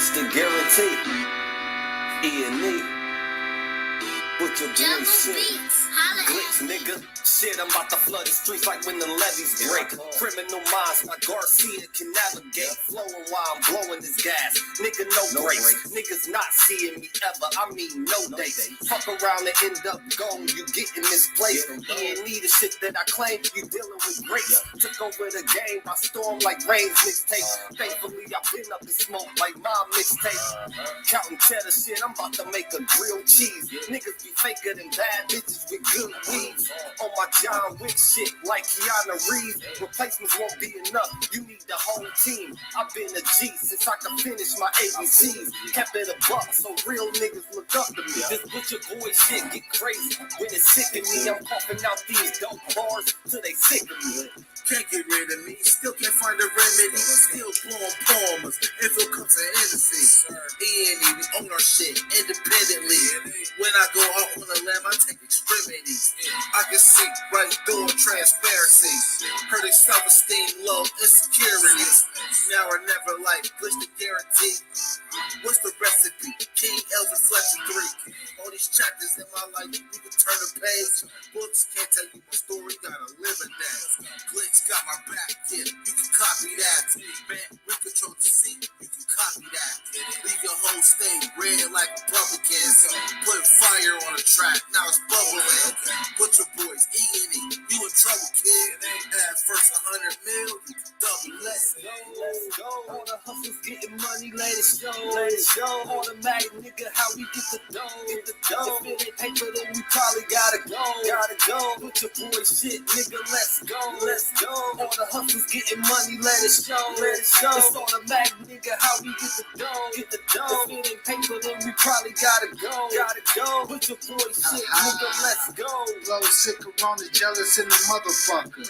It's the guarantee. E&E. With your boy shit. Glitch, nigga. Shit, I'm about to flood the streets like when the levees break. Criminal minds, my Garcia can navigate. Flowing while I'm blowing this gas. Nigga, no brakes. Niggas not seeing me ever. I mean, no dates. Fuck around and end up gone. You getting misplaced. E&E, the shit that I claim. You dealing with grace. Took over the game by storm like Rain's mixtape. Thankfully, I've been up in smoke like my mixtape. Counting cheddar shit, I'm about to make a grilled cheese. Niggas be faker than bad bitches with good weeds. On my John Wick shit like Keanu Reeves. Replacements won't be enough, you need the whole team. I've been a G since I could finish my ABCs. Kept it a buck so real niggas look up to me. This butcher boy shit get crazy when it's sick of me. I'm coughing out these dope bars till they sick of me. Can't get rid of me, still can't find a remedy. Still blowing palmers, info cups of Hennessy. E&E, we own our shit independently. When I go out on the lamb, I take extremities. I can see right through transparency. Heard their self-esteem low, insecurities. Now or never life, glitch the guarantee. What's the recipe? King L's Reflection 3. All these chapters in my life, you can turn a page. Books can't tell you my story, gotta live and dance. Glitch got my back, yeah, you can copy that. Man, we control the seat, you can copy that. Leave your whole state red like Republicans. Put fire on the track, now it's bubbling. Put your boys E&E, you in trouble, kid. At first 100 mil, you can double. Let's go. All the hustles getting money, let it show. Automatic, nigga, how we get the dough. If it ain't paper, then we probably gotta go. Put your boy shit, nigga, let's go. All the hustles getting money, let it show. It's automatic, nigga, how we get the dough. If it ain't paper, then we probably gotta go. Put your boy shit, nigga, let's go. Blow sick around the jealous in the motherfucker.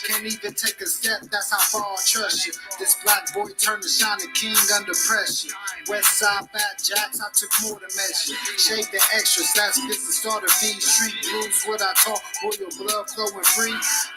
Can't even take a step, that's how far I trust you. This black boy turned to shining king under pressure. West side fat jacks, I took more to measure. Shade the extras, that's business starter feed. Street blues, what I talk, royal blood flowing free.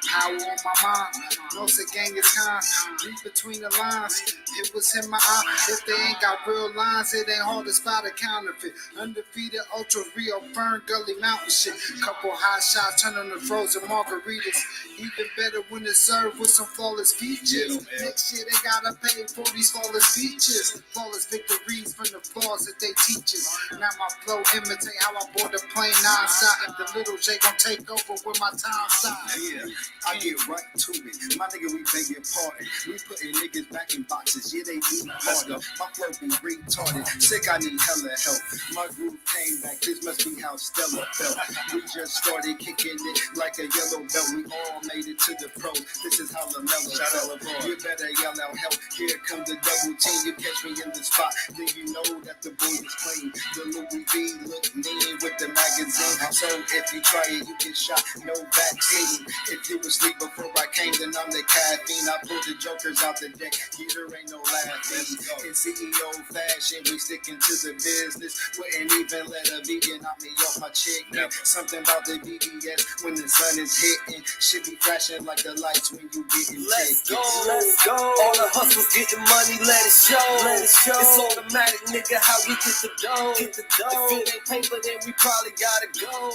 Power on my mind, no say gang is kind. Read between the lines, it was in my eye. If they ain't got real lines, it ain't hard to spot a counterfeit. Undefeated, ultra real, burn gully mountain shit. Couple hot shots, turn on the frozen margaritas. Even better when it's served with some flawless features. Next year they gotta pay for these flawless features. Flawless victories from the flaws that they teach us. Now my flow imitate how I board the plane non-stop. The little J gon' take over with my time stops. Yeah, I get right to it. My nigga, we begging pardon. We putting niggas back in boxes. Yeah, they need harder. My flow be retarded. Sick, I need hella help. My groove came back. This must be how Stella felt. We just started kicking it like a yellow belt. We all made it to the pros. This is how LaMelo felt. You better yell out help. Here comes the double team. You catch me in the spot, then you know that the boy is clean. The Louis V look mean with the magazine. So if you try it, you get shot. No vaccine. If you was asleep before I came, then I'm the caffeine. I pulled the jokers out the deck. There ain't no laughing. In CEO fashion, we sticking to the business. Wouldn't even let a vegan knock me off my chick. Something about the BBS when the sun is hitting. Should be flashing like the lights when you getting Let's go. All the hustles getting money, let it show. It's automatic, nigga, how we get the dough. If it ain't paper, then we probably gotta go.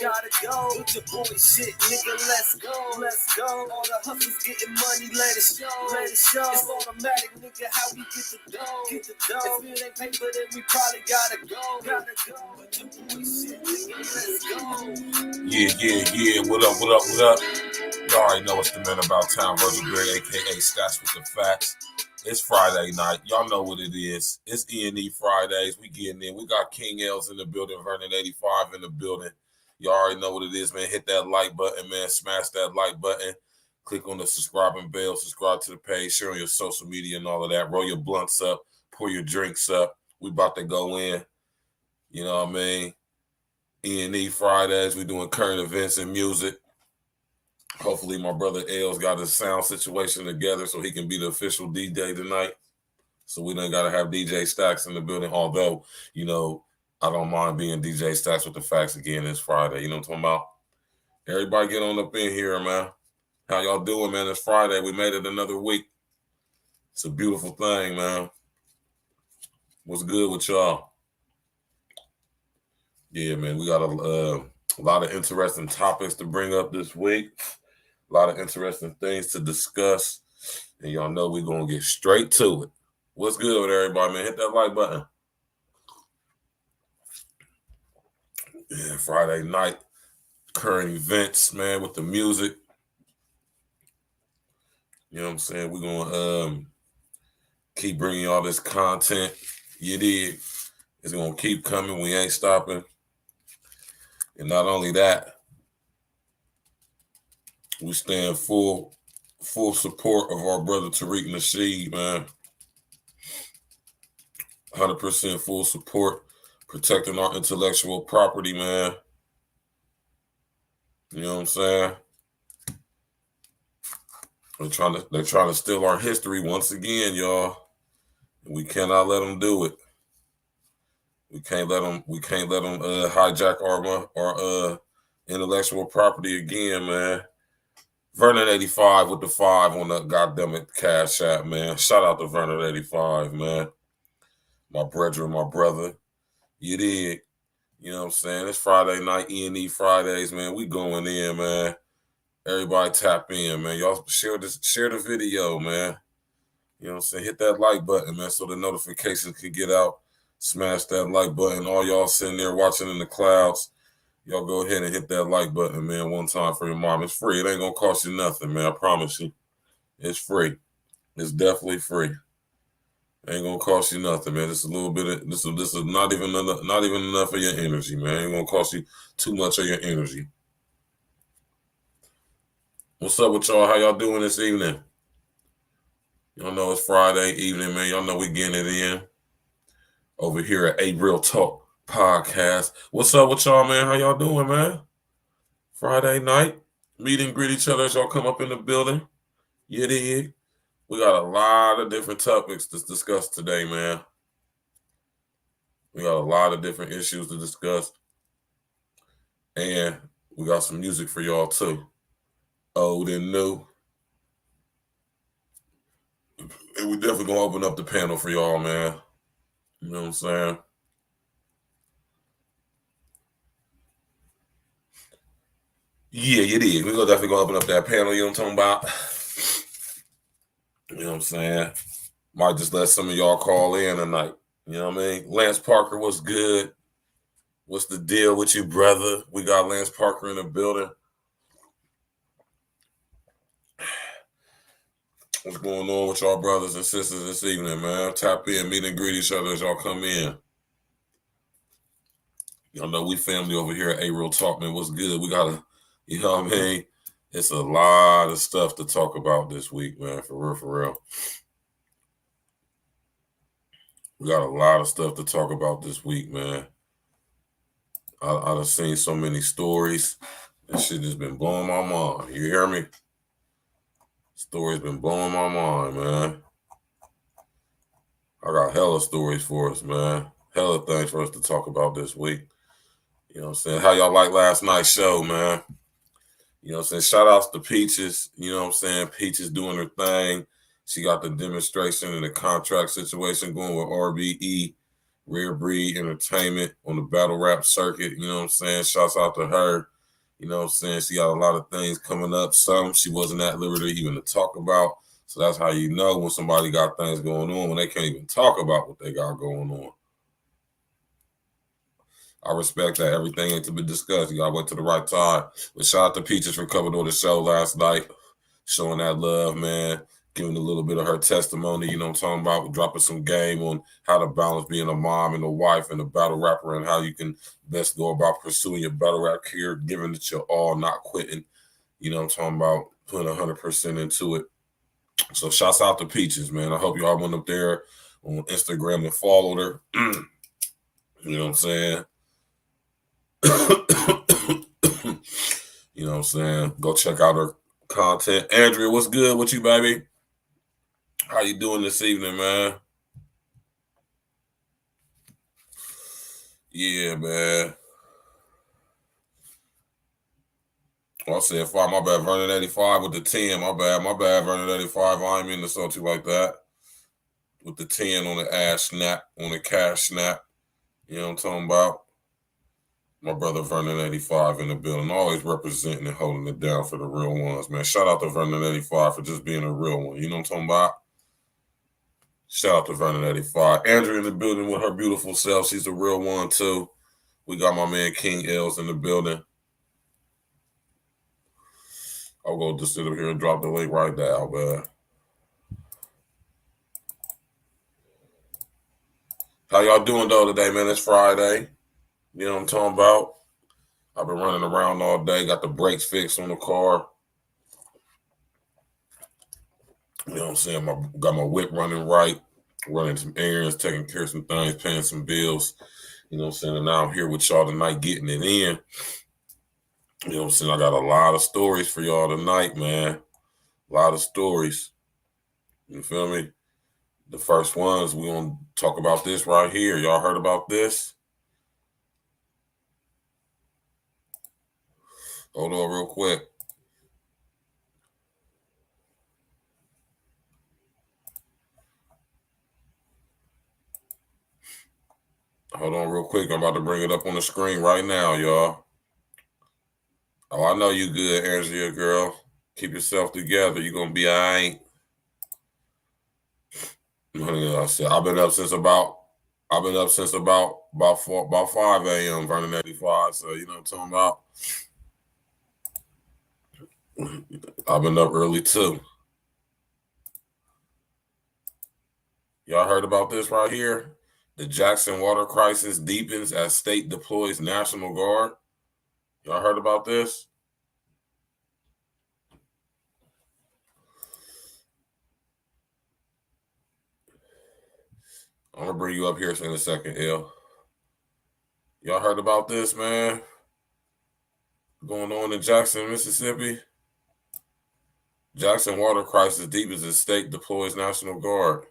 Put your boy shit, nigga, let's go. All the hustles getting money, let it show. It's automatic, nigga, how we get the dough. If it ain't paper, then we probably gotta go. Put your boy shit, nigga, let's go. Yeah. What up? You already know it's the man about town, Virgil, aka Stats with the Facts. It's Friday night. Y'all know what it is. It's E&E Fridays. We getting in. We got King L's in the building, Vernon 85 in the building. You already know what it is, man. Hit that like button, man. Smash that like button. Click on the subscribing bell. Subscribe to the page. Share on your social media and all of that. Roll your blunts up. Pour your drinks up. We about to go in. You know what I mean? E&E Fridays. We doing current events and music. Hopefully my brother L's got his sound situation together so he can be the official DJ tonight. So we done got to have DJ Stacks in the building. Although, you know, I don't mind being DJ Stacks with the Facts again this Friday. You know what I'm talking about? Everybody get on up in here, man. How y'all doing, man? It's Friday. We made it another week. It's a beautiful thing, man. What's good with y'all? Yeah, man, we got a lot of interesting topics to bring up this week. A lot of interesting things to discuss. And y'all know we're going to get straight to it. What's good with everybody, man? Hit that like button. Yeah, Friday night, current events, man, with the music. You know what I'm saying? We're going to keep bringing y'all this content. You did. It's going to keep coming. We ain't stopping. And not only that, we stand full support of our brother Tariq Nasheed, man. 100% full support, protecting our intellectual property, man. You know what I'm saying? They're trying to steal our history once again, y'all. We cannot let them do it. We can't let them hijack our intellectual property again, man. Vernon 85 with the 5 on the goddamn Cash App, man. Shout out to Vernon 85, man. My brethren, my brother. You dig? You know what I'm saying? It's Friday night, E&E Fridays, man. We going in, man. Everybody tap in, man. Y'all share the video, man. You know what I'm saying? Hit that like button, man, so the notifications can get out. Smash that like button. All y'all sitting there watching in the clouds, y'all go ahead and hit that like button, man, one time for your mom. It's free. It ain't going to cost you nothing, man. I promise you. It's free. It's definitely free. Ain't gonna cost you nothing, man. Just a little bit of this is not even enough of your energy, man. Ain't gonna cost you too much of your energy. What's up with y'all? How y'all doing this evening? Y'all know it's Friday evening, man. Y'all know we getting it in over here at A Real Talk Podcast. What's up with y'all, man? How y'all doing, man? Friday night, meet and greet each other as y'all come up in the building. You dig? We got a lot of different topics to discuss today, man. We got a lot of different issues to discuss. And we got some music for y'all, too. Old and new. And we definitely going to open up the panel for y'all, man. You know what I'm saying? Yeah, you did. We're definitely going to open up that panel, you know what I'm talking about? You know what I'm saying? Might just let some of y'all call in tonight. You know what I mean? Lance Parker, what's good? What's the deal with you, brother? We got Lance Parker in the building. What's going on with y'all brothers and sisters this evening, man? Tap in, meet and greet each other as y'all come in. Y'all know we family over here at A Real Talk, man. What's good? We got you know what I mean? It's a lot of stuff to talk about this week, man. For real. We got a lot of stuff to talk about this week, man. I've seen so many stories. That shit has been blowing my mind. You hear me? Stories been blowing my mind, man. I got hella stories for us, man. Hella things for us to talk about this week. You know what I'm saying? How y'all like last night's show, man? You know what I'm saying? Shout outs to Peaches. You know what I'm saying? Peaches doing her thing. She got the demonstration and the contract situation going with RBE, Rare Breed Entertainment, on the battle rap circuit. You know what I'm saying? Shouts out to her. You know what I'm saying? She got a lot of things coming up. Some she wasn't at liberty even to talk about. So that's how you know when somebody got things going on, when they can't even talk about what they got going on. I respect that. Everything ain't to be discussed. You gotta wait to the right time. But shout out to Peaches for coming on the show last night, showing that love, man, giving a little bit of her testimony, you know what I'm talking about, dropping some game on how to balance being a mom and a wife and a battle rapper and how you can best go about pursuing your battle rap career, given that you're all not quitting, you know what I'm talking about, putting 100% into it. So shouts out to Peaches, man. I hope y'all went up there on Instagram and followed her. You know what I'm saying? You know what I'm saying? Go check out her content. Andrea, what's good with you, baby? How you doing this evening, man? Yeah, man. I said 5, my bad. Vernon 85 with the 10. My bad, Vernon 85. I ain't mean to insult you like that. with the 10 on the ass snap, on the cash snap. You know what I'm talking about? My brother Vernon 85 in the building, always representing and holding it down for the real ones, man. Shout out to Vernon 85 for just being a real one. You know what I'm talking about? Shout out to Vernon 85. Andrew in the building with her beautiful self. She's a real one, too. We got my man King L's in the building. I'll go just sit up here and drop the link right now, man. How y'all doing, though, today, man? It's Friday. You know what I'm talking about? I've been running around all day. Got the brakes fixed on the car. You know what I'm saying? Got my whip running right. Running some errands, taking care of some things, paying some bills. You know what I'm saying? And now I'm here with y'all tonight getting it in. You know what I'm saying? I got a lot of stories for y'all tonight, man. A lot of stories. You feel me? The first ones, we're going to talk about this right here. Y'all heard about this? Hold on real quick. Hold on real quick. I'm about to bring it up on the screen right now, y'all. Oh, I know you good, Angela, girl. Keep yourself together. You're going to be all right. I've been up since about 5 a.m. Vernon 85. So you know what I'm talking about. I've been up early too. Y'all heard about this right here? The Jackson water crisis deepens as state deploys National Guard. Y'all heard about this? I'm gonna bring you up here in a second, L. Y'all heard about this, man? Going on in Jackson, Mississippi? Jackson water crisis deepens as state deploys National Guard.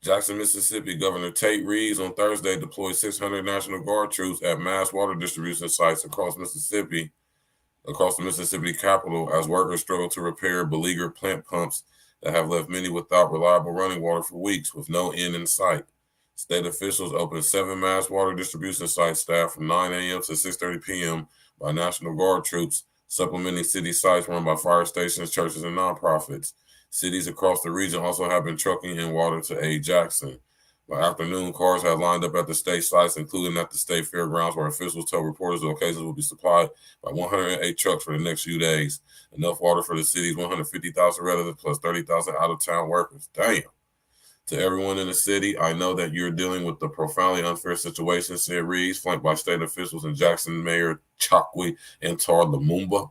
Jackson, Mississippi, Governor Tate Reeves on Thursday deployed 600 National Guard troops at mass water distribution sites across the Mississippi capital, as workers struggle to repair beleaguered plant pumps that have left many without reliable running water for weeks, with no end in sight. State officials opened 7 mass water distribution sites staffed from 9 a.m. to 6:30 p.m. by National Guard troops, supplementing city sites run by fire stations, churches, and nonprofits. Cities across the region also have been trucking in water to aid Jackson. By afternoon, cars had lined up at the state sites, including at the state fairgrounds, where officials tell reporters the locations will be supplied by 108 trucks for the next few days. Enough water for the city's 150,000 residents plus 30,000 out-of-town workers. Damn. To everyone in the city, I know that you're dealing with the profoundly unfair situation, said Reeves, flanked by state officials and Jackson Mayor Chokwe Antar Lumumba.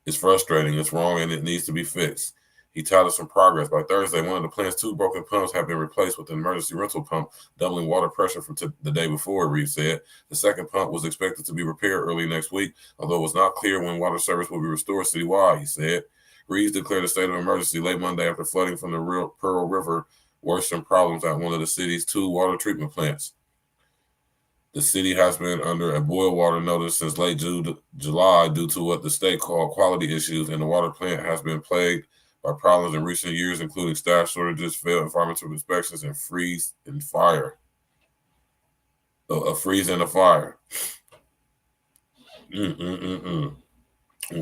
It's frustrating, it's wrong, and it needs to be fixed. He touted some progress. By Thursday, one of the plant's 2 broken pumps have been replaced with an emergency rental pump, doubling water pressure from the day before, Reeves said. The second pump was expected to be repaired early next week, although it was not clear when water service will be restored citywide, he said. Reeves declared a state of emergency late Monday after flooding from the Pearl River worsened problems at one of the city's 2 water treatment plants. The city has been under a boil water notice since late July due to what the state called quality issues, and the water plant has been plagued by problems in recent years, including staff shortages, failed environmental inspections, and freeze and fire. A freeze and a fire. On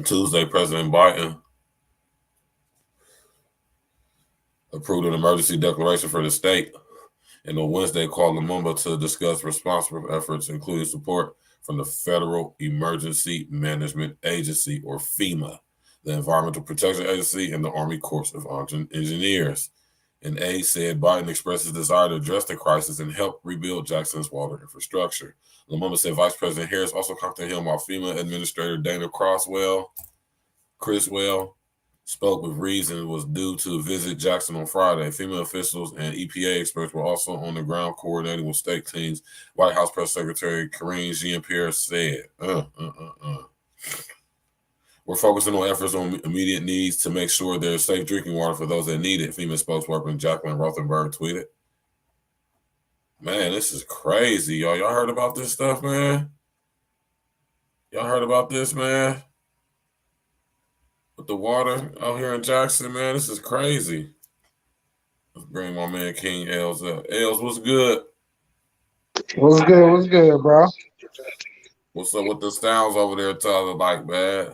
Tuesday, President Biden approved an emergency declaration for the state, and on Wednesday called Lumumba to discuss responsible efforts, including support from the Federal Emergency Management Agency, or FEMA, the Environmental Protection Agency, and the Army Corps of Engineers. An aide said Biden expressed his desire to address the crisis and help rebuild Jackson's water infrastructure. Lumumba said Vice President Harris also contacted him while FEMA Administrator Dana Criswell spoke with Reeves and was due to visit Jackson on Friday. FEMA officials and EPA experts were also on the ground coordinating with state teams. White House Press Secretary Karine Jean-Pierre said, we're focusing on efforts on immediate needs to make sure there's safe drinking water for those that need it, FEMA spokesperson Jacqueline Rothenberg tweeted. Man, this is crazy, y'all. Y'all heard about this stuff, man? Y'all heard about this, man? With the water out here in Jackson, man, this is crazy. Let's bring my man King Els up. Els, what's good? What's good? What's good, bro? What's up with the sounds over there, Tyler? Like, man.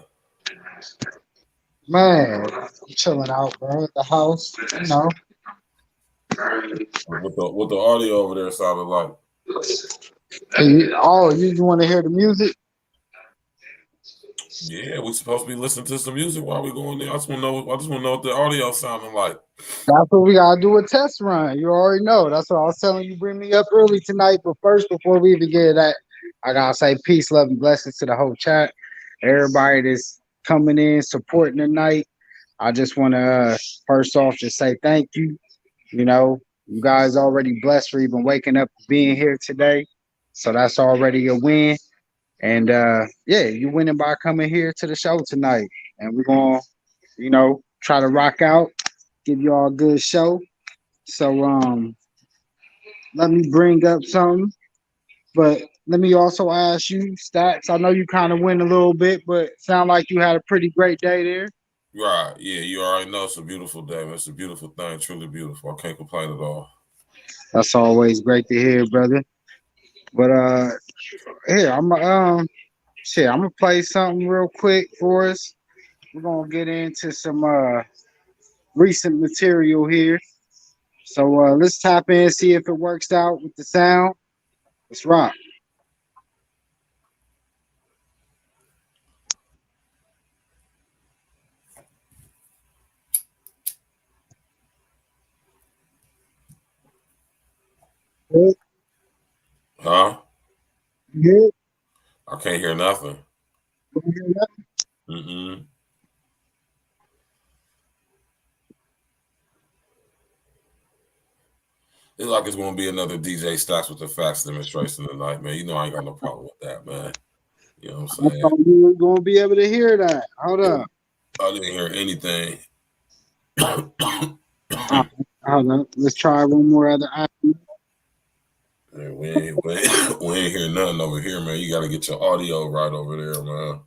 Man, I'm chilling out, bro. At the house, you know. What the audio over there sounded like? You want to hear the music? Yeah, we supposed to be listening to some music while we going there. I just want to know what the audio sounding like. That's what we gotta do, a test run. You already know. That's what I was telling you. Bring me up early tonight, but first, before we even get to that, I gotta say peace, love, and blessings to the whole chat. Everybody that's coming in, supporting tonight. I just want to first off just say thank you. You know, you guys already blessed for even waking up, being here today. So that's already a win. And yeah, you winning by coming here to the show tonight. And we're gonna, try to rock out, give you all a good show. So let me bring up something. But let me also ask you, Stats. I know you kind of went a little bit, but sound like you had a pretty great day there. Right. Yeah, you already know it's a beautiful day, man. It's a beautiful thing, truly beautiful. I can't complain at all. That's always great to hear, brother. But here I'm gonna play something real quick for us. We're gonna get into some recent material here. So let's tap in, see if it works out with the sound. Let's rock. Good. Huh? Good. I can't hear nothing. Don't hear nothing? Mm-mm. It's like it's gonna be another DJ Stacks with the facts demonstration tonight, man. You know I ain't got no problem with that, man. You know what I'm I saying? thought you were gonna be able to hear that. Hold up. I didn't hear anything. Hold up. Let's try one more other option. Man, we ain't hear nothing over here, man. You gotta get your audio right over there, man.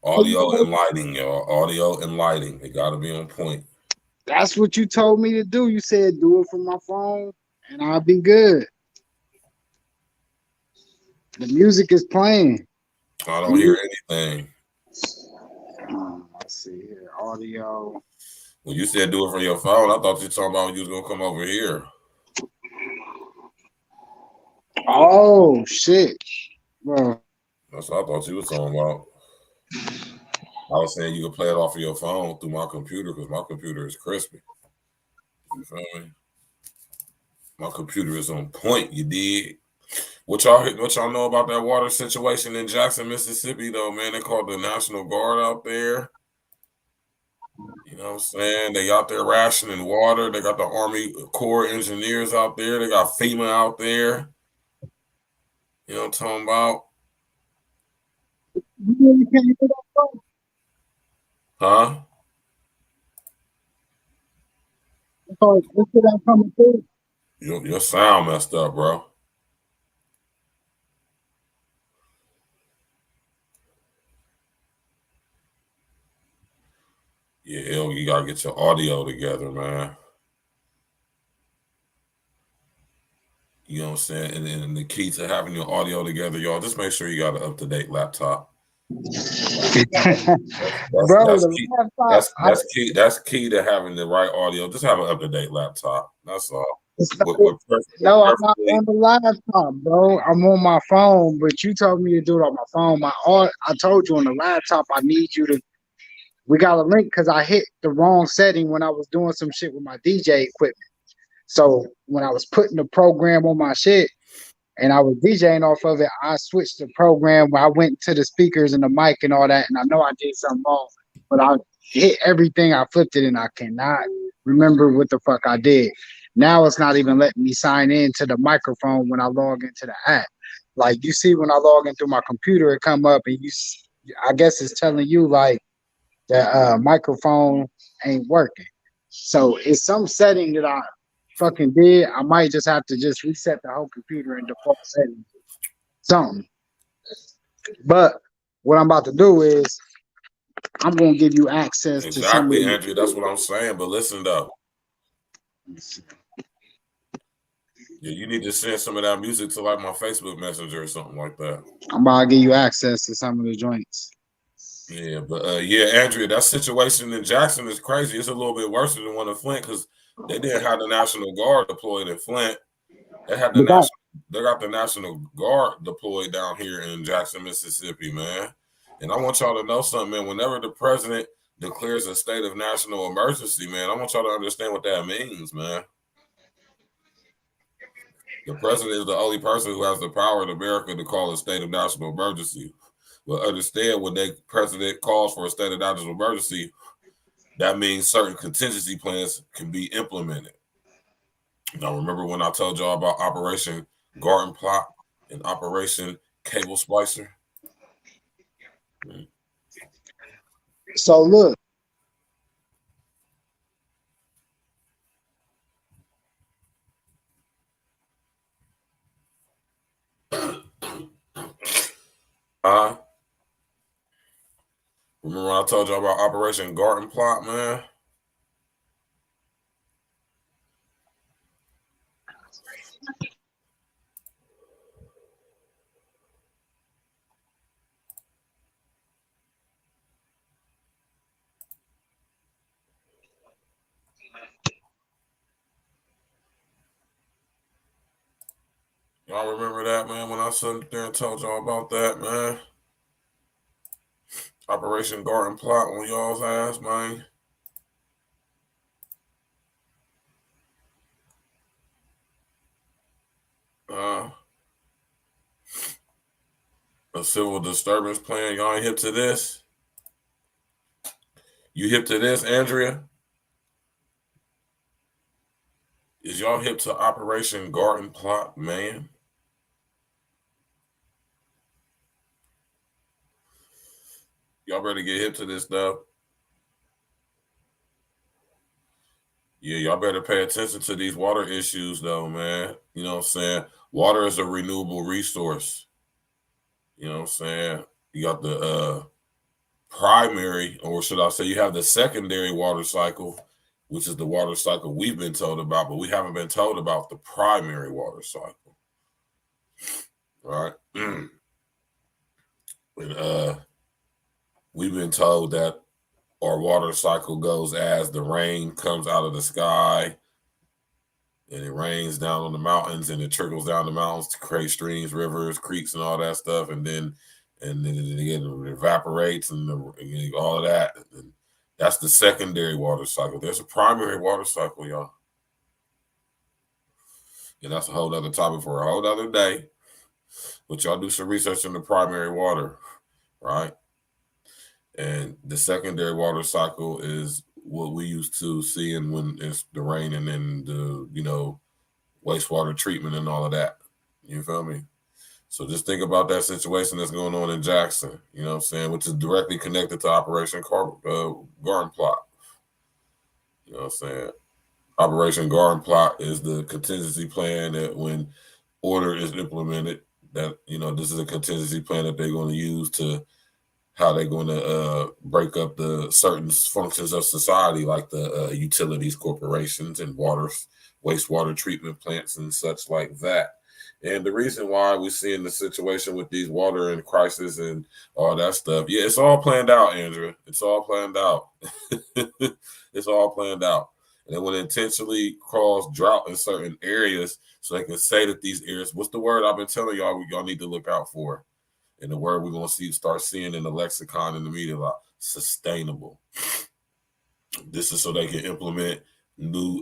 Audio and lighting, y'all. Audio and lighting. They gotta be on point. That's what you told me to do. You said do it from my phone and I'll be good. The music is playing. I don't hear anything. Let's see here. Audio. When you said do it from your phone, I thought you were talking about when you was gonna come over here. Oh shit. Well, That's what I thought you was talking about. I was saying you can play it off of your phone through my computer because my computer is crispy. You feel me? My computer is on point. You did. What y'all know about that water situation in Jackson, Mississippi? Though, man, they called the National Guard out there. You know what I'm saying? They out there rationing water. They got the Army Corps engineers out there. They got FEMA out there. You know what I'm talking about? you really can't hear that phone? Huh? Because this shit ain't coming through. Your sound messed up, bro. Yeah, you gotta get your audio together, man. You know what I'm saying? And the key to having your audio together, y'all, just make sure you got an up-to-date laptop. Bro, That's the key. laptop. That's key. That's key to having the right audio. Just have an up-to-date laptop. That's all. No, I'm not on the laptop, bro. I'm on my phone, but you told me to do it on my phone. I told you on the laptop, I need you to. We got a link because I hit the wrong setting when I was doing some shit with my DJ equipment. So when I was putting the program on my shit and I was DJing off of it, I switched the program where I went to the speakers and the mic and all that. And I know I did something wrong, but I hit everything. I flipped it and I cannot remember what the fuck I did. Now it's not even letting me sign in to the microphone when I log into the app. Like you see when I log in through my computer, it come up and I guess it's telling you like the microphone ain't working. So it's some setting that I fucking did. I might just have to just reset the whole computer in default settings. Something. But what I'm about to do is I'm gonna give you access to some of Exactly, the. Andrew. That's what I'm saying. But listen, though. Yeah, you need to send some of that music to like my Facebook Messenger or something like that. I'm about to give you access to some of the joints. Yeah, but yeah, Andrea, that situation in Jackson is crazy. It's a little bit worse than the one in Flint because they didn't have the National Guard deployed in Flint. They had they got the National Guard deployed down here in Jackson, Mississippi, man. And I want y'all to know something, man. Whenever the president declares a state of national emergency, man, I want y'all to understand what that means, man. The president is the only person who has the power in America to call a state of national emergency. But understand when the president calls for a state of national emergency, that means certain contingency plans can be implemented. Now, remember when I told y'all about Operation Garden Plot and Operation Cable Splicer? So look. Remember when I told y'all about Operation Garden Plot, man? Y'all remember that, man, when I sat there and told y'all about that, man? Operation Garden Plot on y'all's ass, man. A civil disturbance plan. Y'all ain't hip to this? You hip to this, Andrea? Is y'all hip to Operation Garden Plot, man? Y'all better get hip to this stuff. Yeah, y'all better pay attention to these water issues, though, man. You know what I'm saying? Water is a renewable resource. You know what I'm saying? You got the primary, or should I say, you have the secondary water cycle, which is the water cycle we've been told about, but we haven't been told about the primary water cycle. Right? And we've been told that our water cycle goes as the rain comes out of the sky and it rains down on the mountains and it trickles down the mountains to create streams, rivers, creeks, and all that stuff, and then it evaporates and all of that. And that's the secondary water cycle. There's a primary water cycle, y'all. And that's a whole other topic for a whole other day. But y'all do some research in the primary water, right? And the secondary water cycle is what we used to seeing when it's the rain and then the, wastewater treatment and all of that. You feel me? So just think about that situation that's going on in Jackson, you know what I'm saying, which is directly connected to Operation Garden Plot. You know what I'm saying? Operation Garden Plot is the contingency plan that when order is implemented, that, this is a contingency plan that they're going to use to how they're going to break up the certain functions of society, like the utilities corporations and wastewater treatment plants and such like that. And the reason why we're seeing the situation with these water and crisis and all that stuff, yeah, it's all planned out, Andrea. It's all planned out. It's all planned out. And they want to intentionally cause drought in certain areas so they can say that these areas, what's the word I've been telling y'all need to look out for? And the word we're going to start seeing in the lexicon in the media a lot, sustainable. This is so they can implement new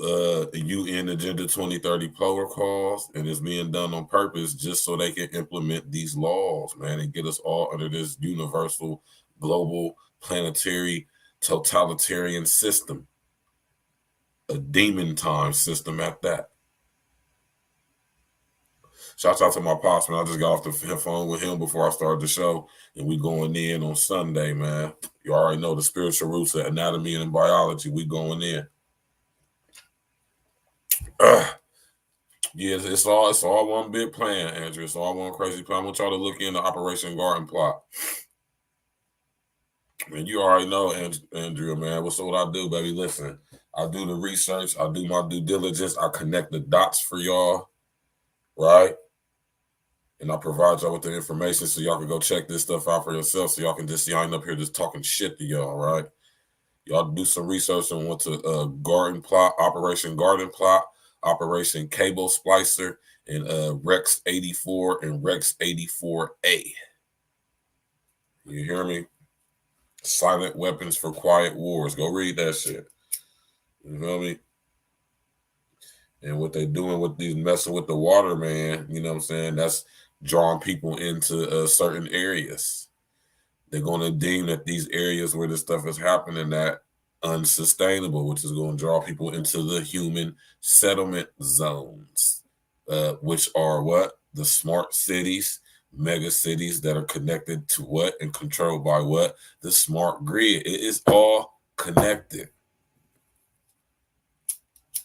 UN Agenda 2030 protocols, and it's being done on purpose just so they can implement these laws, man, and get us all under this universal, global, planetary, totalitarian system, a demon time system at that. Shouts out to my pops, man. I just got off the phone with him before I started the show, and we going in on Sunday, man. You already know the spiritual roots of anatomy and biology. We going in. Yeah, it's all one big plan, Andrew. It's all one crazy plan. I want y'all to look into Operation Garden Plot. Man, you already know, Andrea, man. What's what I do, baby? Listen, I do the research. I do my due diligence. I connect the dots for y'all, right? And I provide y'all with the information so y'all can go check this stuff out for yourself. So y'all can just see I ain't up here just talking shit to y'all, right? Y'all do some research and went to Garden Plot, Operation Garden Plot, Operation Cable Splicer, and Rex 84 and Rex 84A. You hear me? Silent Weapons for Quiet Wars. Go read that shit. You feel me? And what they doing with these messing with the water, man, you know what I'm saying? That's drawing people into certain areas. They're going to deem that these areas where this stuff is happening that unsustainable, which is going to draw people into the human settlement zones, which are what? The smart cities, mega cities that are connected to what and controlled by what? The smart grid. It is all connected.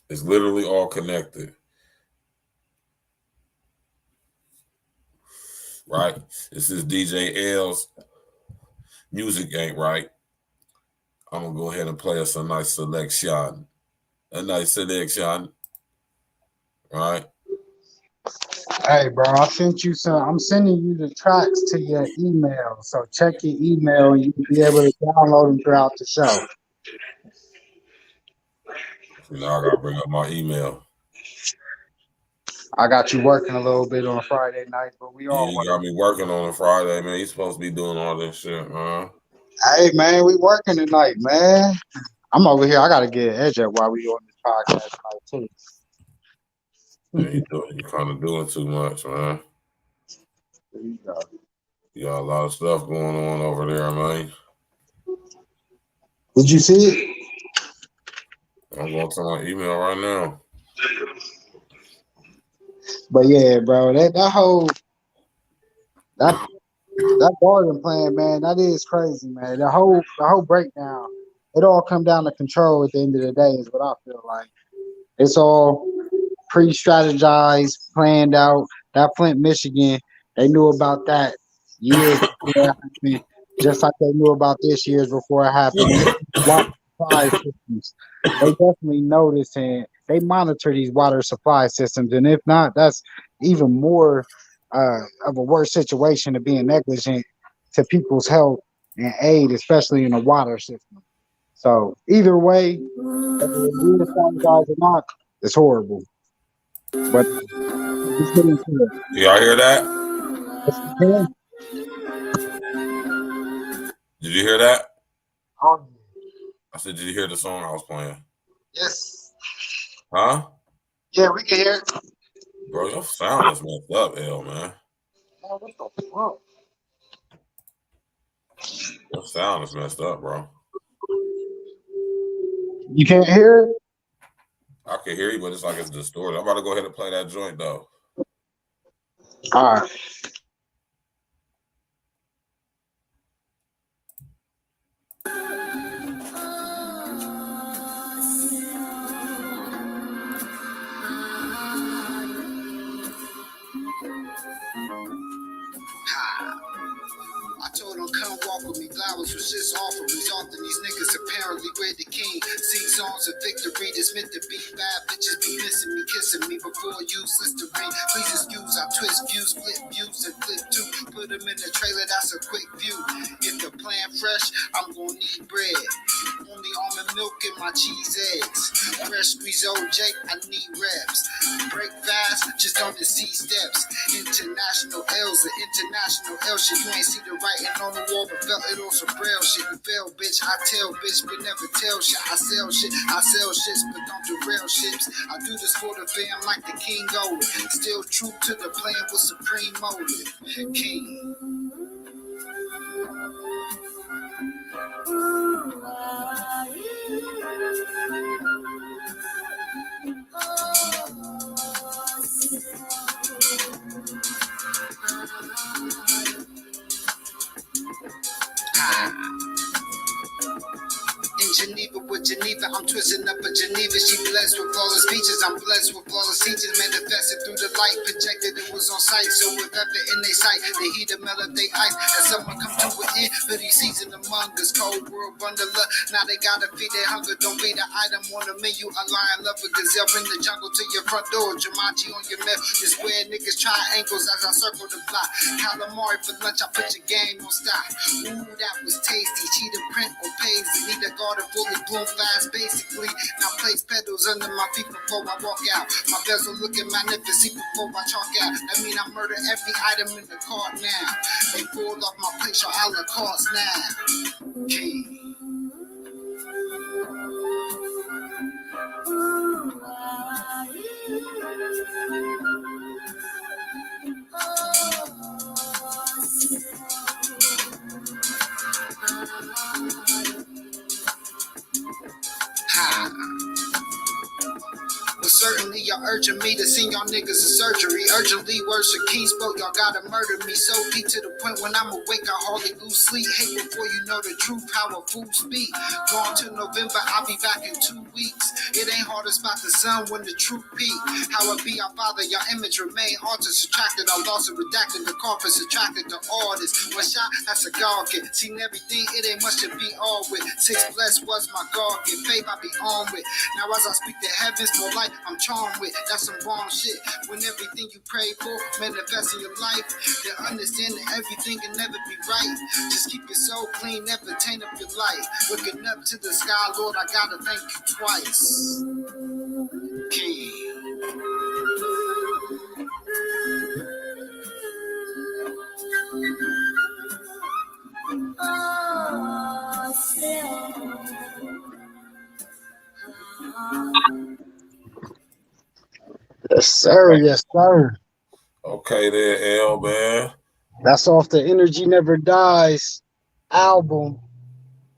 It's literally all connected. Right? This is DJ L's Music Ain't Right. I'm going to go ahead and play us a nice selection. A nice selection. Right? Hey, bro, I sent you some. I'm sending you the tracks to your email. So check your email and you'll be able to download them throughout the show. Now I got to bring up my email. I got you working a little bit on Friday night, but we all Yeah, you got me working on a Friday, man. You supposed to be doing all this shit, man. Hey, man, we working tonight, man. I'm over here. I got to get Edge up while we on this podcast tonight, too. Yeah, you kind of doing too much, man. There you go. You got a lot of stuff going on over there, man. Did you see it? I'm going to my email right now. But yeah, bro, that garden plan, man, that is crazy, man. The whole breakdown, it all come down to control at the end of the day, is what I feel like. It's all pre-strategized, planned out. That Flint, Michigan, they knew about that years before it happened, just like they knew about this years before it happened. When water supply systems, they definitely notice and they monitor these water supply systems. And if not, that's even more of a worse situation to being negligent to people's health and aid, especially in the water system. So either way, whether it is sanitized or not, it's horrible. But let's get into it. Y'all hear that? Okay. Did you hear that? Oh, I said, did you hear the song I was playing? yes. Huh? Yeah, we can hear it. Bro, your sound is messed up, L, man. Oh, what the fuck? Your sound is messed up, bro. You can't hear it? I can hear you, but it's like it's distorted. I'm about to go ahead and play that joint, though. All right. I told him, come walk with me. Flowers was just offerings. Often these niggas apparently we're the king. Sing songs of victory that's meant to be. Bad bitches be missing me, kissing me before useless to ring. Please excuse, I twist views, flip views, and flip too. Put them in the trailer, that's a quick view. If the plan fresh, I'm gonna need bread. Only almond milk and my cheese eggs. Fresh squeeze OJ, I need reps. Break fast, just on the C steps. International L's, the international L shit. You ain't see the writing on the wall, but felt it on some braille shit. You fail, bitch. I tell, bitch, but never tell shit. I sell shit, but don't derail ships. I do this for the fam like the king over. Still true to the plan with supreme motive. King. Geneva with Geneva. I'm twisting up a Geneva. She blessed with flawless features. I'm blessed with flawless teachers. Manifested through the light. Projected it was on sight. So if ever in their sight, the heat of melt up they ice. As someone come to an end, but he season among us. Cold world bundler. Now they gotta feed their hunger. Don't be the item on the menu. A lion love a gazelle. Bring the jungle to your front door. Jumanji on your map. This where niggas triangles as I circle the block. Calamari for lunch. I put your game on stop. Ooh, that was tasty. Cheetah print on paisley. Need a garden fully bloom fast, basically. Now place pedals under my feet before I walk out. My bezel looking magnificent before I chalk out. That mean I murder every item in the cart now. They pulled off my plate, your a la carte now. King. But certainly y'all urging me to send y'all niggas a surgery. Urgently, words of King spoke, y'all gotta murder me. So deep to the point when I'm awake, I hardly lose sleep. Hate before you know the true power, fools speak. Gone till November, I'll be back in 2 weeks. It ain't hard to spot the sun when the truth peak. How it be our father, your image remain altered, subtracted. I lost and redacted, the coffin subtracted the artist. One shot, that's a God get. Seen everything, it ain't much to be all with. 6 blessed was my God get. Faith I be on with. Now as I speak to heavens, more light I'm charmed with. That's some wrong shit. When everything you pray for manifests in your life, then understand that everything can never be right. Just keep your soul clean, never taint up your life. Looking up to the sky, Lord, I gotta thank you twice. King. Yes, sir. Yes, sir. Okay, there, L, man. That's off the Energy Never Dies album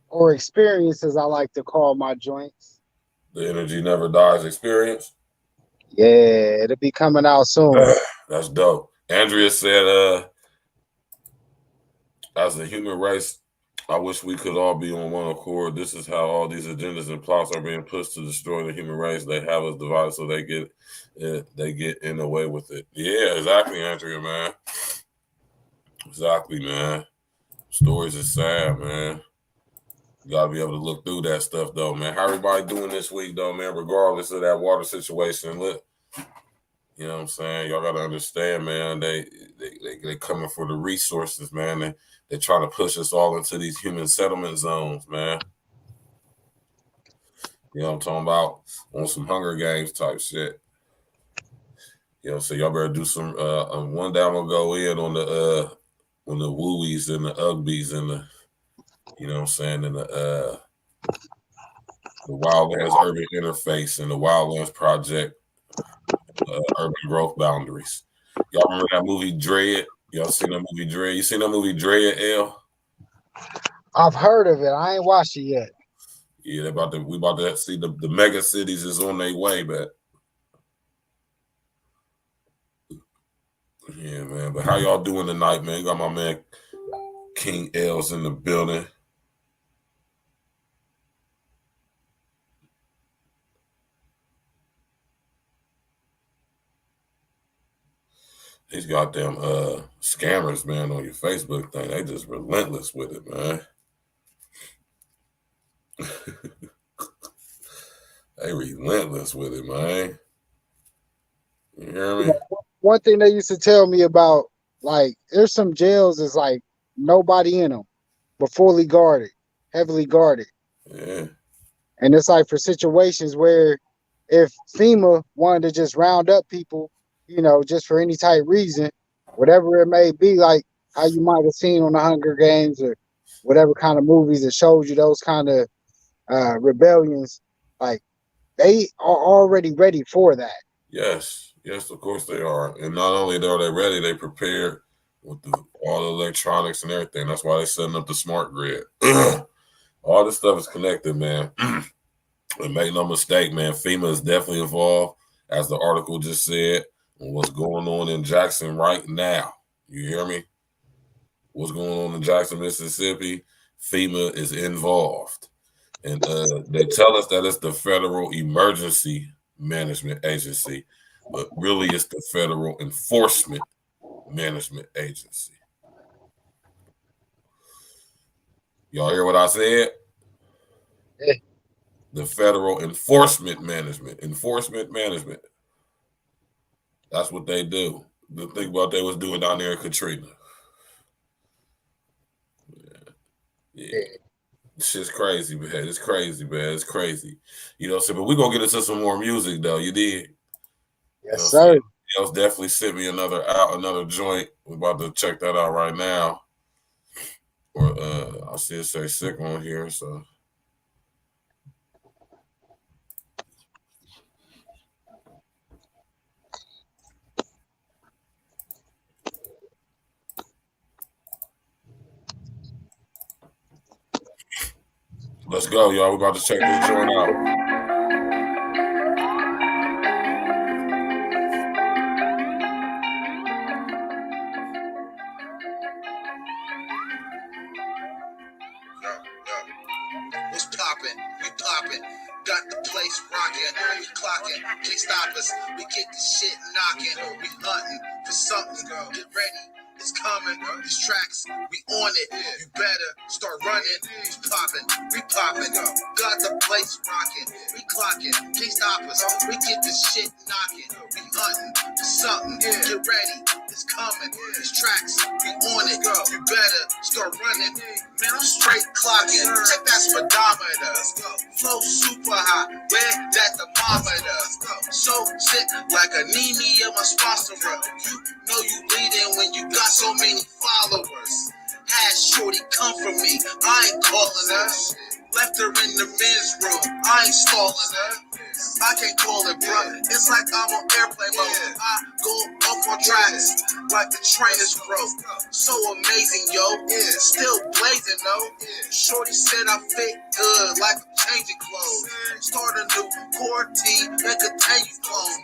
or experience, as I like to call my joints. The Energy Never Dies experience. Yeah, it'll be coming out soon. That's dope. Andrea said, as a human race, I wish we could all be on one accord. This is how all these agendas and plots are being pushed to destroy the human race. They have us divided so they get in the way with it. Yeah, exactly, Andrea, man. Exactly, man. Stories are sad, man. You gotta be able to look through that stuff, though, man. How everybody doing this week, though, man? Regardless of that water situation, look, you know what I'm saying? Y'all gotta understand, man. They coming for the resources, man. They trying to push us all into these human settlement zones, man. You know what I'm talking about? On some Hunger Games type shit. You know, so y'all better do some. One day I'm gonna go in on the wooies and the ugbies and the, you know what I'm saying, and the Wildlands Urban Interface and the Wildlands Project, Urban Growth Boundaries. Y'all remember that movie Dread? Y'all seen that movie Dread? You seen that movie Dread, L? I've heard of it. I ain't watched it yet. Yeah, we about to see the mega cities is on their way, but yeah, man. But how y'all doing tonight, man? You got my man King L's in the building. These goddamn scammers, man, on your Facebook thing, they just relentless with it, man. They relentless with it, man. You hear me? One thing they used to tell me about, like, there's some jails is like nobody in them, but fully guarded, heavily guarded. Yeah. And it's like for situations where if FEMA wanted to just round up people, you know, just for any type reason, whatever it may be, like how you might have seen on the Hunger Games or whatever kind of movies that showed you those kind of rebellions, like they are already ready for that. Yes, of course they are. And not only are they ready, they prepared with all the electronics and everything. That's why they're setting up the smart grid. All this stuff is connected, man. And make no mistake, man, FEMA is definitely involved, as the article just said, on what's going on in Jackson right now. You hear me? What's going on in Jackson, Mississippi? FEMA is involved. And they tell us that it's the Federal Emergency Management Agency, but really it's the Federal Enforcement Management Agency. Y'all hear what I said? Yeah. The Federal Enforcement Management. That's what they do. The thing about they was doing down there in Katrina. Yeah. Shit's crazy, man. It's crazy, man. It's crazy. You know what I'm saying? But we're gonna get into some more music though. You did? Yes, sir. Else definitely sent me another joint. We're about to check that out right now. Or I see it say sick on here, so let's go, y'all. We're about to check this joint out. What's poppin'? We poppin'. Got the place rockin'. We clockin'. Can't stop us. We get the shit knockin'. We huntin' for something. Get ready. It's coming. These tracks, we on it. You better start running. We poppin'. We poppin'. Got the place rockin'. We clockin'. Can't stop us. We get the shit knockin'. We huntin' for something. Get ready. It's coming. These tracks, we on it. You better start running. Man, I'm straight clocking. Check that speedometer. Flow super high. Where that thermometer? So sick like anemia, my sponsor. You know you leading when you got so many followers. Had shorty come from me. I ain't calling her. Left her in the men's room. I ain't stalling her. I can't call it, bro. It's like I'm on airplane mode. I go up on tracks like the train is broke. So amazing, yo. Still blazing, though. Shorty said I fit good like I'm changing clothes. Start a new quarantine and continue clone.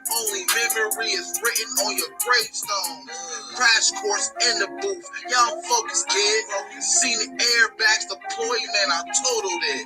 Only memory is written on your gravestone. Crash course in the booth. Y'all focus, kid. Seen the airbags deploy, man. I totaled it.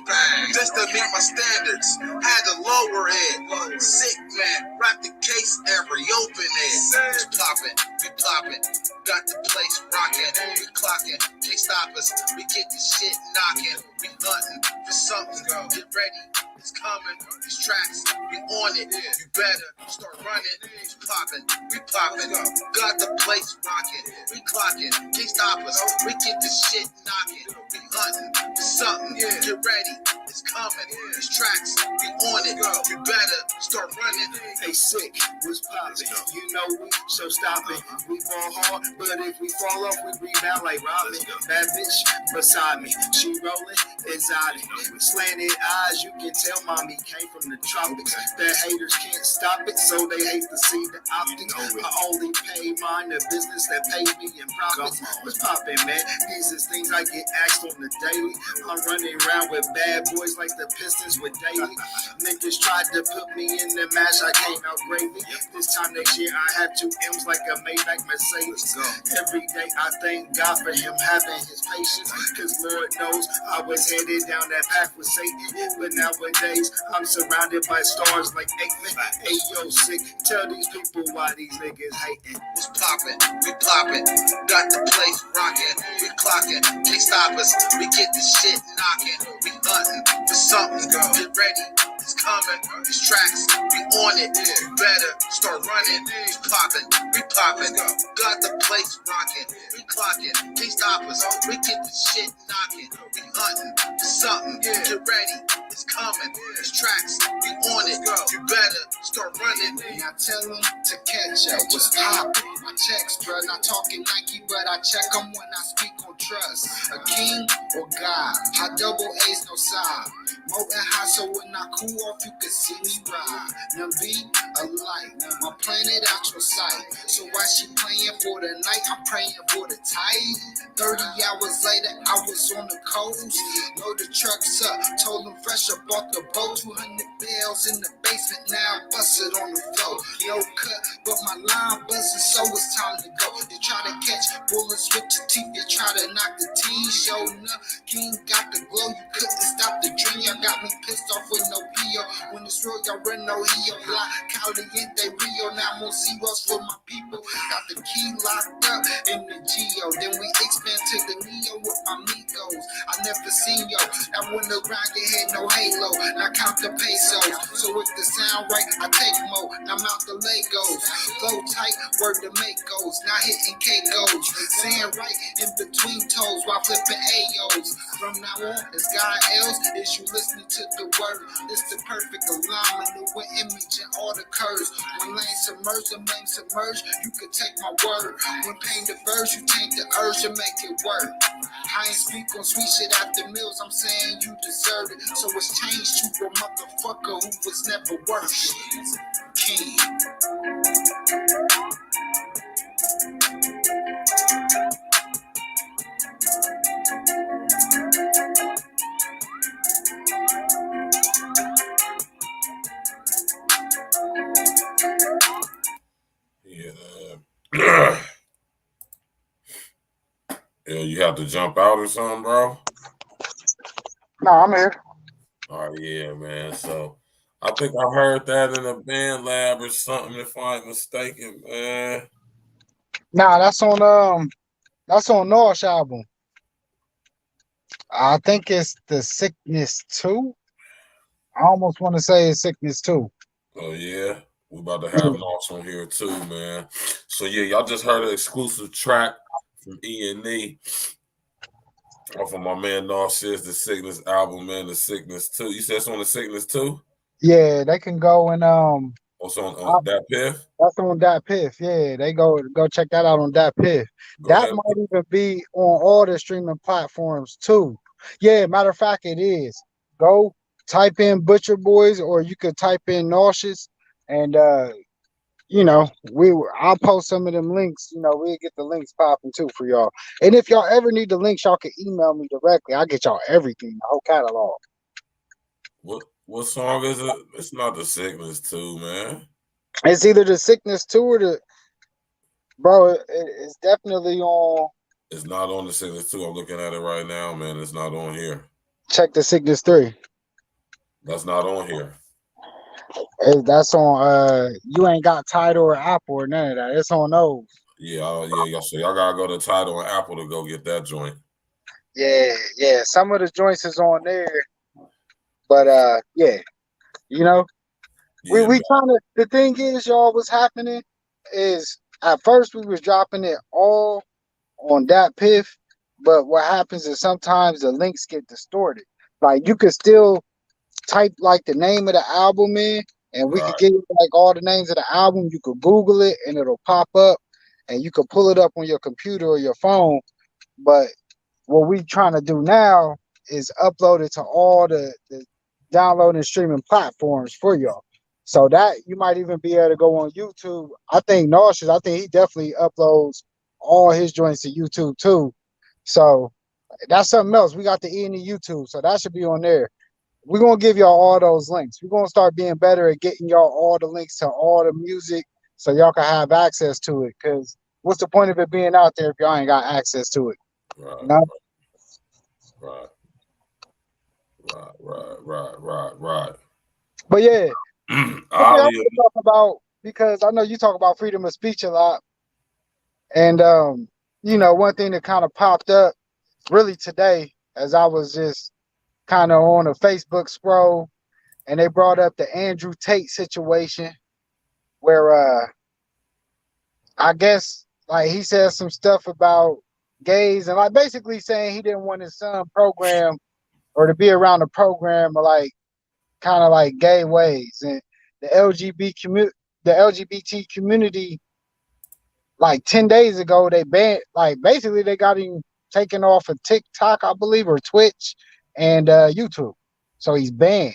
Just to meet my standards. Had to lower it. Sick, man. Wrap the case and reopen it. It's poppin'. We poppin'. Got the place rockin'. We clockin'. Can't stop us. We get this shit knockin'. We huntin' for something. Get ready. It's coming. These tracks, we on it. You better start running. It's poppin'. We poppin'. Got the place rockin'. We clockin'. Can't stop us. We get this shit knockin'. We huntin' for something. Get ready. It's coming. These tracks, we on it. You better start running. Hey, sick, what's poppin'? You know we, so stop it. We ball hard, but if we fall off, we rebound like Robin. Bad bitch beside me, she rollin' exotic. Slanted eyes, you can tell mommy came from the tropics. The haters can't stop it, so they hate to see the optics. I only pay mind the business that pays me in profits. What's poppin', man? These is things I get asked on the daily. I'm running around with bad boys like the Pistons with Daly. Niggas tried to put me in the match, I came out gravy. This time next year, I have 2 M's like a Maybach Mercedes. Every day, I thank God for him having his patience. Cause Lord knows I was headed down that path with Satan. But nowadays, I'm surrounded by stars like Aikman. Hey, yo, sick, tell these people why these niggas hating. What's poppin'? We poppin'. Got the place rockin'. We clockin'. Can't stop us. We get the shit knockin'. We huntin' for something. Get ready. It's coming. These tracks, we on it. You better start running. We poppin'. We poppin'. Got the place rockin'. We clockin'. Can't stop us. We get the shit knockin'. We huntin' for something. Get ready. It's coming. These tracks, we on it. You better start running. Now tell them to catch up. What's poppin'? My checks, bro. Not talking Nike, but I check them when I speak on trust. A king or God? High double A's, no side. Moving high, so when I cool off, you can see me ride. Now be a light. My planet out your sight. So while she playing for the night, I'm praying for the tide. 30 hours later, I was on the coast. Load the trucks up. Told them fresh up off the boat. 200 bells in the basement. Now I bust it on the floor. No cut, but my line buzzing, so it's time to go. You try to catch bullets with your teeth. You try to knock the teeth. Showing up, King got the glow. You couldn't stop the dream. Y'all got me pissed off with no PO. When it's real, y'all run no EO. La Caliente Rio. Now I'm on zeros for my people. Got the key locked up in the Geo. Then we expand to the Neo with my amigos. I never seen yo. Now when around your head, no halo. Now count the pesos. So if the sound right, I take more. Now mount the Legos. Flow tight, word to make goes. Now hitting K-goes. Saying right in between toes while flipping AOs. From now on, it's God else. Is you listening to the word? It's the perfect alignment with image and all the curves. When lane submerge, the lane submerge. You could take my word. When pain diverge, you take the urge and make it work. I ain't speak on sweet shit after meals. I'm saying you deserve it. So it's changed to a motherfucker who was never worth it. King. Yeah. Yeah, you have to jump out or something, bro? No, I'm here. Oh yeah, man. So I think I heard that in a band lab or something, if I ain't mistaken, man. Nah, that's on North's album. I think it's the Sickness 2. I almost want to say it's Sickness 2. Oh yeah. We about to have Noss on here too, man. So yeah, y'all just heard an exclusive track from E&E off of my man Noss is the Sickness album, man. The Sickness 2. You said it's on the Sickness 2? Yeah, they can go and What's on that Piff? that's on that Piff. Yeah, they go check that out on that Piff. Go That ahead. might even be on all the streaming platforms too. Yeah, matter of fact, it is. Go type in Butcher Boys, or you could type in Nauseous, and I'll post some of them links. We'll get the links popping too for y'all. And if y'all ever need the links, y'all can email me directly. I'll get y'all everything, the whole catalog. What song is it? It's not the Sickness 2, man. It's either the Sickness 2 or it's definitely on. It's not on the Sickness 2. I'm looking at it right now, man. It's not on here. Check the Sickness 3. That's not on here. That's on you ain't got Tidal or Apple or none of that. It's on those. Yeah. So y'all gotta go to Tidal and Apple to go get that joint. Yeah. Some of the joints is on there. But yeah. Yeah, We trying to, the thing is, y'all, what's happening is at first we was dropping it all on that Piff, but what happens is sometimes the links get distorted. Like you could still type like the name of the album in, and we could give you like all the names of the album. You could Google it and it'll pop up, and you could pull it up on your computer or your phone. But what we trying to do now is upload it to all the download and streaming platforms for y'all. So that you might even be able to go on YouTube. I think Nauseous, I think he definitely uploads all his joints to YouTube too. So that's something else. We got the E&E YouTube, so that should be on there. We're gonna give y'all all those links. We're gonna start being better at getting y'all all the links to all the music so y'all can have access to it. Cause what's the point of it being out there if y'all ain't got access to it? Right. You know? Right. But yeah, I want Ali, to talk about, because I know you talk about freedom of speech a lot, and one thing that kind of popped up really today as I was just kind of on a Facebook scroll, and they brought up the Andrew Tate situation where I guess like he said some stuff about gays and like basically saying he didn't want his son program or to be around the program or like kind of like gay ways, and the LGBT community like 10 days ago they banned, like basically they got him taken off of TikTok, I believe, or Twitch and YouTube. So he's banned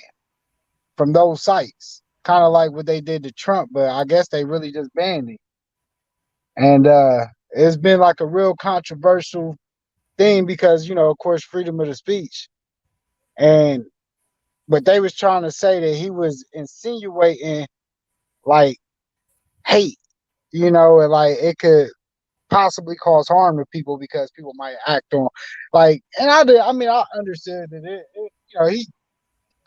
from those sites. Kind of like what they did to Trump, but I guess they really just banned him. And it's been like a real controversial thing because, of course, freedom of the speech. But they was trying to say that he was insinuating like hate, and like it could possibly cause harm to people because people might act on like, and I understood that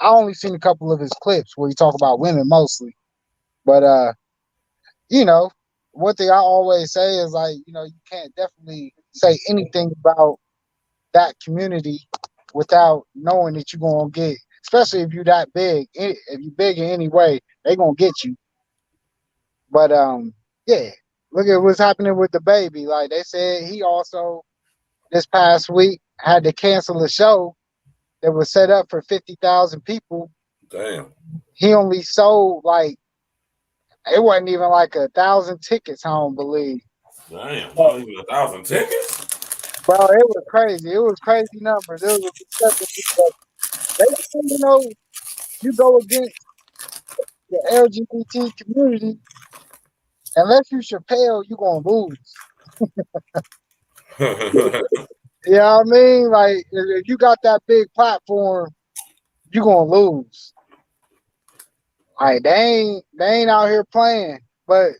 I only seen a couple of his clips where he talk about women mostly. But you know, one thing I always say is like, you can't definitely say anything about that community without knowing that you're gonna get, especially if you're that big. If you're big in any way, they gonna get you. But yeah, look at what's happening with the baby. Like they said, he also this past week had to cancel a show that was set up for 50,000 people. Damn. He only sold like it wasn't even like 1,000 tickets. I don't believe. Damn, But, not even 1,000 tickets. bro, it was crazy. It was crazy numbers. It was discrepancy. But they said, you go against the LGBT community, unless you Chappelle, you gonna lose. You know what I mean? Like if you got that big platform, you gonna lose. Like they ain't out here playing. But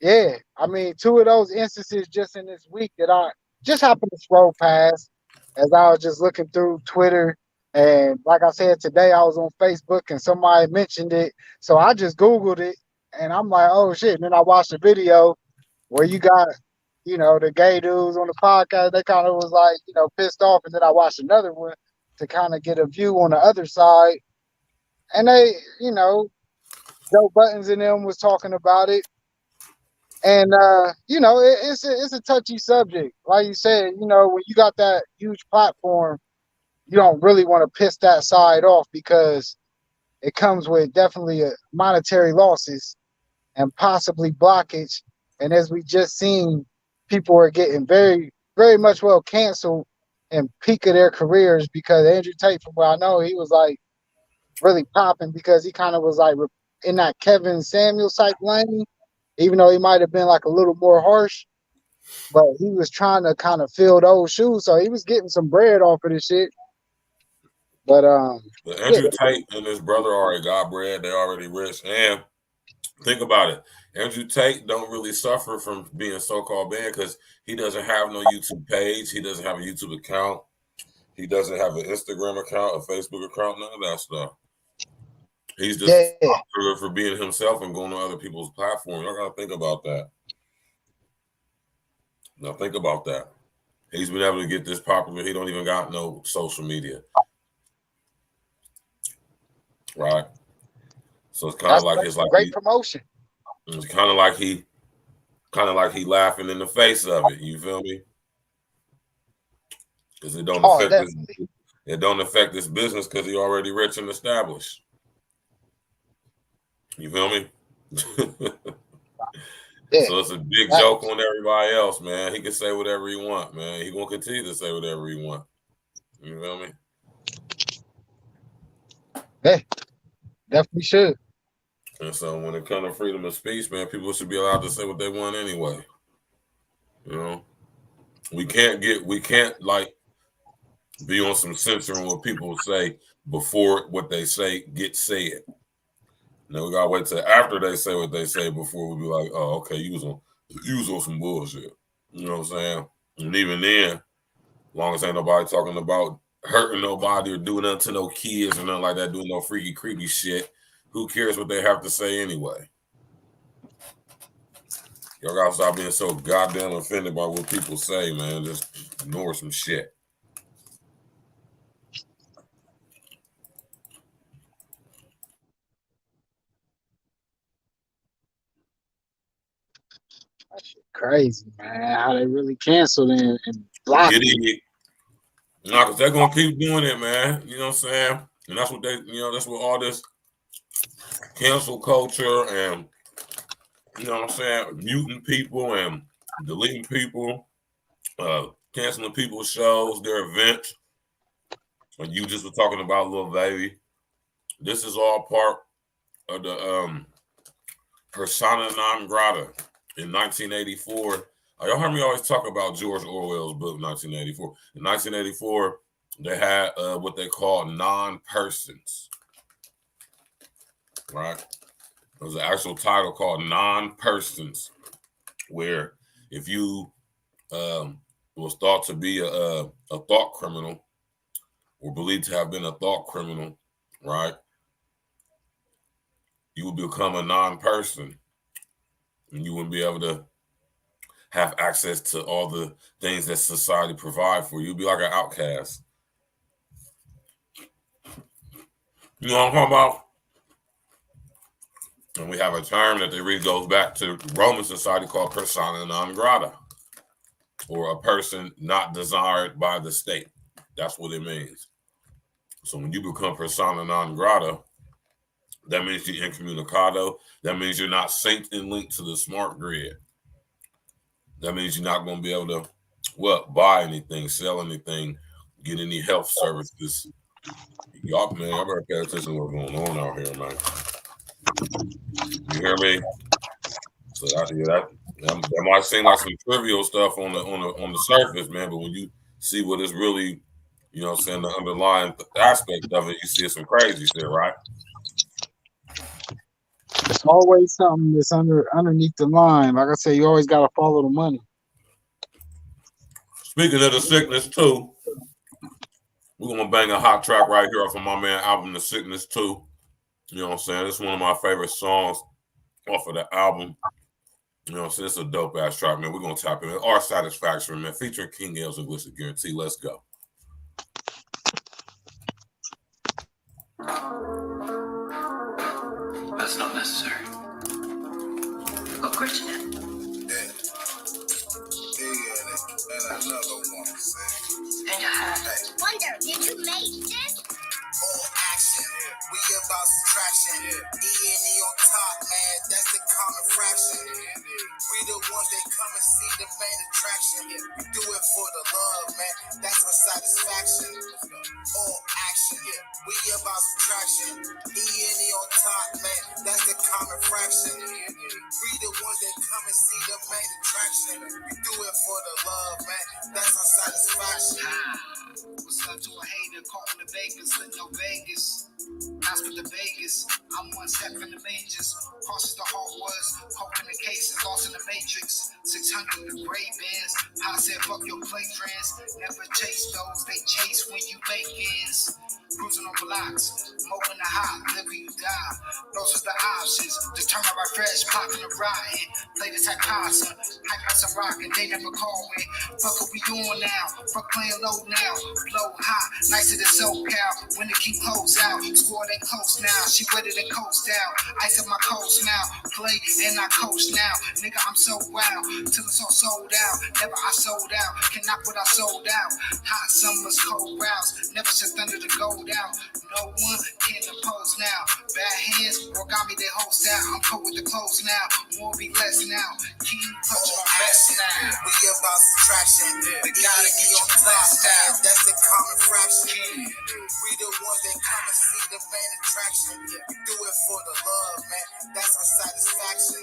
yeah, I mean, two of those instances just in this week that I just happened to scroll past as I was just looking through Twitter. And like I said, today I was on Facebook and somebody mentioned it. So I just Googled it and I'm like, oh shit. And then I watched the video where you got, the gay dudes on the podcast. They kind of was like, pissed off. And then I watched another one to kind of get a view on the other side. And they, Joe Buttons and them was talking about it. And it's a touchy subject. Like you said, when you got that huge platform, you don't really want to piss that side off because it comes with definitely monetary losses and possibly blockage. And as we just seen, people are getting very, very much canceled and peak of their careers because Andrew Tate, from what I know, he was like really popping because he kind of was like in that Kevin Samuels type lane, even though he might have been like a little more harsh, but he was trying to kind of fill those shoes. So he was getting some bread off of this shit. But yeah, Andrew Tate and his brother already got bread. They already rich. And think about it. Andrew Tate don't really suffer from being so-called banned because he doesn't have no YouTube page. He doesn't have a YouTube account. He doesn't have an Instagram account, a Facebook account, none of that stuff. He's just popular for being himself and going on other people's platforms. I gotta think about that. Now think about that. He's been able to get this popular. He don't even got no social media. Right. So it's kind of like it's like great promotion. It's kind of like he laughing in the face of it. You feel me? Because it don't affect this business because he already rich and established. You feel me? Yeah. So it's a big joke on everybody else, man. He can say whatever he want, man. He gonna continue to say whatever he want. You feel me? Yeah, definitely should. And so when it comes to freedom of speech, man, people should be allowed to say what they want anyway. You know, we can't like be on some censoring what people say before what they say gets said. Now we gotta wait till after they say what they say before we be like, oh, okay, you was on some bullshit. You know what I'm saying? And even then, as long as ain't nobody talking about hurting nobody or doing nothing to no kids or nothing like that, doing no freaky, creepy shit, who cares what they have to say anyway? Y'all gotta stop being so goddamn offended by what people say, man. Just ignore some shit. That shit crazy, man. How they really canceled and blocked it. No, because they're gonna keep doing it, man. You know what I'm saying? And that's what that's what all this cancel culture and what I'm saying, muting people and deleting people, canceling people's shows, their events. And you just were talking about Lil Baby. This is all part of the persona non grata in 1984. Y'all heard me always talk about George Orwell's book, 1984. In 1984, they had what they call non-persons, right? There was an actual title called non-persons, where if you was thought to be a thought criminal or believed to have been a thought criminal, right? you would become a non-person, and you wouldn't be able to have access to all the things that society provide for you. You'd be like an outcast. You know what I'm talking about? And we have a term that really goes back to Roman society called persona non grata, or a person not desired by the state. That's what it means. So when you become persona non grata, that means you're incommunicado. That means you're not synced and linked to the smart grid. That means you're not going to be able to, buy anything, sell anything, get any health services. Y'all, man, I better pay attention to what's going on out here, man. You hear me? So that might seem like some trivial stuff on the surface, man. But when you see what is really, you know what I'm saying, the underlying aspect of it, you see some crazy shit, right? It's always something that's underneath the line. Like I say, you always got to follow the money. Speaking of the sickness too, we're gonna bang a hot track right here off of my man album, The Sickness Too. You know what I'm saying? It's one of my favorite songs off of the album. You know what I'm saying? It's a dope ass track, man. We're gonna tap in. Our Satisfaction, man, featuring King L's Illicit Guarantee. Let's go. That's not necessary. What question? And another one. And your hat. Wonder, did you make this? All action, we about subtraction. E&E on top, man, that's the common fraction. We the ones that come and see the main attraction. We do it for the love, man, that's our satisfaction. All action, we about subtraction. E&E on top, man, that's the common fraction. We the ones that come and see the main attraction. We do it for the love, man, that's our satisfaction. What's up to a hater caught in the Vegas, lit no Vegas. That's for the Vegas. I'm one step in the majors. Crosses the heart was, poking the cases, lost in the matrix. 600 the gray bands. I said, fuck your play friends. Never chase those, they chase when you make ends. Cruising on blocks, smoking the hot, live or you die. Those are the options. Determine right fresh, popping the rotten. Play this type casa, hype us a rockin', they never call me. Fuck what we doing now, fuck playing low now. Blow hot, nicer than SoCal. When the king close out, score they close now. She wetter than coast down. Ice up my coast now. Play and I coach now. Nigga, I'm so wild. Till it's all sold out. Never I sold out. Can knock what I sold out. Hot summers, cold routes. Never shut thunder to gold out. No one can oppose now. Bad hands, origami they host out. I'm cold with the clothes now. More be less now. King touch my best now. We about subtraction. We gotta get on your blast out. That's the common fraction. We the ones that come and see the main attraction. We do it for the love, man. That's our satisfaction.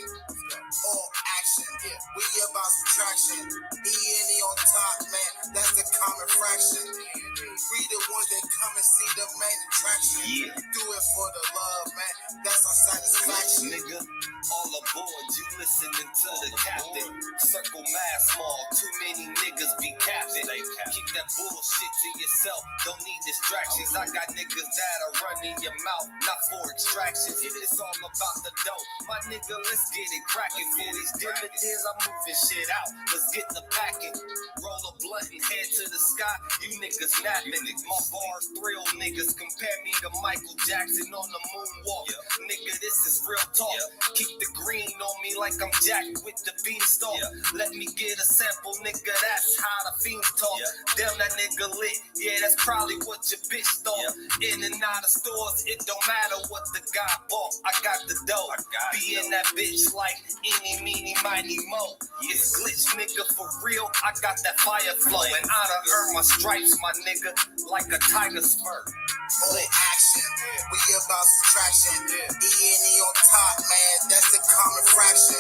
All action. We about subtraction. E&E on top, man. That's the common fraction. We the ones that come and see the main attraction. We do it for the love, man. That's our satisfaction. Nigga, all aboard, you listening to the captain. Circle mass small, too many niggas be captain. Keep that bullshit to yourself, don't need distractions. I got niggas that are running your mouth, not for extractions. It's all about the dough. My nigga, let's get it cracking. For these dividends, I'm moving shit out. Let's get the packet. Roll a blunt and head to the sky. You niggas napping. My bars thrill niggas. Compare me to Michael Jackson on the moonwalk. Nigga, this is real talk. Keep the green on me like I'm Jack with the beanstalk. Let me get a sample, nigga. That's how the fiends talk. Damn, that nigga lit. Yeah, that's probably what your bitch thought. In and out of stores, it don't matter what the guy bought. I got the dough. Be in that bitch like any, meeny, miny, mo. It's glitch, nigga, for real. I got that fire flow. And I done earned my stripes, my nigga, like a tiger spurt. All action, we about subtraction. E&E on top, man, that's the common fraction.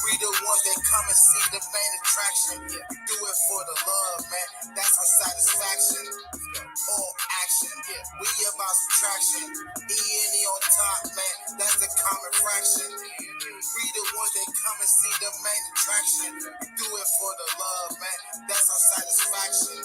We the ones that come and see the main attraction. We do it for the love, man, that's our satisfaction. All action, we about subtraction. E&E on top, man, that's the common fraction. We the ones that come and see the main attraction. We do it for the love, man, that's our satisfaction.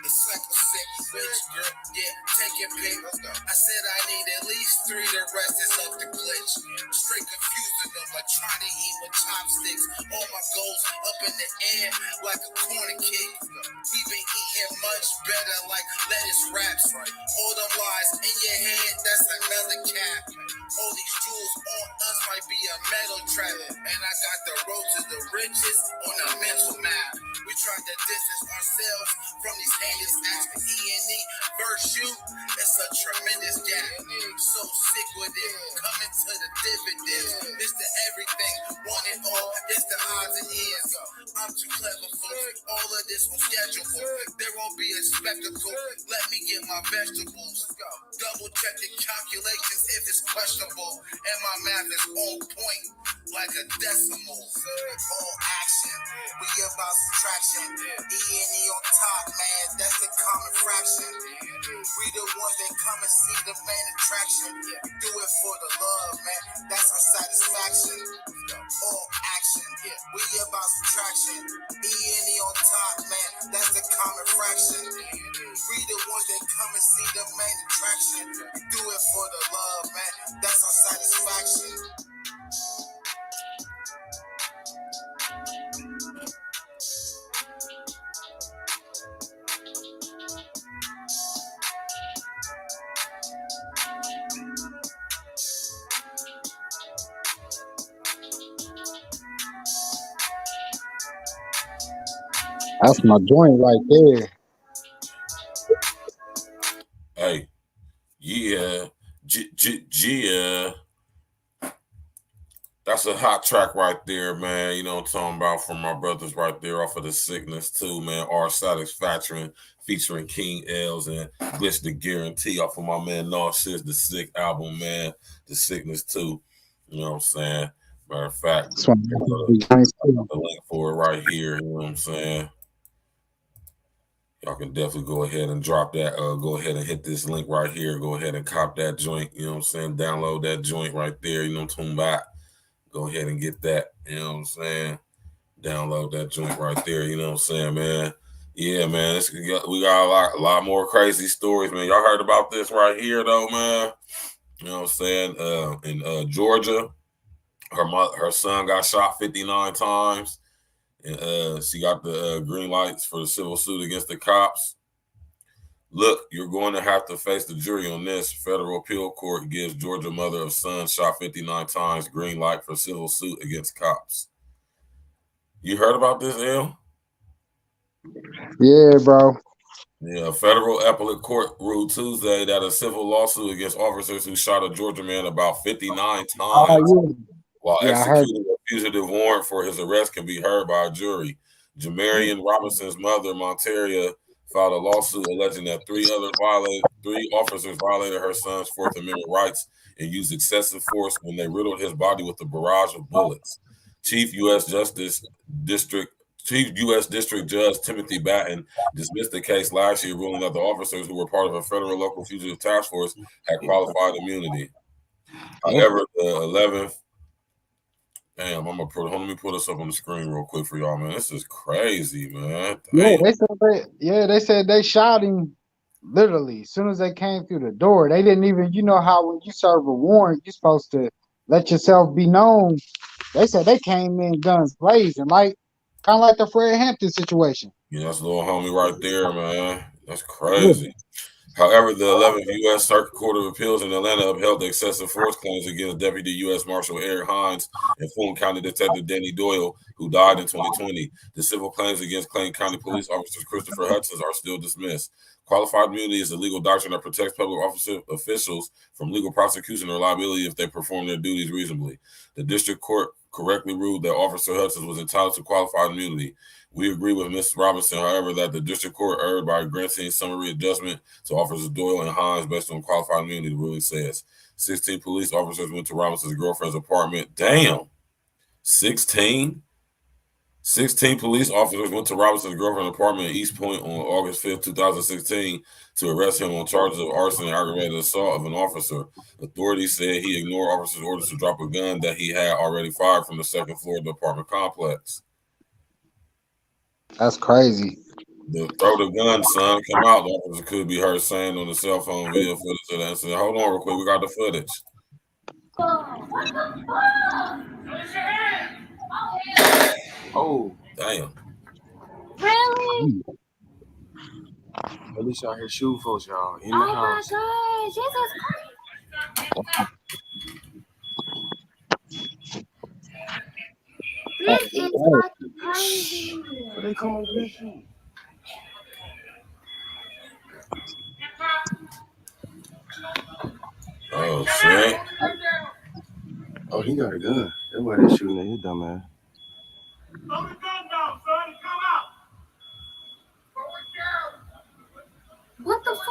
It's like a sick bitch, girl. Yeah, take your pick. I said I need at least 3, the rest is up to click. bitch. Straight confusing them like trying to eat with chopsticks. All my goals up in the air like a corner kick. We been eating much better like lettuce wraps. All them lies in your head, that's another cap. All these jewels on us might be a metal trap. And I got the road to the riches on a mental map. We tried to distance ourselves from these heinous acts. E&E, Virgil, it's a tremendous gap. So sick with it, coming to the dividends. It's the everything, want it all, it's the odds and ends. I'm too clever for all of this was schedulable. There won't be a spectacle, let me get my vegetables. Double check the calculations if it's questionable. And my math is on point like a decimal. All action, we about subtraction. E&E on top, man, that's the common fraction. We the ones that come and see the main attraction. Do it for the love, man, that's our satisfaction. All action, we about subtraction. E&E on top, man, that's the common fraction. We the ones that come and see the main attraction. Do it for the love, man, that's our satisfaction. That's my joint right there. Hey, yeah, yeah. That's a hot track right there, man. You know what I'm talking about, from my brothers right there off of The Sickness too, man. Our Satisfaction featuring King Els and Glitch the Guarantee off of my man Nauseous, The Sick album, man. The Sickness too. You know what I'm saying? Matter of fact, That's one the link for it right here. You know what I'm saying? Y'all can definitely go ahead and drop that. Go ahead and hit this link right here. Go ahead and cop that joint. You know what I'm saying? Download that joint right there. You know what I'm talking about? Go ahead and get that. You know what I'm saying? Download that joint right there. You know what I'm saying, man? Yeah, man. We got a lot more crazy stories, man. Y'all heard about this right here, though, man? You know what I'm saying? In Georgia, her son got shot 59 times. And she got the green lights for the civil suit against the cops. Look, you're going to have to face the jury on this. Federal appeal court gives Georgia mother of son shot 59 times green light for civil suit against cops. You heard about this, El? Yeah, bro. Yeah, federal appellate court ruled Tuesday that a civil lawsuit against officers who shot a Georgia man about 59 times while executing a fugitive warrant for his arrest can be heard by a jury. Jamarian Robinson's mother, Monteria, filed a lawsuit alleging that three officers violated her son's Fourth Amendment rights and used excessive force when they riddled his body with a barrage of bullets. Chief U.S. District Judge Timothy Batten dismissed the case last year, ruling that the officers who were part of a federal local fugitive task force had qualified immunity. However, the 11th. Damn, let me put this up on the screen real quick for y'all, man. This is crazy, man. Damn. They said they shot him literally as soon as they came through the door. They didn't even, you know how when you serve a warrant, you're supposed to let yourself be known. They said they came in guns blazing, like kind of like the Fred Hampton situation. Yeah, that's a little homie right there, man. That's crazy. Yeah. However, the 11th U.S. Circuit Court of Appeals in Atlanta upheld the excessive force claims against Deputy U.S. Marshal Eric Hines and Fulton County Detective Danny Doyle, who died in 2020. The civil claims against Clayton County Police Officers Christopher Hudson are still dismissed. Qualified immunity is a legal doctrine that protects public officials from legal prosecution or liability if they perform their duties reasonably. The district court correctly ruled that Officer Hudson was entitled to qualified immunity. We agree with Ms. Robinson, however, that the district court erred by granting summary adjustment to Officers Doyle and Hines based on qualified immunity, the ruling says. 16 police officers went to Robinson's girlfriend's apartment. Damn. 16? 16 police officers went to Robinson's girlfriend's apartment in East Point on August 5th, 2016 to arrest him on charges of arson and aggravated assault of an officer. Authorities said he ignored officers' orders to drop a gun that he had already fired from the second floor of the apartment complex. That's crazy. The throw the gun, son, come out. The officer could be heard saying on the cell phone video footage of the incident. Hold on real quick. We got the footage. Oh, Damn. Really? at least y'all here shooting folks, y'all. In the Oh my house. gosh, this is crazy. This is fucking crazy. But they come over this shit. Oh shit. Oh, he got a gun. That's why they shooting at his dumb ass. What the fuck?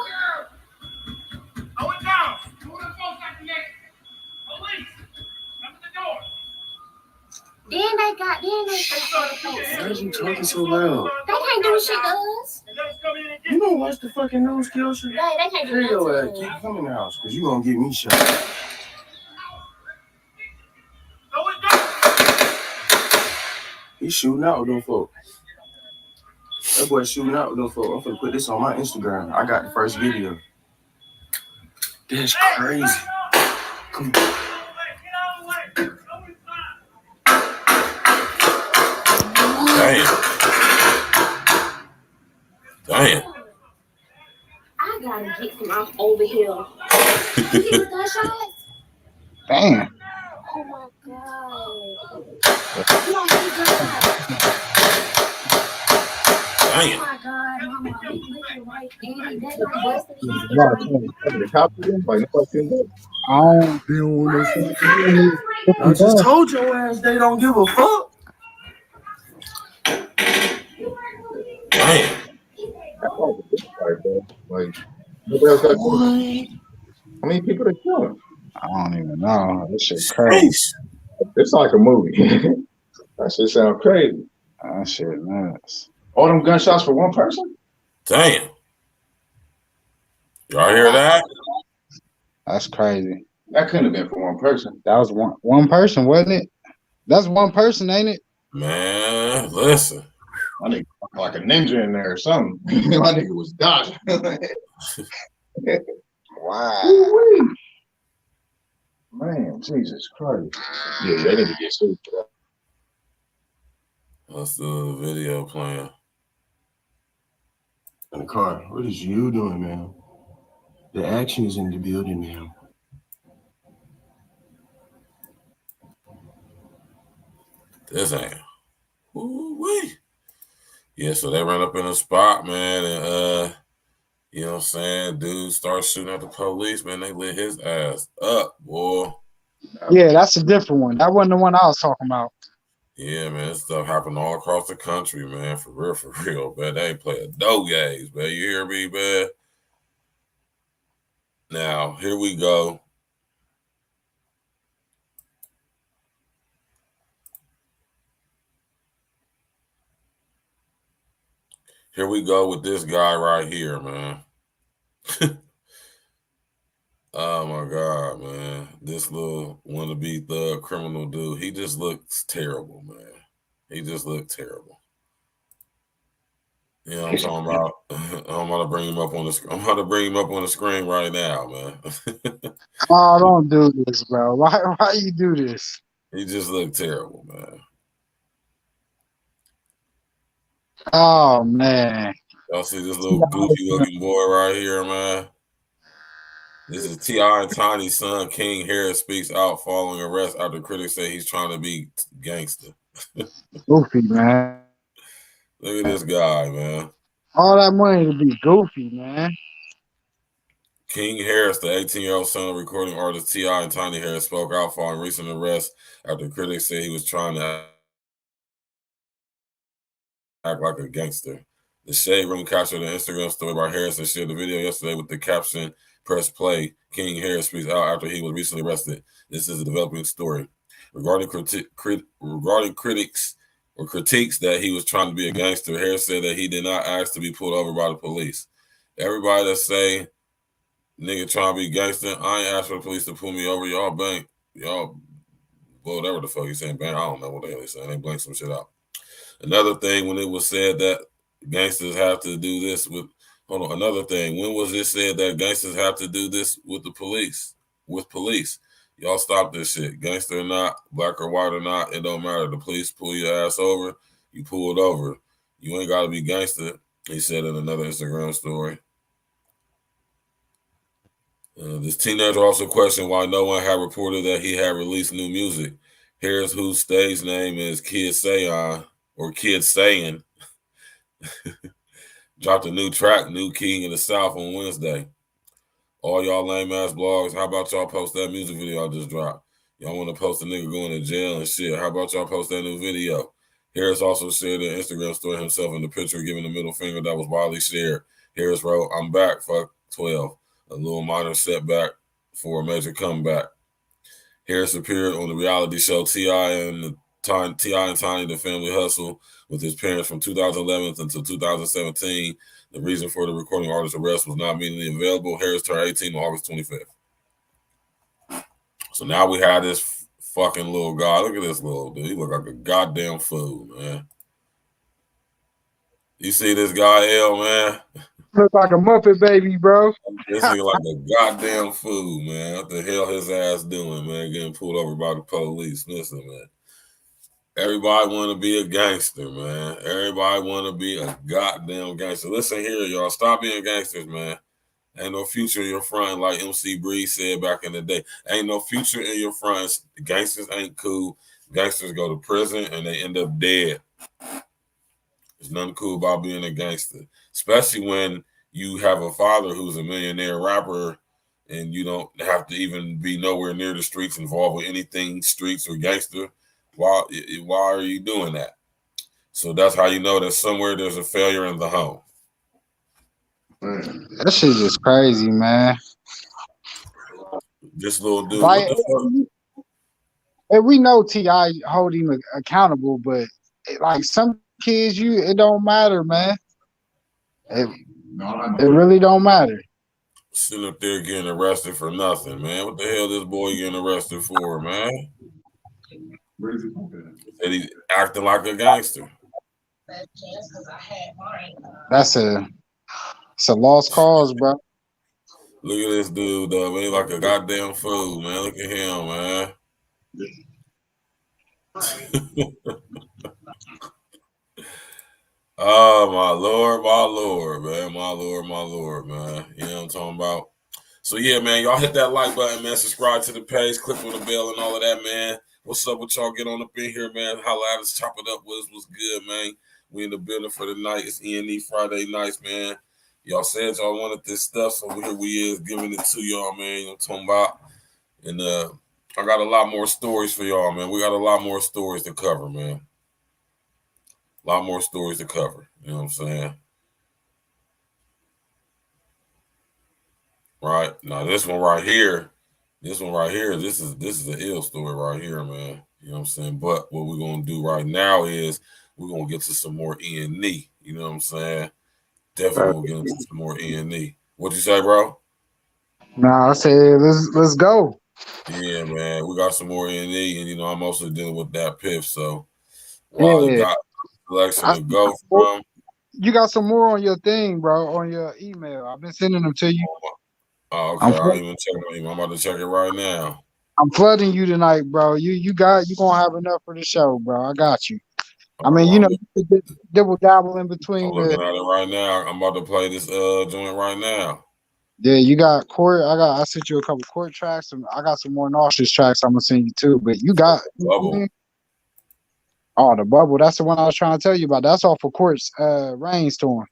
Then they Why is you talking so loud? They can't do shit to us. You don't watch the fucking news, Kelsey? They can't do Here you nothing go, to us. keep coming in the house, because you going to get me shot. He's shooting out with them folks. That boy shooting out with them folks. I'm finna put this on my Instagram. I got the first video. That's crazy. Come on. Damn. I gotta get him off over here. You hear that shot? Damn. Oh my god. You don't need that. Damn. Oh my god, mama. He's looking right there. That don't bust it. The cops again? Like, I don't. They don't want no I just told your ass they don't give a fuck. Damn. like, nobody else got killed. How many people they killing? I don't even know. This shit crazy. It's like a movie. That shit sound crazy. That shit nuts. All them gunshots for one person? Damn. Y'all hear that? That's crazy. That couldn't have been for one person. That was one person, wasn't it? That's one person, ain't it? Man, listen. My nigga like a ninja in there or something. My nigga was dodging. Wow. Ooh-wee. Man, Jesus Christ. Yeah, they need to get sued for that. Let's do the video playing. In the car. What is you doing, man? The action is in the building, man. This ain't. Ooh-wee. Yeah, so they ran up in a spot, man, and you know what I'm saying? Dude started shooting at the police, man. They lit his ass up, boy. Yeah, that's a different one. That wasn't the one I was talking about. Yeah, man, this stuff happened all across the country, man. For real, man. They ain't playing no games, man. You hear me, man? Now, here we go. Here we go with this guy right here, man. Oh my God, man. This little wannabe thug criminal dude, he just looks terrible, man. He just looked terrible. You know what I'm talking about? I'm about to bring him up on the screen. I'm about to bring him up on the screen right now, man. Oh, don't do this, bro. Why you do this? He just looked terrible, man. Oh man. Y'all see this little goofy looking boy right here, man? This is T.I. and Tiny's son, King Harris, speaks out following arrest after critics say he's trying to be gangster. Goofy, man. Look at this guy, man. All that money to be goofy, man. King Harris, the 18-year-old son of recording artist T.I. and Tiny Harris, spoke out following recent arrest after critics said he was trying to act like a gangster. The Shade Room captured an Instagram story by Harris and shared the video yesterday with the caption, "Press play. King Harris speaks out after he was recently arrested. This is a developing story." Regarding critics or critiques that he was trying to be a gangster, Harris said that he did not ask to be pulled over by the police. Everybody that say nigga trying to be gangster, I ain't asked for the police to pull me over. Y'all blank. Y'all, whatever the fuck you saying, bang. I don't know what the hell they saying. They blank some shit out. Another thing, when it was said that gangsters have to do this with, hold on, another thing, when was it said that gangsters have to do this with the police? With police. Y'all stop this shit. Gangster or not, black or white or not, it don't matter. The police pull your ass over, you pulled over. You ain't got to be gangster, he said in another Instagram story. This teenager also questioned why no one had reported that he had released new music. Here's whose stage name is Kid Sayon, or Kid Sayin. Dropped a new track, New King in the South, on Wednesday. All y'all lame ass blogs, how about y'all post that music video I just dropped? Y'all want to post a nigga going to jail and shit. How about y'all post that new video? Harris also shared an Instagram story himself in the picture, giving the middle finger that was widely shared. Harris wrote, I'm back, fuck 12. A little minor setback for a major comeback. Harris appeared on the reality show T.I. and Tiny the Family Hustle with his parents from 2011 until 2017. The reason for the recording artist's arrest was not immediately available. Harris turned 18 on August 25th. So now we have this fucking little guy. Look at this little dude. He look like a goddamn fool, man. You see this guy, L, man? Look like a Muppet baby, bro. This nigga like a goddamn fool, man. What the hell his ass doing, man? Getting pulled over by the police. Listen, man. Everybody want to be a gangster, man. Everybody want to be a goddamn gangster. Listen here, y'all. Stop being gangsters, man. Ain't no future in your front, like MC Breeze said back in the day. Ain't no future in your front. Gangsters ain't cool. Gangsters go to prison and they end up dead. There's nothing cool about being a gangster, especially when you have a father who's a millionaire rapper and you don't have to even be nowhere near the streets, involved with anything streets or gangster. Why are you doing that? So that's how you know that somewhere there's a failure in the home. That shit is crazy, man. This little dude, Like, what the fuck? and we know T.I. hold him accountable, but like some kids, it don't matter, man. It really don't matter. Sitting up there getting arrested for nothing, man. What the hell this boy getting arrested for, man? And he's acting like a gangster. It's a lost cause, bro. Look at this dude, though, man. He like a goddamn fool, man. Look at him, man. Oh, my Lord, man. My Lord, man. You know what I'm talking about? So, yeah, man, y'all hit that like button, man. Subscribe to the page, click on the bell and all of that, man. What's up with y'all? Get on up in here, man. Holla at us, chop it up with us. What's good, man? We in the building for the night. It's E&E Friday nights, man. Y'all said y'all wanted this stuff, so here we is giving it to y'all, man. You know what I'm talking about? And I got a lot more stories for y'all, man. We got a lot more stories to cover, man. A lot more stories to cover. You know what I'm saying? Right. Now this one right here, this is an ill story right here, man. You know what I'm saying? But what we're gonna do right now is we're gonna get to some more E&E. You know what I'm saying? Definitely gonna get into some more E&E. What'd you say, bro? Nah, I said let's go. Yeah, man. We got some more E&E, and you know I'm mostly dealing with that piff. So while you Yeah, got selection to go from, you got some more on your thing, bro, on your email. I've been sending them to you. oh, okay, I ain't even check my email. I'm about to check it right now. I'm flooding you tonight, bro. You gonna have enough for the show, bro. I got you. I mean, you know, you could dibble dabble in I'm between looking at it right now. I'm about to play this joint right now. Yeah, you got court. I sent you a couple court tracks, and I got some more nauseous tracks I'm gonna send you too. But you got Bubble. Oh, the bubble. That's the one I was trying to tell you about. That's off of Court's Rainstorm.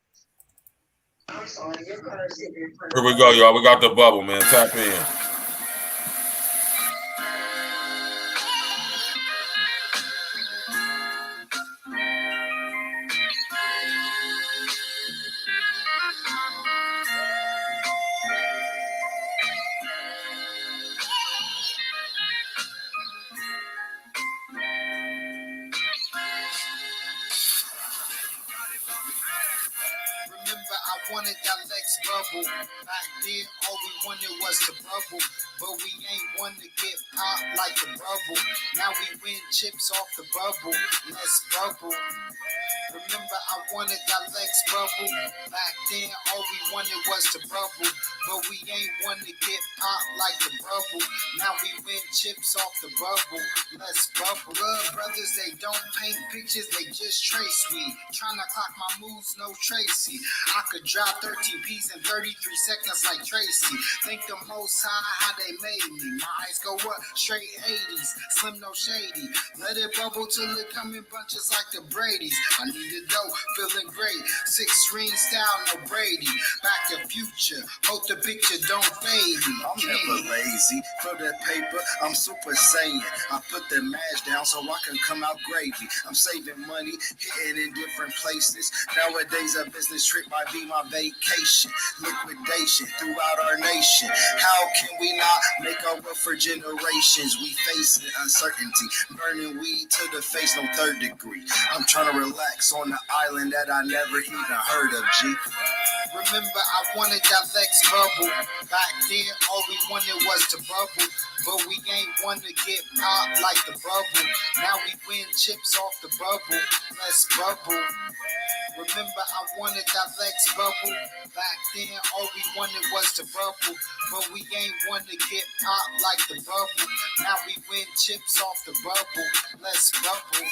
Here we go, y'all. We got the bubble, man. Tap in. Remember, I wanted that Lex bubble. Back then, all we wanted was the bubble. But we ain't one to get popped like the bubble. Now we win chips off the bubble. Let's bubble. Remember, I wanted that Lex bubble. Back then, all we wanted was to bubble. But we ain't one to get popped like the bubble. Now we win chips off the bubble. Let's bubble. Blood brothers, they don't paint pictures, they just trace me. Tryna clock my moves, no Tracy. I could drop 13 P's in 33 seconds like Tracy. Thank the most high how they made me. My eyes go up, straight 80s. Slim, no shady. Let it bubble till it come in bunches like the Brady's. I need a dough, feeling great. 6 ring style, no Brady. Back to future, hope the picture don't fade me. I'm never lazy. For that paper, I'm super saiyan. I put the mash down so I can come out gravy. I'm saving money, hitting in different places. Nowadays, a business trip might be my vacation. Liquidation throughout our nation. How can we not make our wealth for generations? We facing uncertainty, burning weed to the face, no third degree. I'm trying to relax on the island that I never even heard of, G. Remember, I wanted that Lex bubble. Back then, all we wanted was to bubble. But we ain't one to get popped like the bubble. Now we win chips off the bubble. Let's bubble. Remember, I wanted that Lex bubble. Back then, all we wanted was to bubble. But we ain't one to get popped like the bubble. Now we win chips off the bubble. Let's bubble.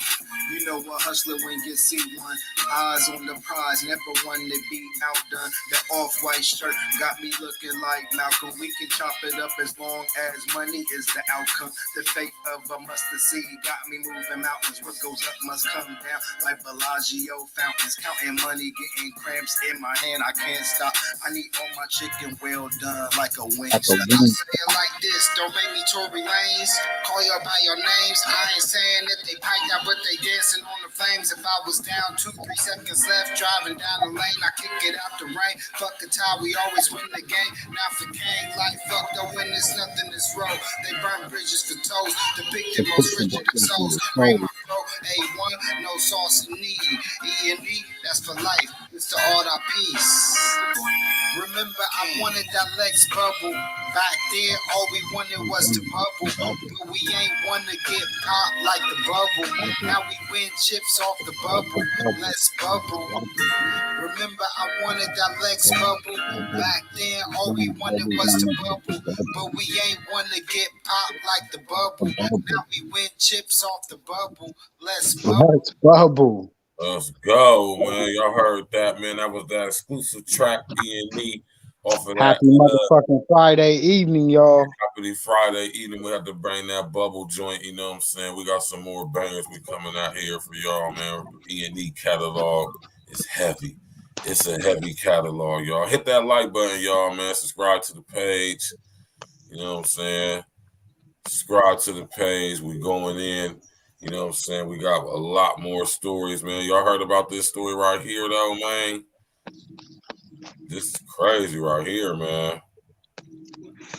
You know a hustler when you see one. Eyes on the prize, never one to be outdone. The off-white shirt got me looking like Malcolm. We can chop it up as long as money is the outcome. The fate of a mustard seed got me moving mountains. What goes up must come down like Bellagio fountains. Counting money, getting cramps in my hand. I can't stop. I need all my chicken well done like a wing shot. I say it like this, don't make me Tory Lanez. Call you by your names. I ain't saying that they piped out, but they dancing on the flames. If I was down 2-3 seconds left, driving down the lane, I kick it out the rain. Fuck the tie, we always win the game. Now for gang, like fuck the win, there's nothing this road. They burn bridges for toes, depicted most rich of the souls. Bring my bro, A1, no sauce and need. E&E, that's for life. It's the art of peace. Remember, I wanted that Lex bubble. Back then, all we wanted was to bubble. But we ain't one to get popped like the bubble. Now we win chips off the bubble. Let's bubble. Remember, I wanted that Lex bubble. Back then, all we wanted was to bubble. But we ain't one to get popped like the bubble. Now we win chips off the bubble. Let's bubble. Let's bubble. Let's go, man. Y'all heard that, man. That was that exclusive track, E&E, off of that. Happy motherfucking Friday evening, y'all. Happy Friday evening. We have to bring that bubble joint, you know what I'm saying? We got some more bangers we coming out here for y'all, man. E&E catalog is heavy. It's a heavy catalog, y'all. Hit that like button, y'all, man. Subscribe to the page. You know what I'm saying? Subscribe to the page. We going in. You know what I'm saying? We got a lot more stories, man. Y'all heard about this story right here, though, man? This is crazy right here, man.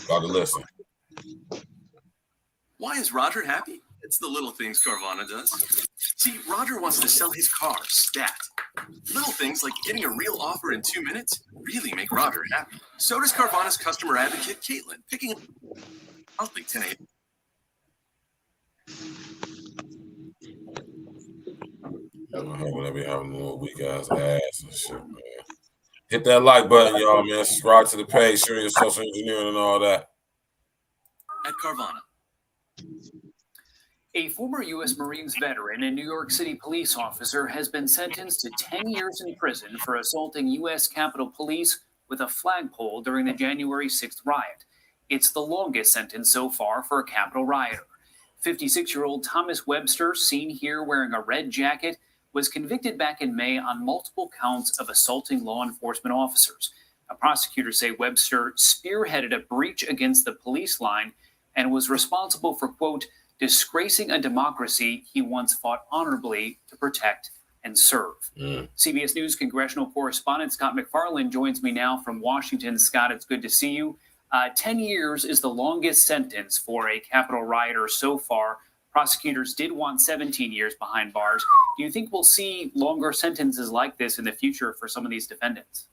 Gotta listen. Why is Roger happy? It's the little things Carvana does. See, Roger wants to sell his car, stat. Little things like getting a real offer in 2 minutes really make Roger happy. So does Carvana's customer advocate, Caitlin, picking up monthly 10 a.m. Whenever you having a little weak ass and shit, man. Hit that like button, y'all, man. Subscribe to the page, share your social engineering and all that. At Carvana. A former U.S. Marines veteran and New York City police officer has been sentenced to 10 years in prison for assaulting U.S. Capitol Police with a flagpole during the January 6th riot. It's the longest sentence so far for a Capitol rioter. 56-year-old Thomas Webster, seen here wearing a red jacket, was convicted back in May on multiple counts of assaulting law enforcement officers. Prosecutors say Webster spearheaded a breach against the police line and was responsible for, quote, disgracing a democracy he once fought honorably to protect and serve. CBS News congressional correspondent Scott McFarland joins me now from Washington. Scott, it's good to see you. 10 years is the longest sentence for a Capitol rioter so far. Prosecutors did want 17 years behind bars. Do you think we'll see longer sentences like this in the future for some of these defendants?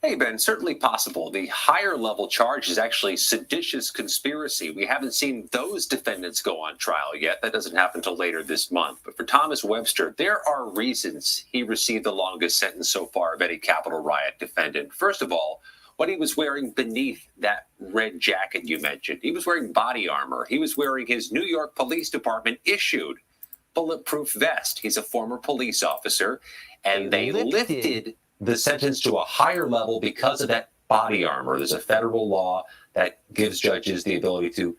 Hey, Ben, certainly possible. The higher level charge is actually seditious conspiracy. We haven't seen those defendants go on trial yet. That doesn't happen until later this month. But for Thomas Webster, there are reasons he received the longest sentence so far of any Capitol riot defendant. First of all, what he was wearing beneath that red jacket you mentioned. He was wearing body armor. He was wearing his New York Police Department issued bulletproof vest. He's a former police officer, and they lifted the sentence to a higher level because of that body armor. There's a federal law that gives judges the ability to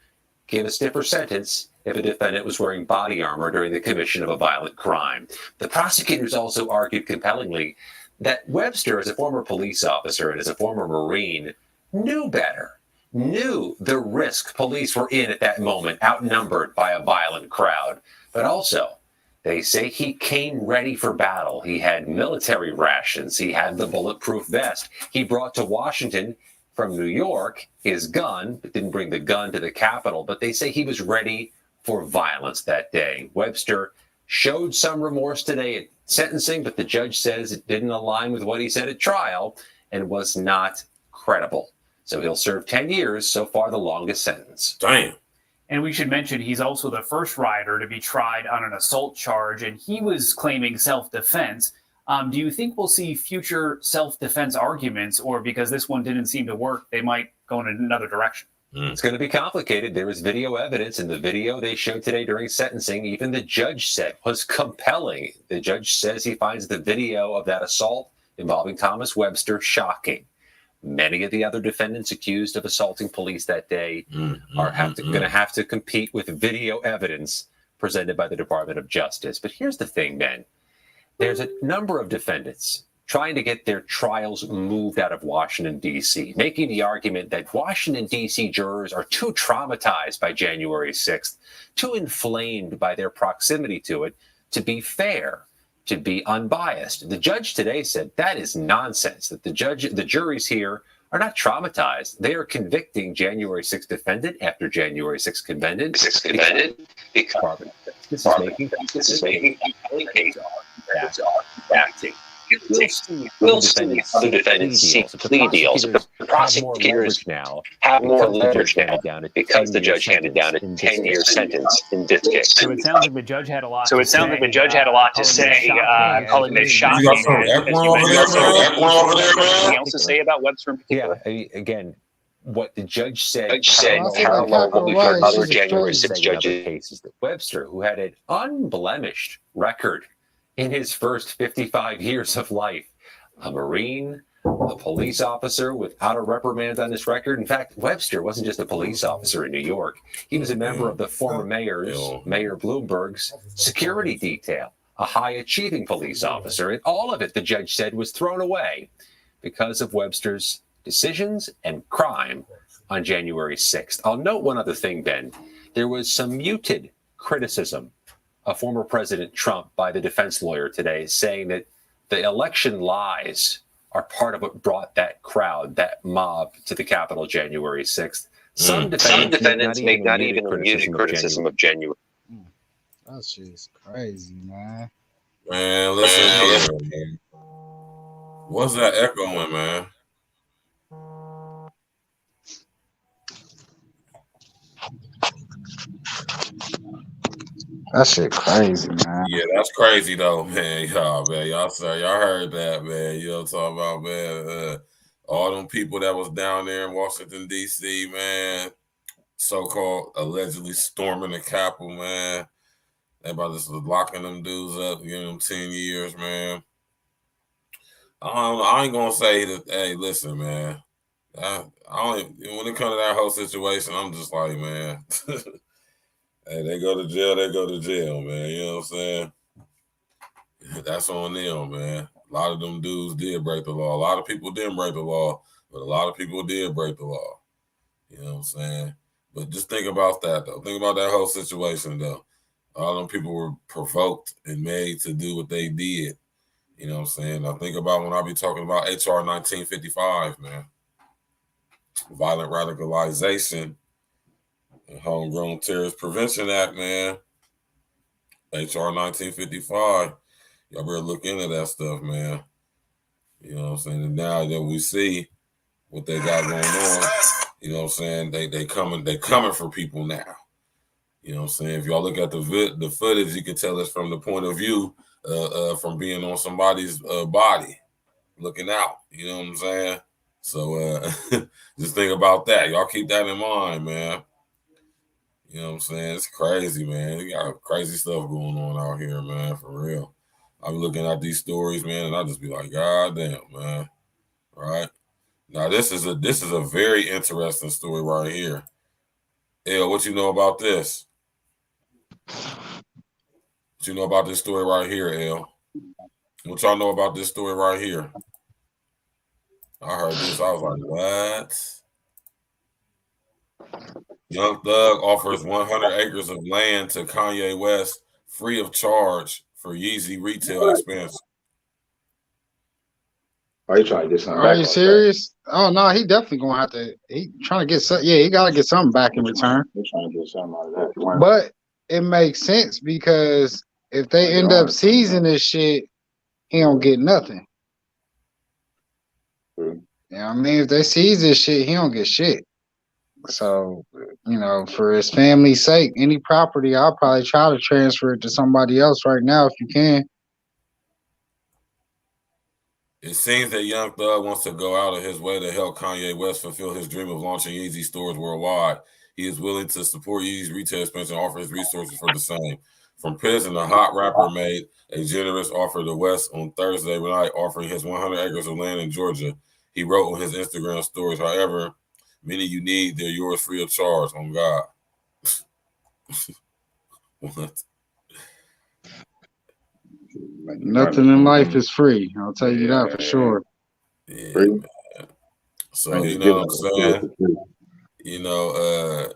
give a stiffer sentence if a defendant was wearing body armor during the commission of a violent crime. The prosecutors also argued compellingly that Webster, as a former police officer and as a former Marine, knew better, knew the risk police were in at that moment, outnumbered by a violent crowd. But also, they say he came ready for battle. He had military rations. He had the bulletproof vest. He brought to Washington from New York his gun, but didn't bring the gun to the Capitol. But they say he was ready for violence that day. Webster showed some remorse today at sentencing, but the judge says it didn't align with what he said at trial and was not credible. So he'll serve 10 years, so far the longest sentence. Damn. And we should mention he's also the first rioter to be tried on an assault charge, and he was claiming self-defense. Do you think we'll see future self-defense arguments, or because this one didn't seem to work, they might go in another direction? It's going to be complicated. There was video evidence, and the video they showed today during sentencing, even the judge said was compelling. The judge says he finds the video of that assault involving Thomas Webster shocking. Many of the other defendants accused of assaulting police that day are going to have to compete with video evidence presented by the Department of Justice. But here's the thing, Ben. There's a number of defendants trying to get their trials moved out of Washington, D.C., making the argument that Washington, D.C. jurors are too traumatized by January 6th, too inflamed by their proximity to it to be fair, to be unbiased. The judge today said that is nonsense, that the juries here are not traumatized. They are convicting January 6th defendant after January 6th defendant. This is making acting. We'll see other defendants seek plea deals. The prosecutors now have more leverage now because the judge handed down a 10-year sentence in this case. So it sounds like the judge had a lot to say. Calling this shocking. Anything else to say about Webster in particular? Yeah, Again, what the judge said parallel what we've heard other January crazy. 6 judges cases. That Webster, who had an unblemished record in his first 55 years of life, a Marine, a police officer without a reprimand on his record. In fact, Webster wasn't just a police officer in New York. He was a member of the former Mayor Bloomberg's security detail, a high-achieving police officer. And all of it, the judge said, was thrown away because of Webster's decisions and crime on January 6th. I'll note one other thing, Ben. There was some muted criticism of former President Trump by the defense lawyer today, saying that the election lies are part of what brought that crowd, that mob, to the Capitol January 6th. Some defendants make not even a muted criticism of January. That's just crazy, man. Man, listen here, man. What's that echoing, man? That shit crazy, man. Yeah, that's crazy though, man. Y'all heard that, man. You know what I'm talking about, man. All them people that was down there in Washington, D.C., man, so-called allegedly storming the Capitol, man. They about to locking them dudes up, giving them 10 years, man. I ain't gonna say that, hey, listen, man. When it comes to that whole situation, I'm just like, man. Hey, they go to jail, man. You know what I'm saying? That's on them, man. A lot of them dudes did break the law. A lot of people didn't break the law, but a lot of people did break the law. You know what I'm saying? But just think about that, though. Think about that whole situation, though. All them people were provoked and made to do what they did. You know what I'm saying? I think about when I be talking about HR 1955, man. Violent radicalization. Homegrown Terrorist Prevention Act, man. HR 1955. Y'all better look into that stuff, man. You know what I'm saying? And now that we see what they got going on, you know what I'm saying? They coming for people now. You know what I'm saying? If y'all look at the footage, you can tell it's from the point of view from being on somebody's body, looking out. You know what I'm saying? So just think about that. Y'all keep that in mind, man. You know what I'm saying? It's crazy, man. We got crazy stuff going on out here, man, for real. I'm looking at these stories, man, and I just be like, God damn, man. Right? Now this is a very interesting story right here. El, what you know about this? What you know about this story right here, El? What y'all know about this story right here? I heard this. I was like, what? Young Thug offers 100 acres of land to Kanye West free of charge for Yeezy retail expense. Are you trying to get something Are back? you serious? Oh no, he definitely gonna have to. He trying to get some. Yeah, he gotta get something back in return. They're trying to get something out of that. But it makes sense because if they end up seizing this shit, he don't get nothing. True. You know what I mean? If they seize this shit, he don't get shit. So, you know, for his family's sake, any property, I'll probably try to transfer it to somebody else right now if you can. It seems that Young Thug wants to go out of his way to help Kanye West fulfill his dream of launching Yeezy stores worldwide. He is willing to support Yeezy's retail expense and offer his resources for the same. From prison, the hot rapper made a generous offer to West on Thursday night, offering his 100 acres of land in Georgia. He wrote on his Instagram stories, however, many you need, they're yours free of charge, on God. What? Nothing in life is free. I'll tell you that for sure. Yeah, man. So, you know what I'm saying? You know,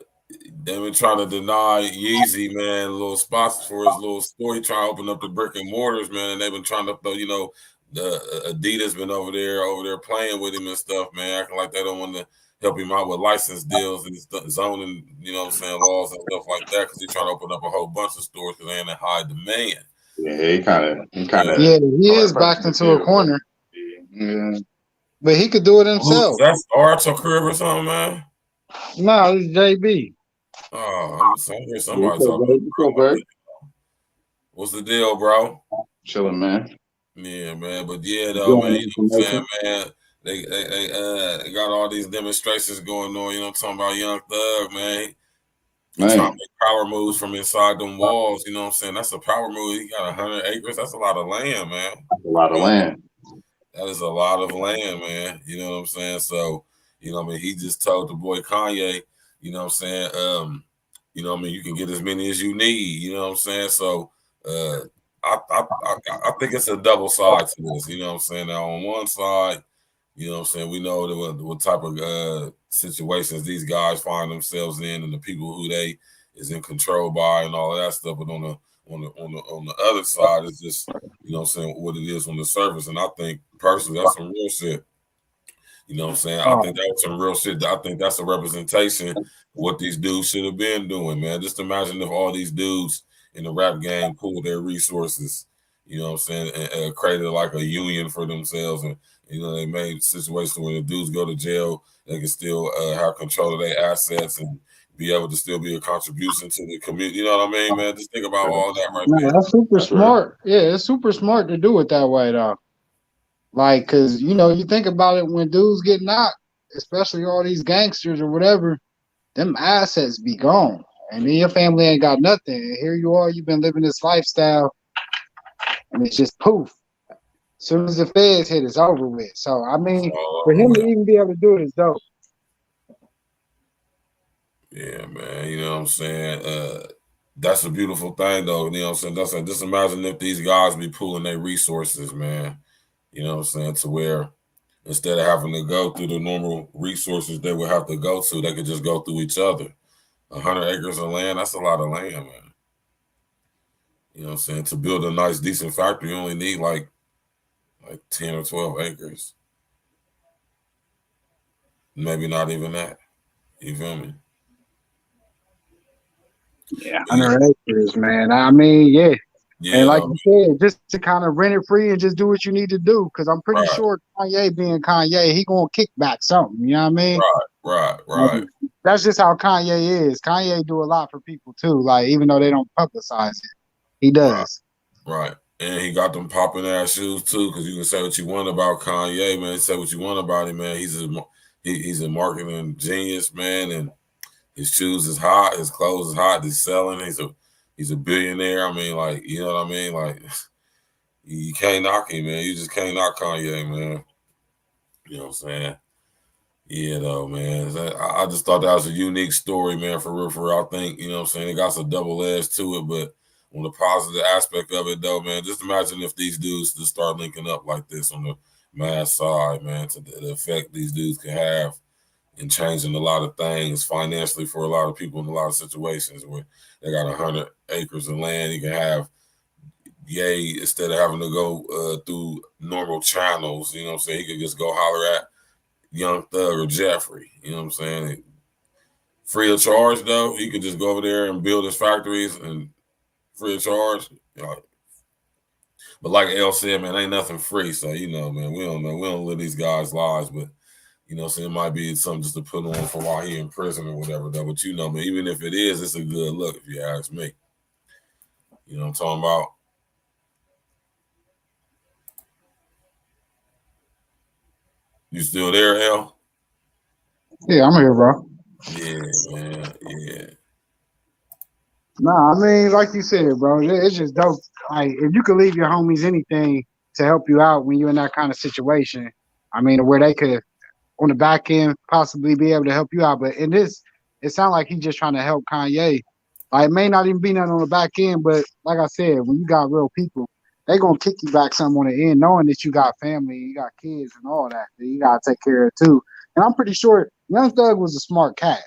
they've been trying to deny Yeezy, man, little spots for his little store. He trying to open up the brick and mortars, man, and they've been trying to throw, you know, the Adidas been over there playing with him and stuff, man, acting like they don't want to help him out with license deals and zoning, you know what I'm saying, laws and stuff like that, because he's trying to open up a whole bunch of stores because they're in a high demand. Yeah, he kind of. Yeah, he is backed into a corner. Yeah. But he could do it himself. That's Arch or Crib or something, man? No, it's JB. Oh, I'm saying somebody talking about what's the deal, bro? Chilling, man. Yeah, man. But yeah, though, man, you know what I'm saying, man. They got all these demonstrations going on, you know what I'm talking about, Young Thug, man. He trying to make power moves from inside them walls, you know what I'm saying? That's a power move. He got 100 acres. That's a lot of land, man. That's a lot of land. That is a lot of land, man. You know what I'm saying? So, you know what I mean? He just told the boy Kanye, you know what I'm saying? You know what I mean? You can get as many as you need, you know what I'm saying? So, I think it's a double side to this, you know what I'm saying? Now, on one side, you know what I'm saying, we know what type of situations these guys find themselves in and the people who they is in control by and all of that stuff. But on the other side, it's just, you know what I'm saying, what it is on the surface. And I think personally that's some real shit. You know what I'm saying? I think that was some real shit. I think that's a representation of what these dudes should have been doing, man. Just imagine if all these dudes in the rap game pooled their resources, you know what I'm saying, and created like a union for themselves. And, you know, they made situations where the dudes go to jail, they can still have control of their assets and be able to still be a contribution to the community. You know what I mean, man? Just think about all that right there. That's super smart. Yeah, it's super smart to do it that way, though. Like, because, you know, you think about it when dudes get knocked, especially all these gangsters or whatever, them assets be gone. And then your family ain't got nothing. And here you are, you've been living this lifestyle, and it's just poof. As soon as the feds hit, it's over with. So, I mean, for him to even be able to do it is dope. Yeah, man. You know what I'm saying? That's a beautiful thing, though. You know what I'm saying? Just imagine if these guys be pooling their resources, man. You know what I'm saying? To where instead of having to go through the normal resources they would have to go to, they could just go through each other. 100 acres of land, that's a lot of land, man. You know what I'm saying? To build a nice, decent factory, you only need like 10 or 12 acres. Maybe not even that. You feel me? Yeah, 100 acres, man. I mean, yeah. And Yeah, like though. you said, just to kind of rent it free and just do what you need to do. Because I'm pretty Right, sure Kanye being Kanye, he gonna kick back something. You know what I mean? right. That's just how Kanye is. Kanye do a lot for people too. Like even though they don't publicize it, he does. Right. And he got them popping ass shoes too, because you can say what you want about Kanye, man. Say what you want about him, man. He's a marketing genius, man, and his shoes is hot, his clothes is hot, he's selling. He's a billionaire. I mean, like, you know what I mean? Like, you can't knock him, man. You just can't knock Kanye, man. You know what I'm saying? Yeah, though, man. I just thought that was a unique story, man, for real, for real. I think, you know what I'm saying, it got some double edge to it, but on the positive aspect of it, though, man, just imagine if these dudes just start linking up like this on the mass side, man, to the effect these dudes can have in changing a lot of things financially for a lot of people in a lot of situations where they got 100 acres of land. You can have instead of having to go through normal channels, you know what I'm saying, he could just go holler at Young Thug or Jeffrey, you know what I'm saying? Free of charge, though. He could just go over there and build his factories and free of charge. You know, but like El said, man, ain't nothing free. So, you know, man, we don't know. We don't live these guys' lives, but, you know, so it might be something just to put on for while he in prison or whatever, though. But, you know, man, even if it is, it's a good look, if you ask me. You know what I'm talking about? You still there, El? Yeah, I'm here, bro. Yeah, man. Yeah. Nah, I mean, like you said, bro, it's just dope. Like, if you could leave your homies anything to help you out when you're in that kind of situation, I mean, where they could, on the back end, possibly be able to help you out. But in this, it sounds like he's just trying to help Kanye. Like, it may not even be nothing on the back end, but like I said, when you got real people, they going to kick you back something on the end, knowing that you got family, you got kids and all that you got to take care of too. And I'm pretty sure Young Thug was a smart cat.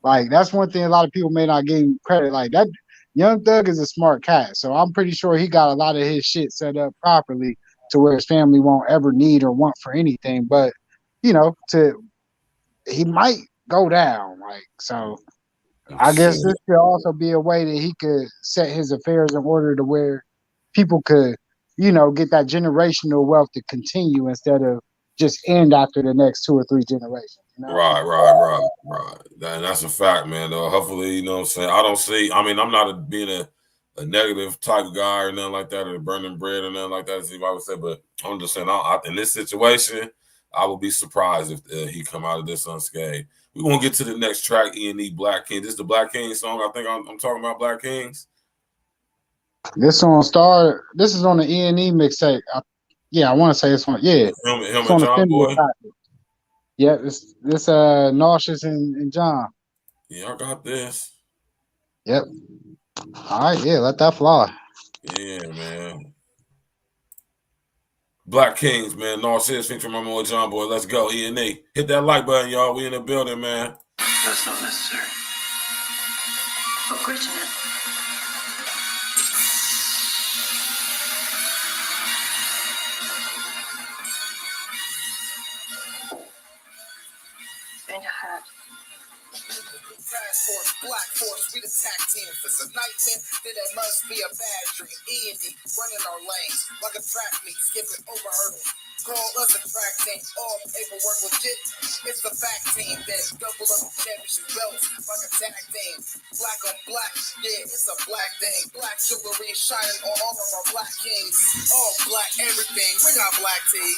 Like that's one thing a lot of people may not give him credit. Like that Young Thug is a smart cat. So I'm pretty sure he got a lot of his shit set up properly to where his family won't ever need or want for anything. But, you know, he might go down. Like so I guess Shit. this could also be a way that he could set his affairs in order to where people could, you know, get that generational wealth to continue instead of just end after the next 2 or 3 generations. You know? Right. That's a fact, man. Though hopefully, you know what I'm saying. I don't see. I mean, I'm not being a negative type of guy or nothing like that, or burning bread or nothing like that, as anybody would say. But I'm just saying, in this situation, I would be surprised if he come out of this unscathed. We're gonna get to the next track, E&E Black King. This is the Black King song. I think I'm talking about Black Kings. This on Star. This is on the E&E mixtape. Yeah, I want to say it's on. Yeah, Him it's and on the John Fender Boy. package. Yeah, this nauseous and John. Yeah, I got this. Yep. All right. Yeah, let that fly. Yeah, man. Black Kings, man. Narcissus featuring my boy John Boy. Let's go, E&E. Hit that like button, y'all. We in the building, man. That's not necessary. Oh, Christian. And your hat. Task Force, Black Force, we the tag team. If it's a nightmare, then it must be a bad dream. E&D, running our lanes like a track meet, skipping over hurdles. Call us a track team, all paperwork legit. It's the fact team, then double up championship belts like a tag team. Black on black, yeah, it's a black thing. Black jewelry shining on all of our black kings. All black everything, we got black tea.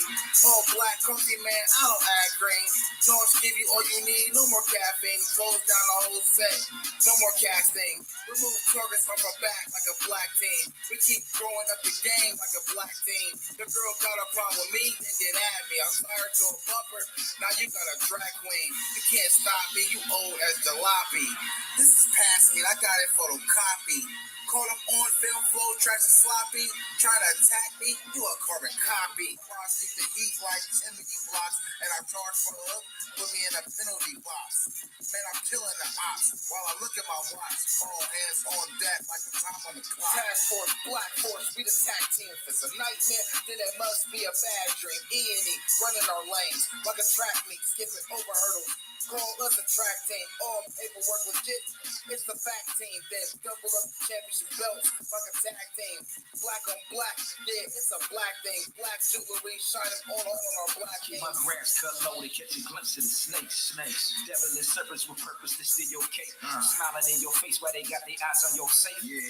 All black coffee, man, I don't add green. North give you all you need, no more caffeine. Close down the whole set, no more casting. Remove targets from our back like a black team. We keep growing up the game like a black team. The girl got a problem with me, then get at me. I fired to a bumper, now you got a drag queen. You can't stop me, you old as jalopy. This is past me, I got it photocopied. Caught up on film flow, tracks are sloppy. Trying to attack me, you a carbon copy. Cross the heat like Timothy blocks, and I charge for the hook, put me in a penalty box. Man, I'm killing the ops while I look at my watch. All hands on that like the time on the clock. Task Force, Black Force, we the tag team. If it's a nightmare, then it must be a bad dream. E&E, running our lanes like a track meet, skipping over hurdles. Call us a track team, all paperwork legit. It's the fact team, then double up the championship belts like a tag team. Black on black, yeah, it's a black thing. Black jewelry shining on our black Keep kings. my grass cut low to catch a glimpse of the snakes. Devilish serpents with purpose to steal your cake. Smiling in your face while they got their eyes on your safe. Yeah.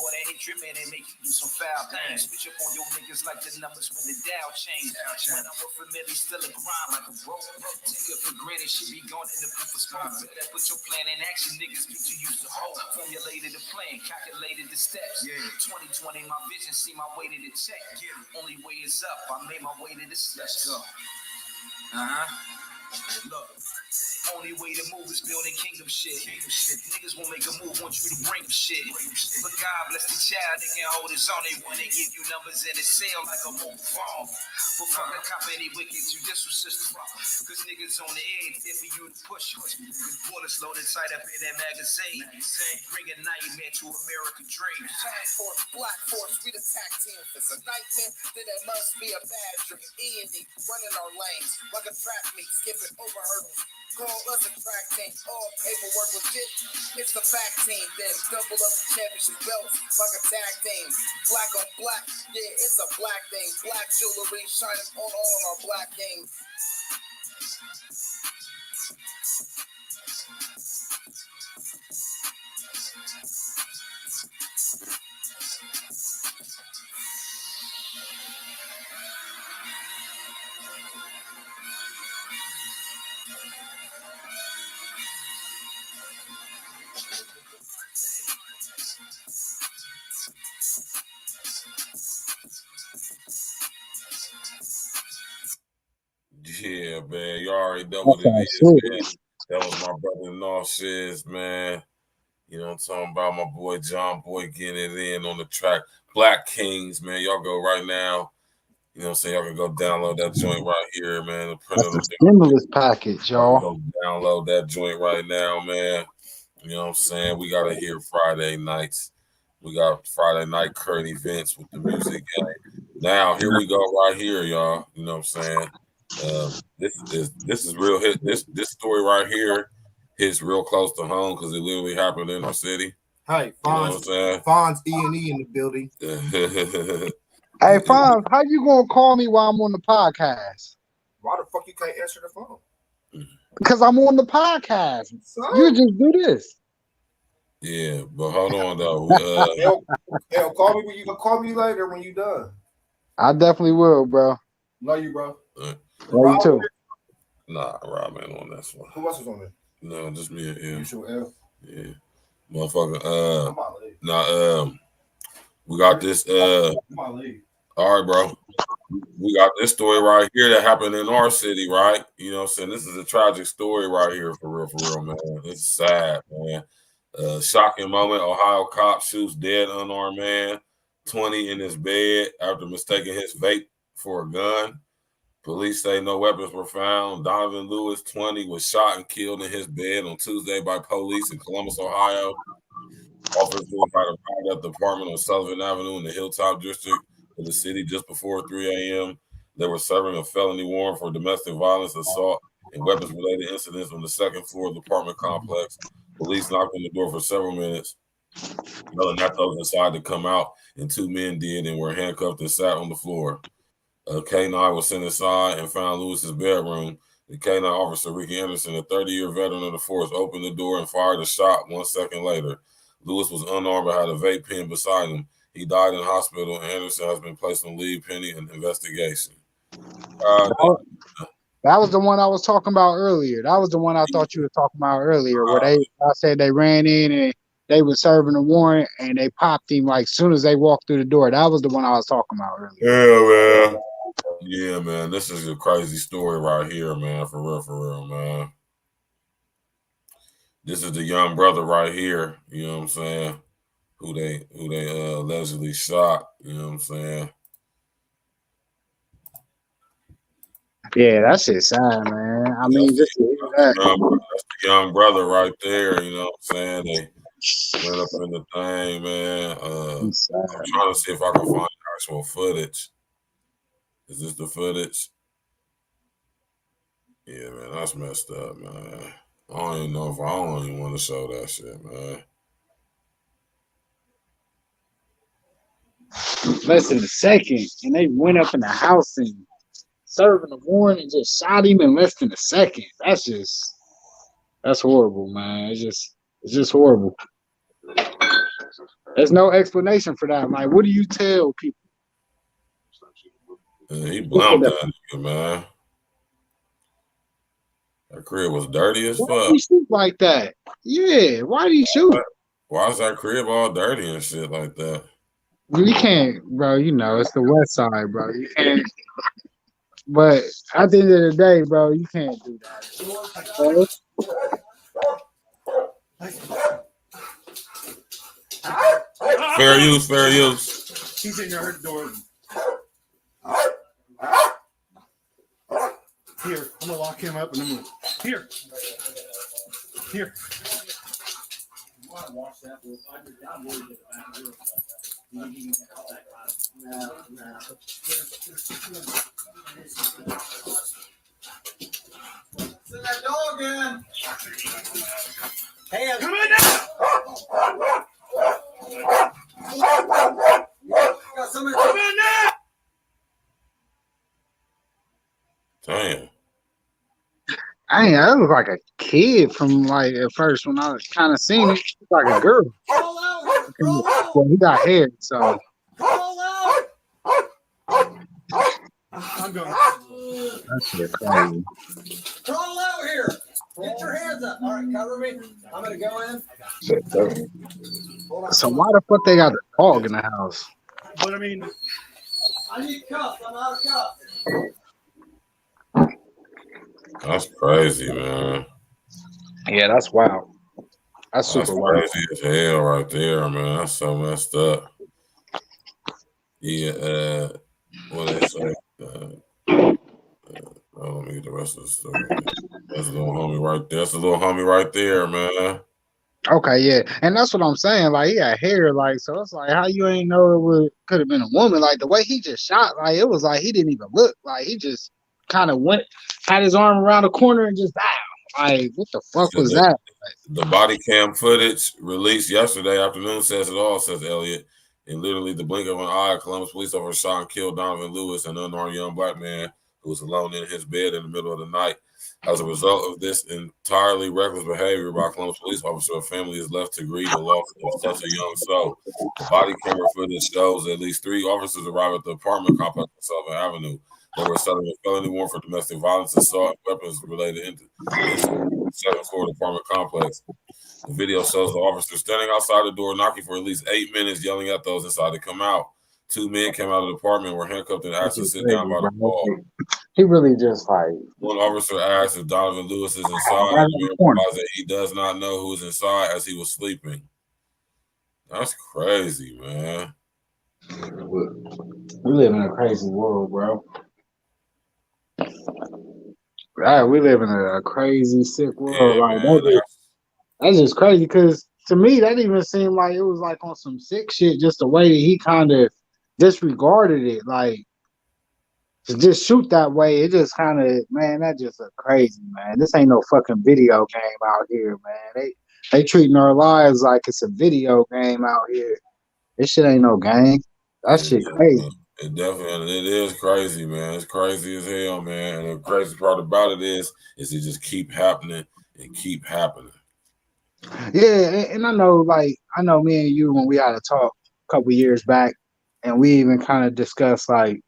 Boy, they hate you, man, they make you do some foul things. Switch up on your niggas like the numbers when the Dow change. When I'm with familiar, still a grind like a broke. Take it for granted, should be going in the proof of smoke. Better put your plan in action, niggas get to use the whole. Formulated the plan, calculated the steps. 2020, my vision, see my way to the check. Only way is up, I made my way to this. Let's go. Look. Only way to move is building kingdom shit. Niggas won't make a move, want you to bring them shit. But God bless the child, they can hold his own. They want to give you numbers in the cell like a mobile phone. But fuck the cop any wicked, you this was just fuck. Cause niggas on the edge, there for you to push. Bullets loaded tight up in that magazine. Bring a nightmare to American dreams. Task Force, Black Force, we the tag team. If it's a nightmare, then it must be a bad dream. E&E, running our lanes like a track meet, skipping over hurdles. Call us a track team, all paperwork legit. It's the fact team, then double up the championship belts like a tag team. Black on black, yeah, it's a black thing. Black jewelry shining on all of our black kings. Yeah, man. You already know what it is, man. That was my brother in law Shiz, man. You know what I'm talking about? My boy John Boy getting it in on the track. Black Kings, man. Y'all go right now. You know what I'm saying? Y'all can go download that joint right here, man. That's the stimulus package, y'all. Go download that joint right now, man. You know what I'm saying? We got to hear Friday nights. We got Friday night current events with the music game. Now, here we go right here, y'all. You know what I'm saying? This is real hit. This story right here hits real close to home because it literally happened in our city. Hey, Fonz E&E in the building. Hey, Fonz, how you gonna call me while I'm on the podcast? Why the fuck you can't answer the phone? Because I'm on the podcast. So? You just do this. Yeah, but hold on though. Hell, call me when you can call me later when you done. I definitely will, bro. Love you, bro. Love you too. Nah, Rob ain't on this one. Who else is on there? No, just me and him. You sure L? Yeah. Motherfucker. We got this all right, bro. We got this story right here that happened in our city, right? You know what I'm saying? This is a tragic story right here for real, man. It's sad, man. Shocking moment. Ohio cop shoots dead unarmed man, 20 in his bed after mistaking his vape for a gun. Police say no weapons were found. Donovan Lewis, 20, was shot and killed in his bed on Tuesday by police in Columbus, Ohio. Officers had arrived at the apartment on Sullivan Avenue in the Hilltop District of the city just before 3 a.m. They were serving a felony warrant for domestic violence, assault, and weapons-related incidents on the second floor of the apartment complex. Police knocked on the door for several minutes, yelling at those inside to come out, and two men did and were handcuffed and sat on the floor. A K-9 was sent inside and found Lewis's bedroom. The K-9 officer, Ricky Anderson, a 30-year veteran of the force, opened the door and fired a shot 1 second later. Lewis was unarmed and had a vape pen beside him. He died in hospital, and Anderson has been placed on leave pending an investigation. That was the one I was talking about earlier. That was the one I thought you were talking about earlier, where I said they ran in and they were serving a warrant and they popped him like soon as they walked through the door. That was the one I was talking about earlier. Yeah, man. Yeah, man. This is a crazy story right here, man. For real, man. This is the young brother right here. You know what I'm saying? Who they allegedly shot. You know what I'm saying? Yeah, that shit's sad, man. I mean, that's the young brother right there. You know what I'm saying? Went up in the thing, man. I'm sad. trying to see if I can find actual footage. Is this the footage? Yeah, man, that's messed up, man. I don't even know if I don't even want to show that shit, man. Less than a second, and they went up in the house and served the warrant and just shot him in less than a second. That's horrible, man. It's just horrible. There's no explanation for that. Like, what do you tell people? Yeah, he blamed that nigga, man. That crib was dirty as fuck. Why did he shoot like that? Yeah, why did he shoot? Why is that crib all dirty and shit like that? You can't, bro. You know, it's the west side, bro. You can't. But at the end of the day, bro, you can't do that. Fair use, fair use. He's in your door. Here, I'm gonna lock him up and I'm gonna here. You want to watch that? I'm worried about Send that dog in. Hey, come in now. Got somebody come in now. Damn. That looked like a kid from like at first when I kind of seen it. It looked like a girl. Well, he got hair, so. I'm going. That's shit crazy. Crawl out here. Get your hands up. All right, cover me. I'm gonna go in. So why the fuck they got a dog in the house? But I mean, I need cuffs. I'm out of cuffs. That's crazy, man. Yeah, that's wild. That's super wild. Crazy as hell right there, man. That's so messed up. Yeah, what they say? Let me get the rest of the story. That's a little homie right there. That's a little homie right there, man. Okay, yeah, and that's what I'm saying. Like, he had hair, like, so it's like, how you ain't know it could have been a woman? Like, the way he just shot, like, it was like he didn't even look. Like, he just kind of had his arm around the corner and just like, what the fuck was that? The body cam footage released yesterday afternoon says it all, says Elliott. In literally the blink of an eye, Columbus police officers shot and killed Donovan Lewis, an unarmed young black man who was alone in his bed in the middle of the night. As a result of this entirely reckless behavior by Columbus police officer, a family is left to grieve the loss of such a young soul. The body camera footage shows at least 3 officers arrive at the apartment complex on Sullivan Avenue. They were serving a felony warrant for domestic violence, assault, and weapons related into the second floor apartment complex. The video shows the officer standing outside the door, knocking for at least 8 minutes, yelling at those inside to come out. 2 men came out of the apartment, were handcuffed, and asked to sit down by the wall. He really just like. One officer asked if Donovan Lewis is inside, and the man realized that he does not know who is inside as he was sleeping. That's crazy, man. We live in a crazy world, bro. Right, we live in a crazy, sick world. Yeah, like man, that's just crazy because to me that even seemed like it was like on some sick shit. Just the way that he kind of disregarded it, like to just shoot that way. It just kind of, man, that just a crazy, man. This ain't no fucking video game out here, man. They treating our lives like it's a video game out here. This shit ain't no game. That shit crazy. It is crazy, man. It's crazy as hell, man. And the crazy part about it is it just keep happening and keep happening. Yeah, and I know me and you when we had a talk a couple years back, and we even kind of discussed like,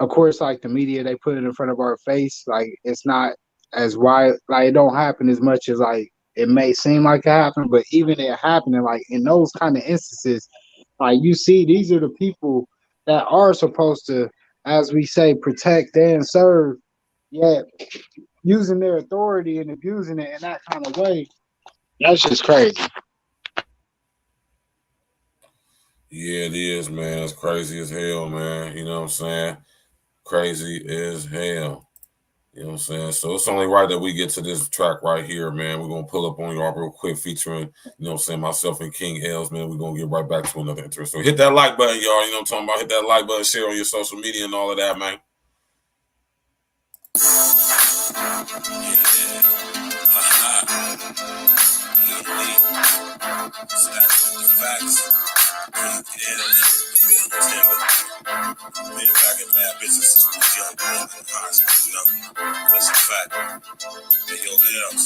of course, like the media they put it in front of our face, like it's not as wide, like it don't happen as much as like it may seem like it happened, but even it happening, like in those kind of instances, like you see, these are the people that are supposed to, as we say, protect and serve, yet using their authority and abusing it in that kind of way. That's just crazy. Yeah, it is, man. It's crazy as hell, man. You know what I'm saying? Crazy as hell. You know what I'm saying? So it's only right that we get to this track right here, man. We're going to pull up on y'all real quick featuring, you know what I'm saying, myself and King Els, man. We're going to get right back to another interest. So hit that like button, y'all. You know what I'm talking about? Hit that like button, share on your social media and all of that, man. Been back in bad business since we was young, boy, in high school, you know? That's a fact. Hey, yo, Els.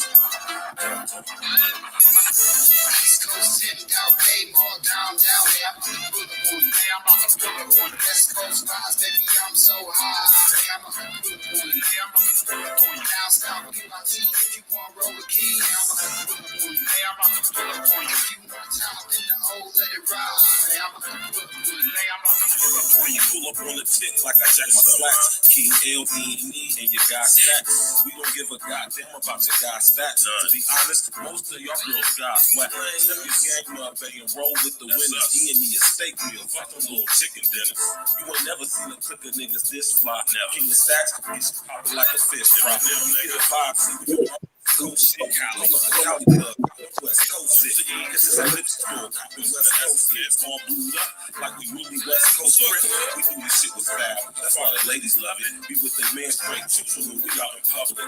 East Coast sitting down, babe, all down. Hey, I'm gonna pull up on you. Hey, I'm gonna pull up on you. West Coast vibes, baby, I'm so high. Hey, I'm gonna pull up on you. Hey, I'm gonna pull up on you. Down south, get my tea if you want roll with key. Hey, I'm gonna pull up on you. Hey, I'm gonna pull up on you. If you want top in the old, let it ride. Hey, I'm gonna pull up on you. Hey, I'm gonna pull up on you. Pull up on the tip like I jack my slacks. King L-E-E and your guy stacks. We don't give a goddamn about your guy stats. To be honest, most of y'all girls got whack. Step your game up and roll with the winners. E&E a steak meal, fuck them little chicken dinners. You ain't never seen a click of niggas this fly. King of stacks, he's popping like a fish fry. You get a vibe, see what you want. Coast shit, Cali, Cali plug, West Coast shit. This is a lip store, copping West Coast shit. All blued up like we really West Coast print. We do this shit with style. That's why the ladies love it. Be with their man straight to when we out in public.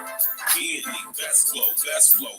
E&E, best flow.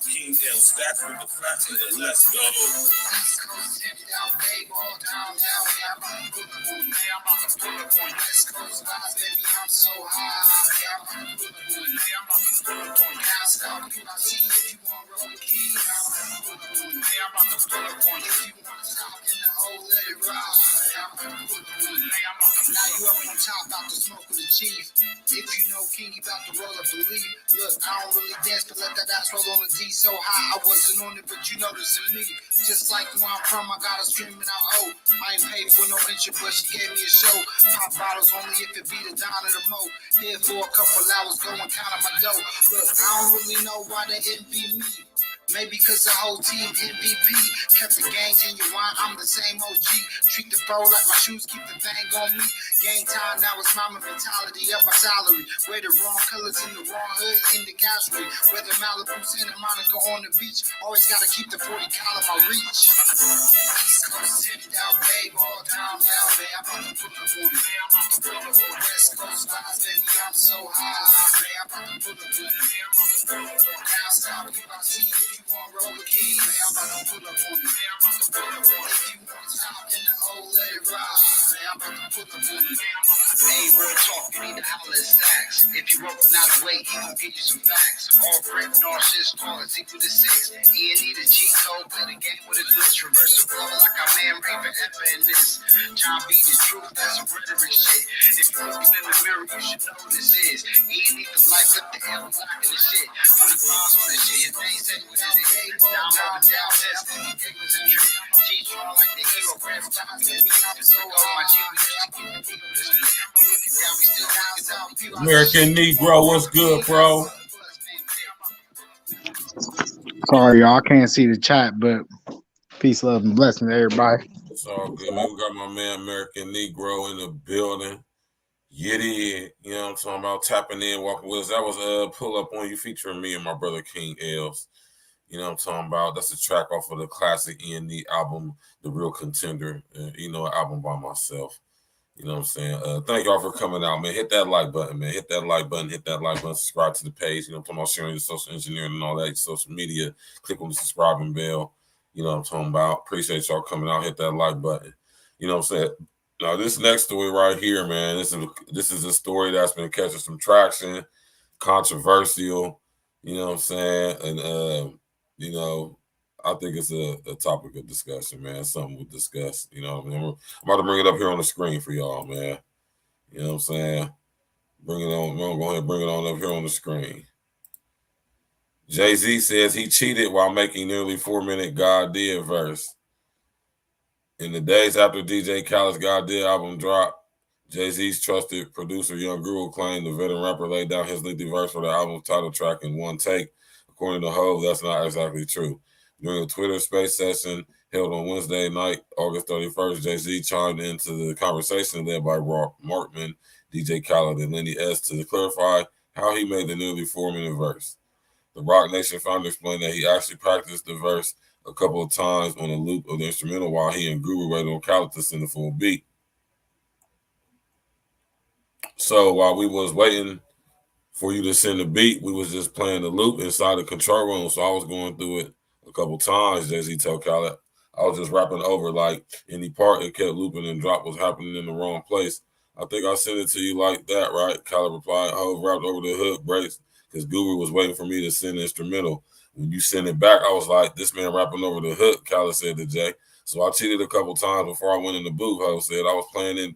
King L, stacks with the facts and the let's go. East Coast sitting down, babe, all down. Hey, I'm gonna pull up on you. Hey, I'm gonna pull up on you. West Coast vibes, baby, I'm so high. Hey, I'm gonna pull up on you. Hey, I'm gonna pull up on you. Down south, get my tea if you want roll with key. Hey, I'm gonna pull up on you. Hey, I'm gonna pull up on you. If you want top in the old, let it ride. Hey, I'm gonna pull up on you. Hey, I'm gonna now you up on top, about to smoke with the chief. If you know King, you about to roll up the leaf. Look, I don't really dance, but let that ass roll on the D so high. I wasn't on it, but you noticing me. Just like where I'm from, I got her screaming out, oh. I ain't paid for no entry, but she gave me a show. Pop bottles only if it be the Don or the Mo. Here for a couple hours, going counting my dough. Look, I don't really know why they envy me. Maybe cause the whole team MVP. Kept the gang genuine, I'm the same OG. Treat the bro like my shoes, keep the thing on me. Game time, now it's mama mentality, up my salary. Wear the wrong colors in the wrong hood, in the casualty. Whether Malibu, Santa Monica on the beach, always gotta keep the 40 cal in my reach. East Coast city down, babe, all down, babe. I'm about to pull up on you, I'm about to pull up on you. West Coast vibes, baby, I'm so high, babe. I'm about to pull up on you, I'm about to pull up on you. Down south, keep my tea if you want roll with keys, babe. I'm about to pull up on you, babe. I'm about to pull up on you. If you want top in the old, let it ride, babe. I'm about to pull up on you. Hey, real talk, you need to holler at stacks. If you open out of weight, he gon' give you some facts. All print and all shit, score is equal to 6. E&E the cheat code, play the game with a glitch. Reverse the flow like our man Raven ever in this. John B the truth, that's some rhetoric shit. If you looking in the mirror, you should know who this is. E&E the life up the L, blocking the shit. 40 pounds on the shit, his name said what is it? Down up and down, testing, it was a trick. G strong like the hero, grand style, baby, I'm so old, my G was just American Negro, what's good, bro? Sorry, y'all. I can't see the chat, but peace, love, and blessings to everybody. It's all good, man. We got my man American Negro in the building. Yiddy, you know what I'm talking about? Tapping in, walking with us. That was Pull Up On You featuring me and my brother King Els. You know what I'm talking about? That's a track off of the classic E&E album, The Real Contender. You know, an album by myself. You know what I'm saying? Thank y'all for coming out, man. Hit that like button, man. Hit that like button. Subscribe to the page. You know what I'm talking about? Sharing your social engineering and all that, social media. Click on the subscribing bell. You know what I'm talking about? Appreciate y'all coming out. Hit that like button. You know what I'm saying? Now, this next story right here, man, this is a story that's been catching some traction, controversial. You know what I'm saying? And, you know, I think it's a topic of discussion, man. Something we'll discuss. You know what I mean? I'm about to bring it up here on the screen for y'all, man. You know what I'm saying? Bring it on. We're going to go ahead and bring it on up here on the screen. Jay-Z says he cheated while making nearly 4-minute God Did verse. In the days after DJ Khaled's God Did album dropped, Jay-Z's trusted producer Young Guru claimed the veteran rapper laid down his lengthy verse for the album's title track in one take. According to Hov, that's not exactly true. During a Twitter space session held on Wednesday night, August 31st, Jay-Z chimed into the conversation led by Markman, DJ Khaled, and Lenny S. to clarify how he made the nearly 4-minute verse. The Rock Nation founder explained that he actually practiced the verse a couple of times on a loop of the instrumental while he and Guru waited on Khaled to send the full beat. So while we was waiting for you to send the beat, we was just playing the loop inside the control room. So I was going through it a couple times. Jay-Z told Khaled, I was just rapping over like any part it kept looping and drop was happening in the wrong place. I think I sent it to you like that, right? Khaled replied, Hov rapped over the hook breaks because Guru was waiting for me to send the instrumental. When you send it back, I was like, this man rapping over the hook, Khaled said to Jay. So I cheated a couple times before I went in the booth. Hov said I was playing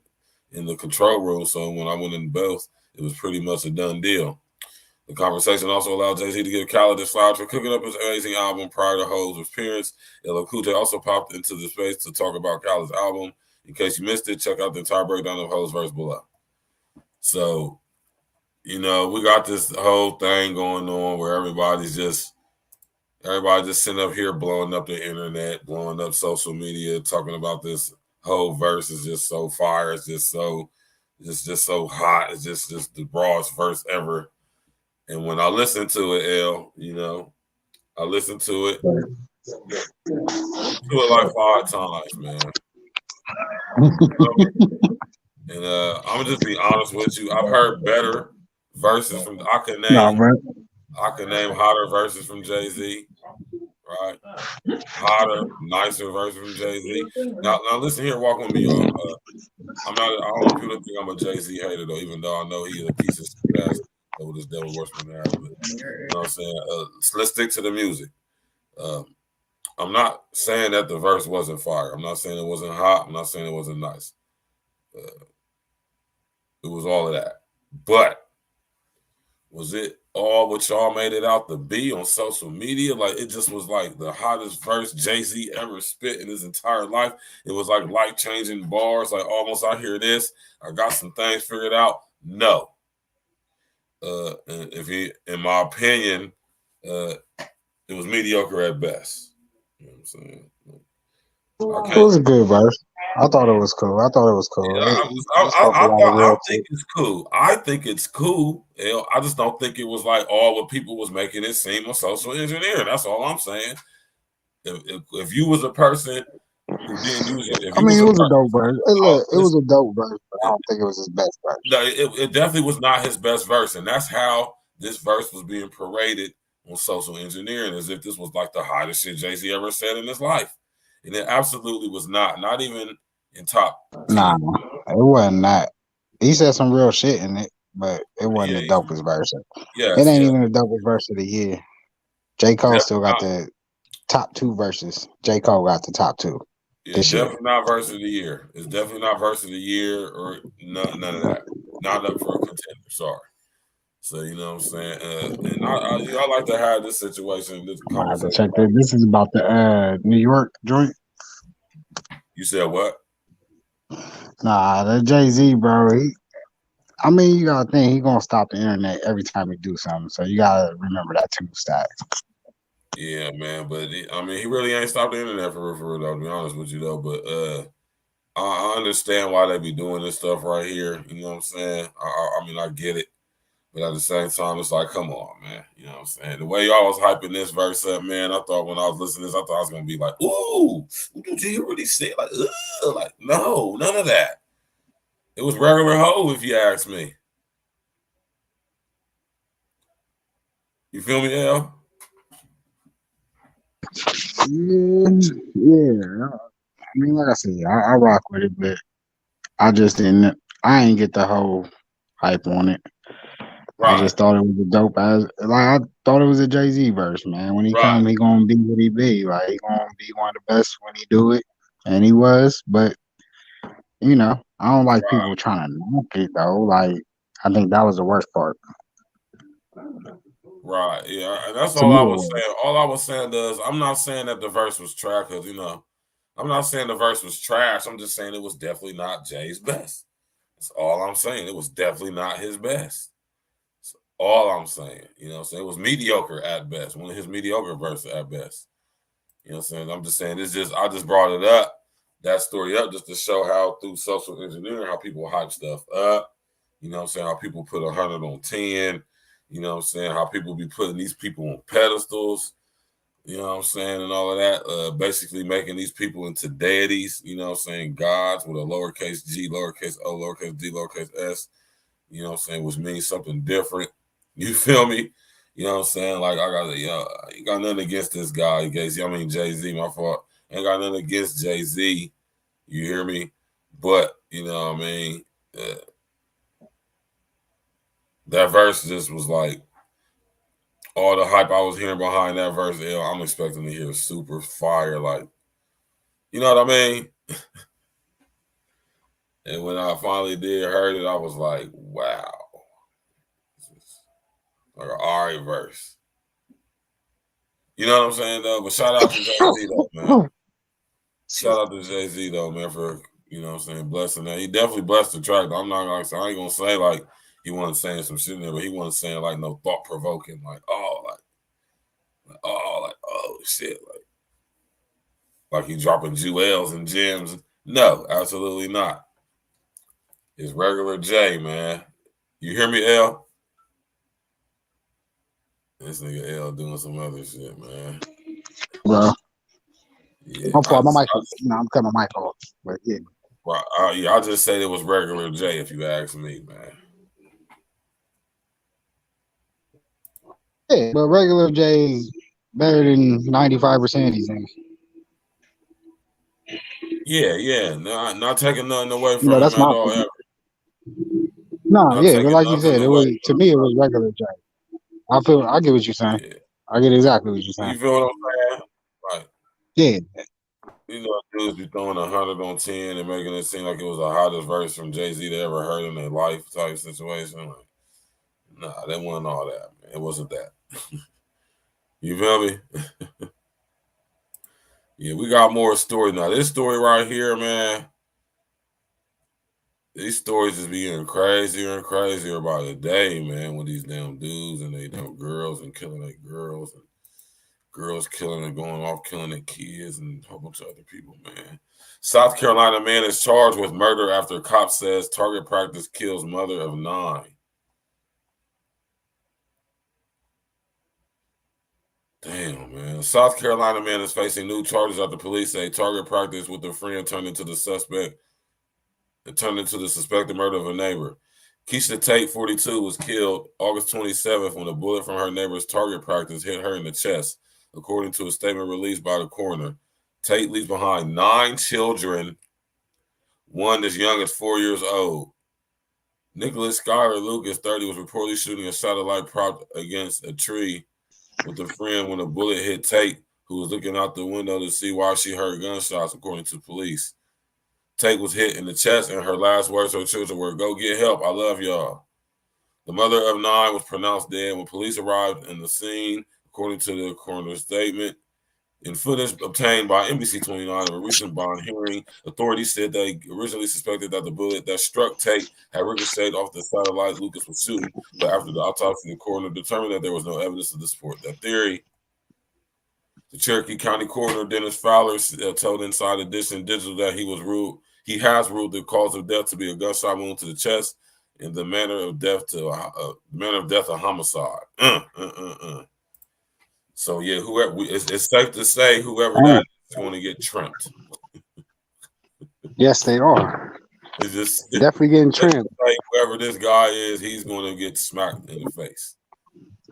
in the control room. So when I went in the bells, it was pretty much a done deal. The conversation also allowed Jay-Z to give Khaled his flowers for cooking up his amazing album prior to Hov's appearance. LL Cool J also popped into the space to talk about Khaled's album. In case you missed it, check out the entire breakdown of Hov's verse below. So, we got this whole thing going on where everybody just sitting up here blowing up the internet, blowing up social media, talking about this whole verse is just so fire. It's just so hot. It's just the broadest verse ever. And when I listened to it, I listened to it like 5 times, man. And I'm gonna just be honest with you. I've heard better verses from. I can name hotter verses from Jay-Z, right? Hotter, nicer verses from Jay-Z. Now listen here, walk with me, y'all. I don't want people to think I'm a Jay-Z hater though, even though I know he is a piece of shit ass. With his devil worshiping there, but you know what I'm saying. Let's stick to the music. I'm not saying that the verse wasn't fire. I'm not saying it wasn't hot. I'm not saying it wasn't nice. It was all of that. But was it all what y'all made it out to be on social media? Like it just was like the hottest verse Jay-Z ever spit in his entire life. It was like life-changing bars. Like almost I hear this. I got some things figured out. No. In my opinion, it was mediocre at best. You know what I'm saying? It was a good verse. I thought it was cool. Yeah, I think it's cool. I think it's cool. I just don't think it was like all what people was making it seem on social engineering. That's all I'm saying. If you was a person who didn't use it, it was a dope verse. It was a dope verse, but I don't think it was his best verse. No, it definitely was not his best verse, and that's how this verse was being paraded on social engineering, as if this was like the hottest shit Jay-Z ever said in his life, and it absolutely was not. Not even in top 10. Nah, it wasn't that. He said some real shit in it, but it wasn't the dopest verse. It ain't even the dopest verse of the year. J. Cole still got the top 2 verses. J. Cole got the top 2. It's definitely not verse of the year. It's definitely not verse of the year or none of that. Not up for a contender. Sorry. So you know what I'm saying. And I like to have this situation. This I have to check this. This is about the New York joint. You said what? Nah, the Jay-Z, bro. You gotta think he gonna stop the internet every time he do something. So you gotta remember that too, Stacks. Yeah, man. But he really ain't stopped the internet for real, though, to be honest with you, though. But I understand why they be doing this stuff right here. You know what I'm saying? I get it. But at the same time, it's like, come on, man. You know what I'm saying? The way y'all was hyping this verse up, man, I thought when I was listening to this, I thought I was going to be like, ooh, did you really say? Like, no, none of that. It was regular hoe, if you ask me. You feel me, Al? Yeah. Like I said, I rock with it, but I ain't get the whole hype on it. Right. I just thought it was a dope I thought it was a Jay-Z verse, man. When he come, he gonna be what he be. Like he gonna be one of the best when he do it. And he was, but I don't like people trying to knock it though. Like I think that was the worst part. Right, yeah, and that's all I was saying. All I was saying is, I'm not saying that the verse was trash because I'm not saying the verse was trash. I'm just saying it was definitely not Jay's best. That's all I'm saying. It was definitely not his best. That's all I'm saying. You know what I'm saying? It was mediocre at best. One of his mediocre verses at best. You know what I'm saying? I'm just saying I just brought it up, that story up, just to show how through social engineering, how people hype stuff up. You know what I'm saying? How people put 100 on 10. You know what I'm saying? How people be putting these people on pedestals. You know what I'm saying? And all of that. Basically making these people into deities. You know what I'm saying? Gods with a lowercase g, lowercase o, lowercase d, lowercase s. You know what I'm saying? Which means something different. You feel me? You know what I'm saying? Like, you got nothing against this guy, Jay-Z. I mean, Jay-Z, my fault. Ain't got nothing against Jay-Z. You hear me? But, you know what I mean? That verse just was like, all the hype I was hearing behind that verse, I'm expecting to hear super fire, like, you know what I mean? And when I finally heard it, I was like, wow. Like an alright verse. You know what I'm saying, though? But shout out to Jay-Z, though, man. Shout out to Jay-Z, though, man, for, you know what I'm saying, blessing that. He definitely blessed the track. I'm not going to say, I ain't going to say, like, he wasn't saying some shit in there, but he wasn't saying, like, no thought-provoking, like, oh, shit, like he dropping jewels and gems. No, absolutely not. It's regular J, man. You hear me, L? This nigga L doing some other shit, man. Bro. Yeah, I'm sorry, my mic. I'm cutting my mic off. But yeah. Right. I'll just say it was regular J if you ask me, man. Yeah, but regular J is better than 95% of these things. Yeah. No, not taking nothing away from You know, him that's at my all. opinion. Ever. No, Not yeah, but like you nothing said, it was away to me it was regular J. I get what you're saying. Yeah. I get exactly what you're saying. You feel what I'm saying? Like, yeah. You know, dudes be throwing 100 on 10 and making it seem like it was the hottest verse from Jay-Z they ever heard in their life type situation. Like, nah, that wasn't all that, man. It wasn't that. You feel me? Yeah, we got more story now. This story right here, man. These stories just be getting crazier and crazier by the day, man, with these damn dudes and they damn girls and killing their girls and girls killing and going off killing their kids and a whole bunch of other people, man. South Carolina man is charged with murder after cop says target practice kills mother of 9. Damn, man. South Carolina man is facing new charges after police say target practice with a friend turned into the suspected murder of a neighbor. Keisha Tate, 42, was killed August 27th when a bullet from her neighbor's target practice hit her in the chest, according to a statement released by the coroner. Tate leaves behind 9 children, one as young as 4 years old. Nicholas Skyler Lucas, 30, was reportedly shooting a satellite prop against a tree with a friend when a bullet hit Tate, who was looking out the window to see why she heard gunshots, according to police. Tate was hit in the chest, and her last words to her children were, "Go get help. I love y'all." The mother of 9 was pronounced dead when police arrived in the scene, according to the coroner's statement. In footage obtained by NBC 29 of a recent bond hearing, authorities said they originally suspected that the bullet that struck Tate had ricocheted off the satellite Lucas was shooting, but after the autopsy, the coroner determined that there was no evidence to support that theory. The Cherokee County Coroner Dennis Fowler told Inside Edition Digital that he has ruled the cause of death to be a gunshot wound to the chest and the manner of death a homicide. So yeah, it's safe to say whoever that is going to get trimmed. Yes, they are. It's just definitely getting trimmed. Like whoever this guy is, he's going to get smacked in the face.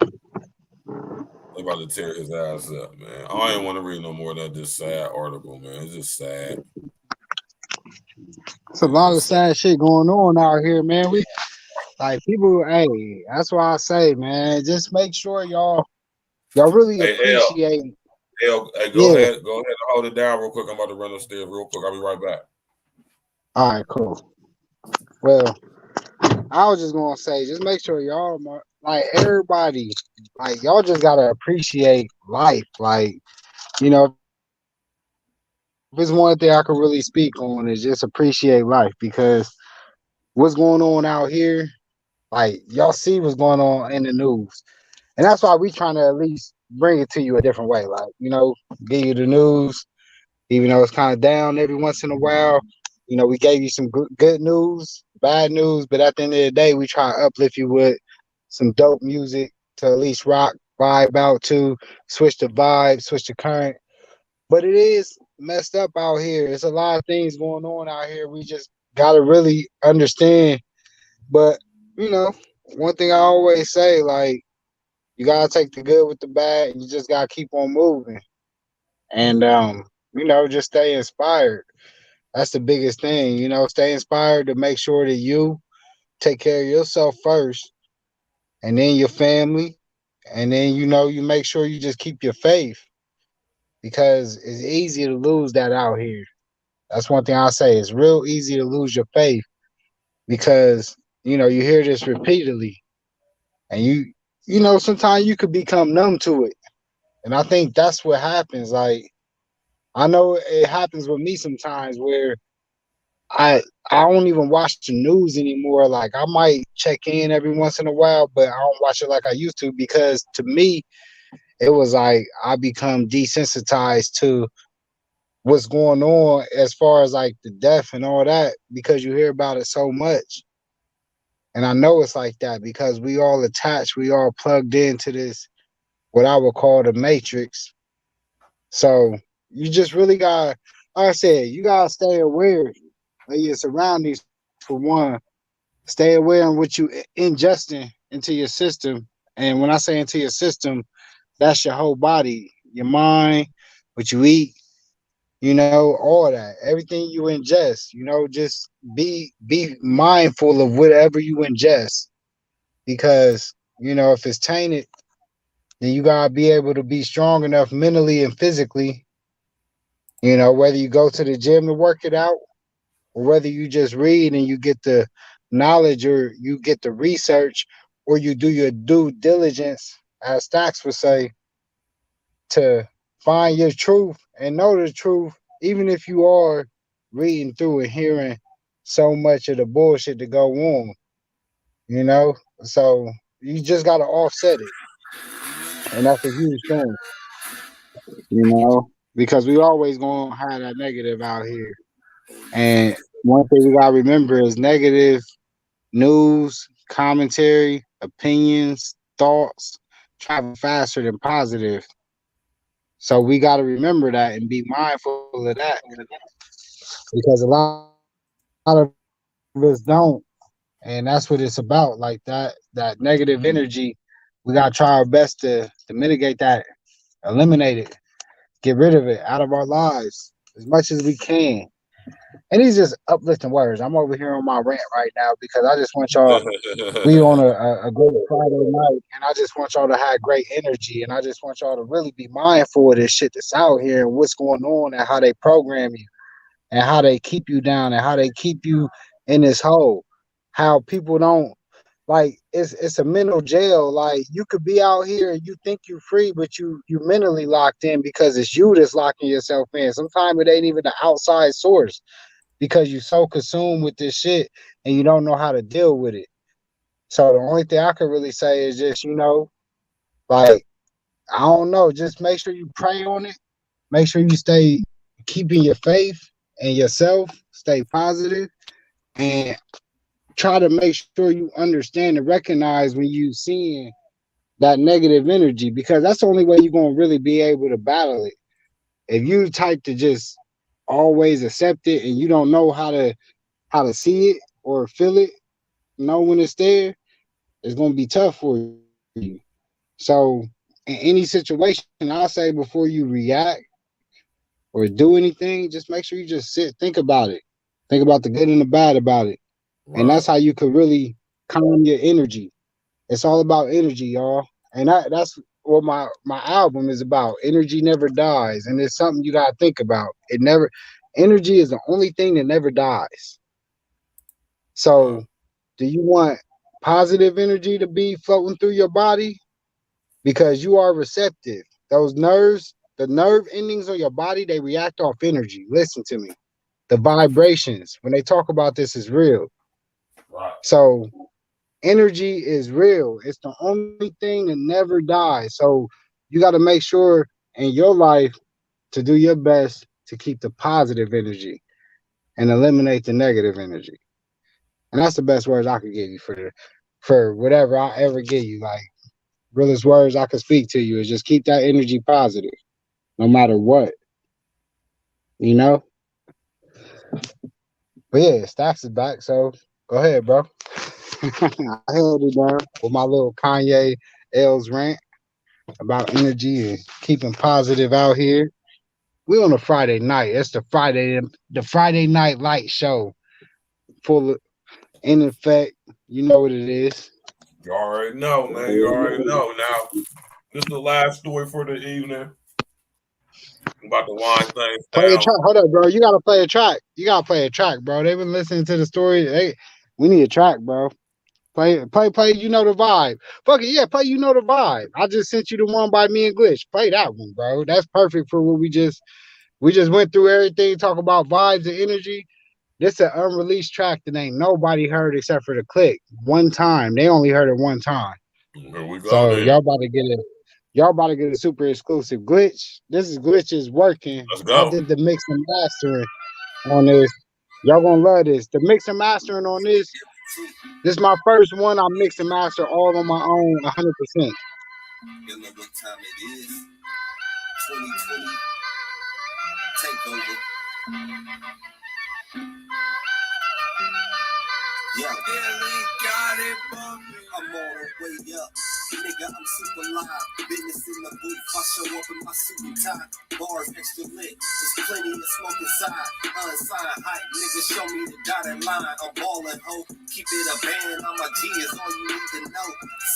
They about to tear his ass up, man. I ain't want to read no more than this sad article, man. It's just sad. It's a lot of sad shit going on out here, man. We like people. Hey, that's why I say, man, just make sure y'all really appreciate. Go ahead and hold it down real quick. I'm about to run upstairs real quick. I'll be right back. All right, cool. Well, I was just gonna say, just make sure y'all, like everybody, like y'all just gotta appreciate life. Like, you know, if it's one thing I can really speak on is just appreciate life, because what's going on out here, like y'all see what's going on in the news, and that's why we trying to at least bring it to you a different way. Like, you know, give you the news, even though it's kind of down every once in a while. You know, we gave you some good news, bad news, but at the end of the day, we try to uplift you with some dope music to at least rock, vibe out to, switch the vibe, switch the current. But it is messed up out here. There's a lot of things going on out here. We just gotta really understand. But you know, one thing I always say, like, you gotta take the good with the bad, and you just gotta keep on moving. And just stay inspired. That's the biggest thing. Stay inspired to make sure that you take care of yourself first, and then your family, and then you make sure you just keep your faith, because it's easy to lose that out here. That's one thing I'll say. It's real easy to lose your faith because you hear this repeatedly, and sometimes you could become numb to it. And I think that's what happens. Like, I know it happens with me sometimes where I I don't even watch the news anymore. Like, I might check in every once in a while, but I don't watch it like I used to, because to me it was like I become desensitized to what's going on as far as like the death and all that, because you hear about it so much. And I know it's like that because we all attached, we all plugged into this, what I would call the matrix. So you just really got, like I said, you gotta stay aware of your surroundings for one. Stay aware of what you ingesting into your system. And when I say into your system, that's your whole body, your mind, what you eat, all that, everything you ingest. Just be mindful of whatever you ingest, because if it's tainted, then you gotta be able to be strong enough mentally and physically. Whether you go to the gym to work it out, or whether you just read and you get the knowledge, or you get the research, or you do your due diligence, as Stacks would say, to find your truth and know the truth, even if you are reading through and hearing so much of the bullshit to go on, you know? So you just got to offset it. And that's a huge thing, because we always going to have that negative out here. And one thing we got to remember is negative news, commentary, opinions, thoughts travel faster than positive. So we got to remember that and be mindful of that, because a lot of us don't, and that's what it's about. Like that negative energy, we got to try our best to mitigate that, eliminate it, get rid of it out of our lives as much as we can. And these just uplifting words. I'm over here on my rant right now because I just want y'all. We on a great Friday night, and I just want y'all to have great energy, and I just want y'all to really be mindful of this shit that's out here and what's going on and how they program you and how they keep you down and how they keep you in this hole. How people don't, like, it's a mental jail. Like, you could be out here and you think you're free, but you mentally locked in because it's you that's locking yourself in. Sometimes it ain't even the outside source, because you're so consumed with this shit and you don't know how to deal with it. So the only thing I could really say is just, like, I don't know, just make sure you pray on it. Make sure you stay keeping your faith and yourself, stay positive, and try to make sure you understand and recognize when you seeing that negative energy, because that's the only way you're gonna really be able to battle it. If you type to just always accept it and you don't know how to see it or feel it, know when it's there, it's gonna be tough for you. So in any situation, I'll say before you react or do anything, just make sure you just sit, think about it. Think about the good and the bad about it. And that's how you could really calm your energy. It's all about energy, y'all. And that's what my album is about. Energy never dies. And it's something you gotta think about. Energy is the only thing that never dies. So do you want positive energy to be floating through your body? Because you are receptive. Those nerves, the nerve endings on your body, they react off energy. Listen to me. The vibrations, when they talk about this, is real. So energy is real. It's the only thing that never dies. So you got to make sure in your life to do your best to keep the positive energy and eliminate the negative energy. And that's the best words I could give you for for whatever I ever give you. Like, realest words I could speak to you is just keep that energy positive, no matter what, you know? But yeah, Stacks is back, so go ahead, bro. I held it down with my little Kanye L's rant about energy and keeping positive out here. We on a Friday night. It's the Friday night light show, full of in effect. You know what it is. You already know, man. You already know. Now, this is the last story for the evening. I'm about to wind things Play a down. track. Hold up, bro. You gotta play a track. You gotta play a track, bro. They've been listening to the story. We need a track, bro. Play. You know the vibe. Fuck it, yeah. Play. You know the vibe. I just sent you the one by me and Glitch. Play that one, bro. That's perfect for what we just went through everything. Talk about vibes and energy. This an unreleased track that ain't nobody heard except for the click. One time. They only heard it one time. Here we go So then. y'all about to get it. Y'all about to get a super exclusive Glitch. This is Glitch's working. Let's I go. did the mix and mastering on this. Y'all gonna love this. The mix and mastering on this. This is my first one. I mix and master all on my own, 100%. You know what time it is? 2020 takeover. Yeah, Billy got it bumping. I'm all the way up. Nigga, I'm super live. Business in the booth. I show up in my suit and tie. Bars extra lit. There's plenty of smoke inside. Unsigned hype. Nigga, show me the dotted line. I'm ballin', ho. Keep it a band. I'm a G is all you need to know.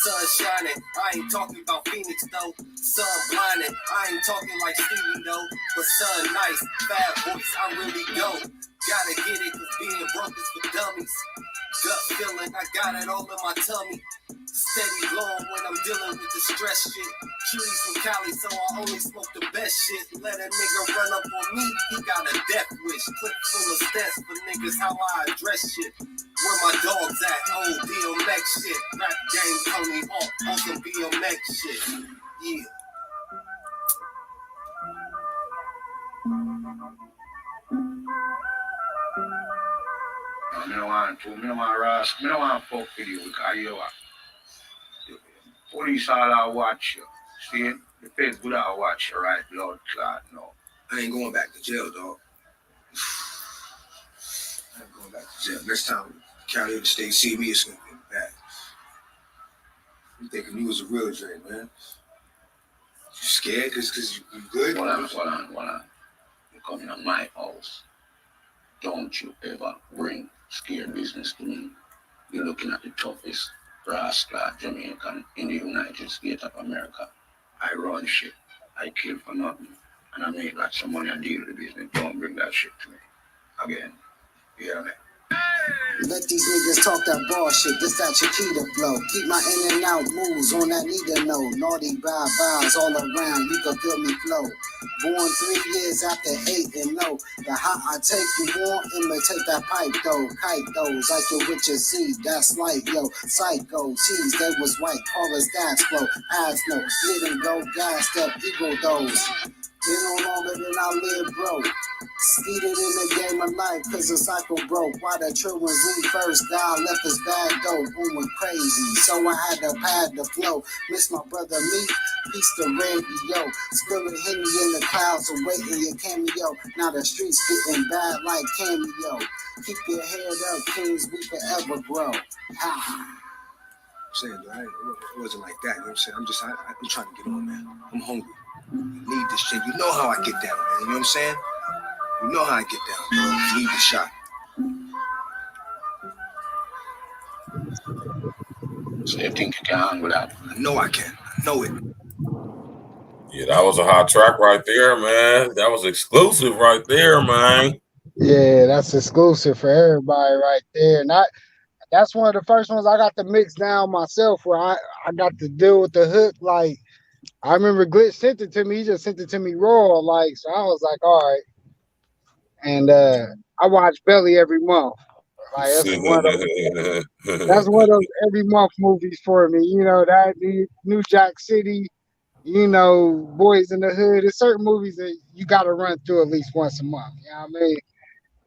Sun shining. I ain't talking about Phoenix, though. Sun blinding. I ain't talking like Stevie, though. But sun nice. Bad voice. I really go. Gotta get it, cause being broke is for dummies. Gut feeling, I got it all in my tummy. Steady blowing when I'm dealing with the stress shit. Chewy from Cali, so I only smoke the best shit. Let a nigga run up on me, he got a death wish. Clip full of stats for niggas, how I address shit. Where my dogs at? Old DMX shit. Rap game, Tony Hawk, on some BMX shit. Yeah. I don't want to fuck with you because you are. The police all watch you. See? The feds would all watch you, right? Blood clot, no. I ain't going back to jail, dog. I ain't going back to jail. Next time county or the state see me, it's gonna be bad. You thinking you was a real Dre, man? You scared cause you good? Hold on. You come in my house. Don't you ever bring scared business to me. You're looking at the toughest grass-clad Jamaican in the United States of America. I run shit. I kill for nothing. And I make lots of money and deal with the business. Don't bring that shit to me. Again. You hear me? Let these niggas talk that bullshit, this that Chiquita flow. Keep my in and out moves on that nigga know. Naughty vibes all around, you can feel me flow. Born 3 years after 8 and no. The hot I take you want, imitate that pipe though. Kite those like you're with your seed, that's light yo. Psycho, cheese, they was white, call us gas flow. Ass no, didn't go, gassed up, ego those. Been on longer than I live, bro. Skeeted in the game of life, cause the cycle broke. Why the children leave first, God left us bad dope. Boom went crazy, so I had to pad the flow. Miss my brother me, peace to radio. Spilling Henny in the clouds, awaiting your cameo. Now the streets getting bad like cameo. Keep your head up, kings, we forever grow. Ha. I'm saying, though, it wasn't like that. You know what I'm saying? I'm trying to get on, man. I'm hungry. I need this shit. You know how I get down, man. You know what I'm saying? You know how I get down, bro. I need the shot. So you think you can handle that? I know I can. I know it. Yeah, that was a hot track right there, man. That was exclusive right there, man. Yeah, that's exclusive for everybody right there. That's one of the first ones I got to mix down myself where I got to deal with the hook. Like, I remember Glitch sent it to me. He just sent it to me raw. Like, so I was like, all right. And I watch Belly every month. Like, that's one of those every month movies for me. You know, that New Jack City, you know, Boys in the Hood. There's certain movies that you got to run through at least once a month. You know what I mean?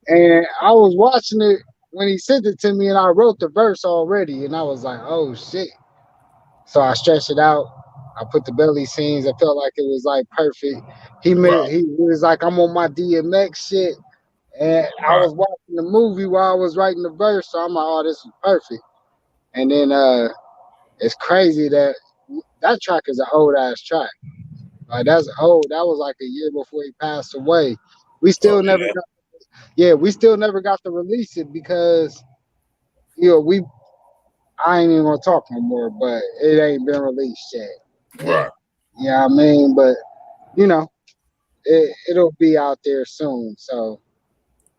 And I was watching it when he sent it to me, and I wrote the verse already, and I was like, oh shit. So I stretched it out. I put the belly scenes. I felt like it was like perfect. He was like, I'm on my DMX shit, and I was watching the movie while I was writing the verse. So I'm like, oh, this is perfect. And then it's crazy that track is an old ass track. Like that's old. That was like a year before he passed away. We still never got to release it because I ain't even gonna talk no more, but it ain't been released yet. Right. Yeah, I mean, but it'll be out there soon. So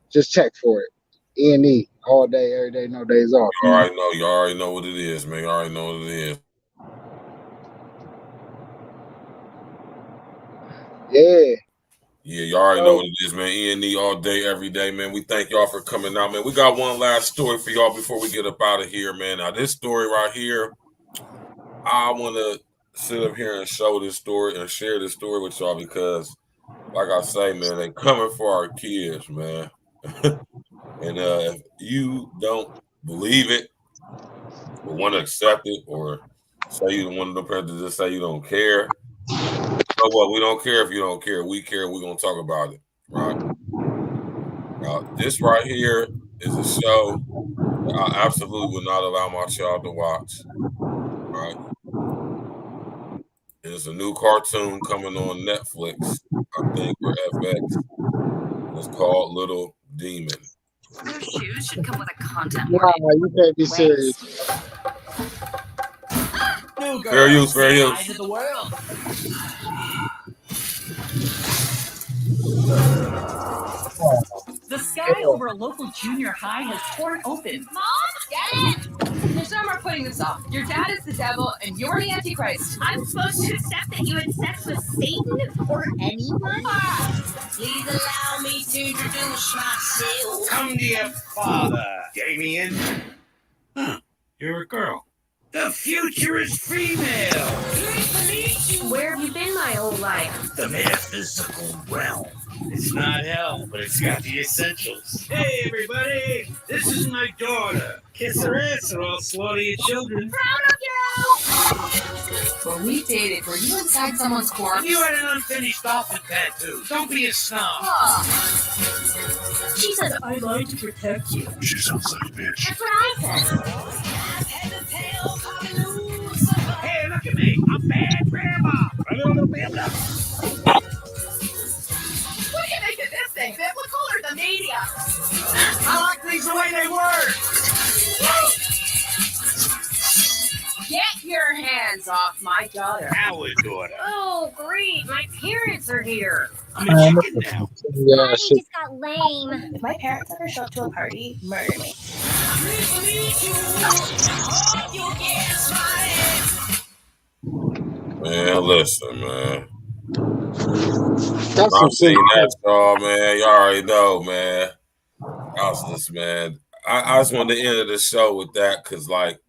just check for it. E&E all day, every day, no days off. You already know what it is, man. You already know what it is. Yeah. Yeah, you already know what it is, man. E&E all day, every day, man. We thank y'all for coming out, man. We got one last story for y'all before we get up out of here, man. Now, this story right here, I want to sit up here and show this story and share this story with y'all because, like I say, man, they coming for our kids, man. And if you don't believe it or want to accept it or say you one of the parents to just say you don't care, you know what? We don't care if you don't care. We care. We're going to talk about it, right? This right here is a show that I absolutely would not allow my child to watch, right? It's a new cartoon coming on Netflix, I think, or FX. And it's called Little Demon. Your shoes should come with a content Nah, warning. you can't be serious. New Fair use, fair use. Eyes of the world. The sky over a local junior high has torn open. Mom, Dad! There's no more putting this off. Your dad is the devil, and you're the Antichrist. I'm supposed to accept that you had sex with Satan or anyone? Please allow me to introduce myself. Come to your father, Damien. Huh, you're a girl. The future is female. Where have you been my whole life? The metaphysical realm. It's not hell, but it's got the essentials. Hey, everybody! This is my daughter. Kiss her ass or I'll slaughter your children. Proud of you! When we dated, were you inside someone's corpse? You had an unfinished dolphin tattoo. Don't be a snob. She says I lied to protect you. She sounds like a bitch. That's what I said. Hey, look at me. I'm bad grandma. What do you think of this thing? Biblical or the media? I like things the way they were. Get your hands off my daughter. Our daughter. Oh, great. My parents are here. I'm a chicken now. Yeah, shit. just got lame. If my parents ever show up to a party, murder me. Man, listen, man. That's I'm some seeing shit. that, y'all, man. You already know, man. Man. I just wanted to end the show with that because, like,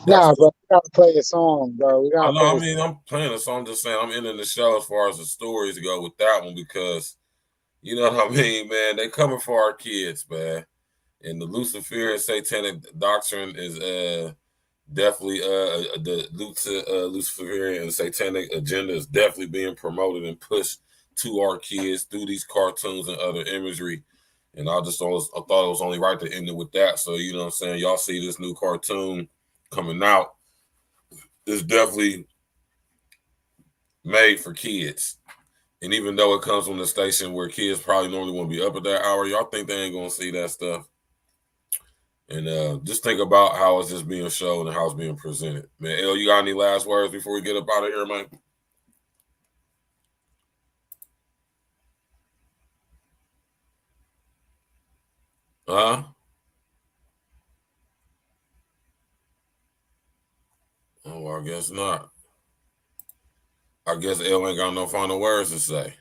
Nah, bro, we gotta play a song, bro. We gotta I'm playing a song. I'm just saying I'm ending the show as far as the stories go with that one because, you know what I mean, man? They coming for our kids, man. And the Luciferian satanic doctrine is definitely the Luciferian and satanic agenda is definitely being promoted and pushed to our kids through these cartoons and other imagery. And I thought it was only right to end it with that. So, you know what I'm saying? Y'all see this new cartoon coming out. It's definitely made for kids. And even though it comes from the station where kids probably normally want to be up at that hour, y'all think they ain't going to see that stuff. And just think about how it's just being shown and how it's being presented. Man, El, you got any last words before we get up out of here, man? Huh? Oh, well, I guess not. I guess El ain't got no final words to say.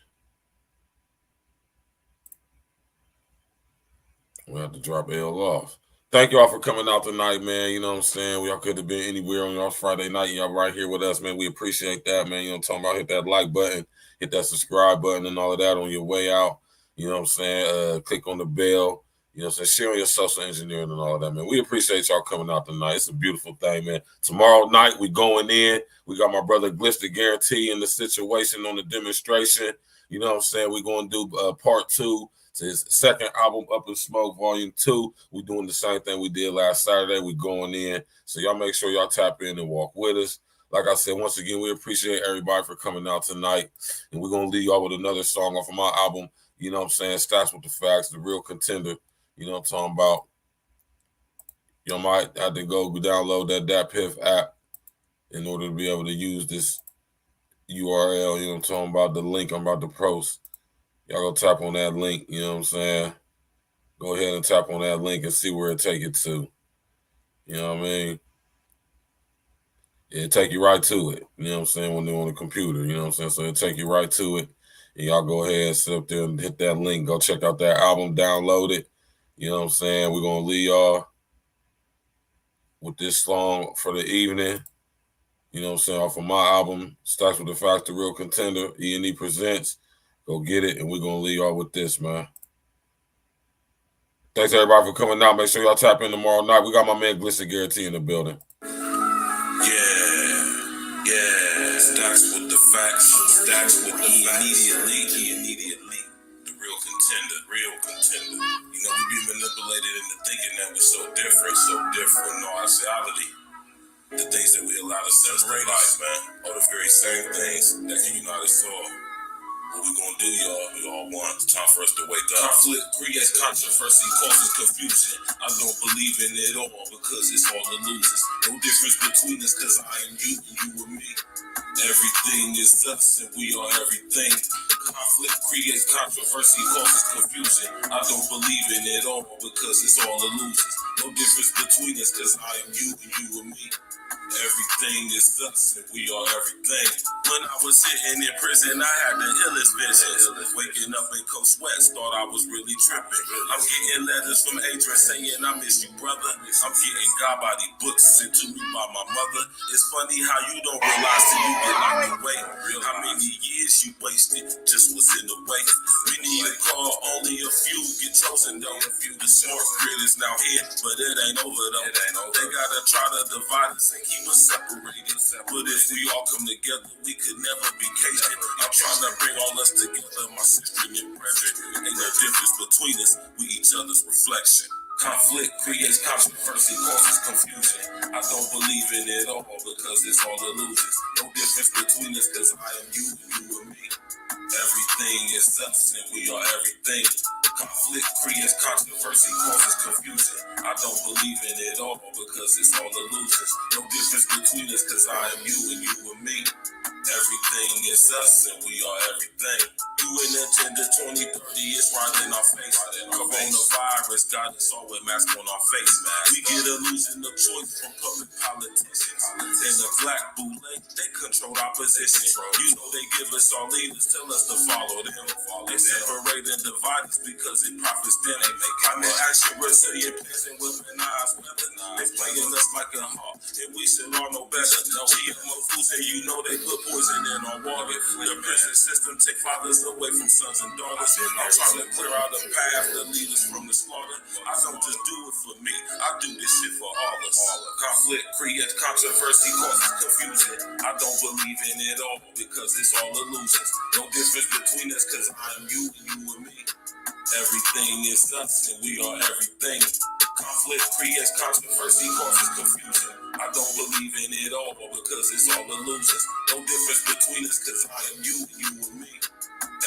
We'll have to drop El off. Thank y'all for coming out tonight, man. You know what I'm saying? Y'all could have been anywhere on y'all Friday night. Y'all right here with us, man. We appreciate that, man. You know what I'm talking about? Hit that like button, hit that subscribe button and all of that on your way out. You know what I'm saying? Click on the bell. You know what I'm saying? Sharing your social engineering and all that, man. We appreciate y'all coming out tonight. It's a beautiful thing, man. Tomorrow night, we going in. We got my brother Glitch the Guarantee in the situation on the demonstration. You know what I'm saying? We're going to do part 2 to his second album, Up in Smoke, Volume 2. We're doing the same thing we did last Saturday. We're going in. So y'all make sure y'all tap in and walk with us. Like I said, once again, we appreciate everybody for coming out tonight. And we're going to leave y'all with another song off of my album. You know what I'm saying? Stats with the Facts, The Real Contender. You know what I'm talking about? You might have to go download that Piff app in order to be able to use this URL. You know what I'm talking about? The link I'm about to post. Y'all go tap on that link. You know what I'm saying? Go ahead and tap on that link and see where it take it to. You know what I mean? It'll take you right to it. You know what I'm saying? When they're on the computer. You know what I'm saying? So it'll take you right to it. And y'all go ahead and sit up there and hit that link. Go check out that album. Download it. You know what I'm saying? We're going to leave y'all with this song for the evening. You know what I'm saying? Off of my album, Starts with the Facts, The Real Contender. E&E presents. Go get it. And we're going to leave y'all with this, man. Thanks, everybody, for coming out. Make sure y'all tap in tomorrow night. We got my man Glitch the Guarantee in the building. Yeah. Stacks with the facts. Stacks with the facts. Immediately. The real contender. You know, we be manipulated into thinking that we're so different. No, actuality. The things that we allow to separate us, man, are the very same things that can unite us all. What we gonna do, y'all? We all one. It's time for us to wake up. Conflict creates controversy, causes confusion. I don't believe in it all because it's all illusions. No difference between us because I am you and you and me. Everything is us and we are everything. Conflict creates controversy, causes confusion. I don't believe in it all because it's all illusions. No difference between us because I am you and you and me. Everything is us and we are everything. When I was sitting in prison, I had the illest visions. Waking up in cold sweats, thought I was really tripping. I'm getting letters from Adrian saying I miss you, brother. I'm getting God body books sent to me by my mother. It's funny how you don't realize till you get locked away. How many years you wasted just was in the way. Many a call, only a few get chosen though. The short grid is now here, but it ain't over though. They gotta try to divide us and keep us separated. But if we all come together, we could never be Cajun. I'm trying to bring all us together, my sister and brethren. Ain't no difference between us, we each other's reflection. Conflict creates controversy, causes confusion. I don't believe in it all because it's all illusions. No difference between us because I am you and you and me. Everything is us and we are everything. Conflict creates controversy, causes confusion. I don't believe in it all because it's all illusions. No difference between us because I am you and you and me. Everything is us and we are everything. You in Agenda 2030, it's right in our face. Coronavirus got us all with masks on our face. We get illusion of choice from public politicians. And the black bootleg, they control our position. You know they give us our leaders, tell us to follow them. They separate and divide us because it profits them. I'm in action, resilient, pleasant, weaponized, weaponized. They playing us like a hawk, and we should all know better. GMO foods, and you know they put poison in our water. The prison system take fathers away from sons and daughters. I'm trying to clear out a path that lead us from the slaughter. I don't just do it for me, I do this shit for all us. Conflict creates controversy, causes confusion. I don't believe in it all because it's all illusions. No difference between us because I am you and you and me. Everything is us and we are everything. Conflict creates controversy, causes confusion. I don't believe in it all because it's all illusions. No difference between us because I am you and you and me.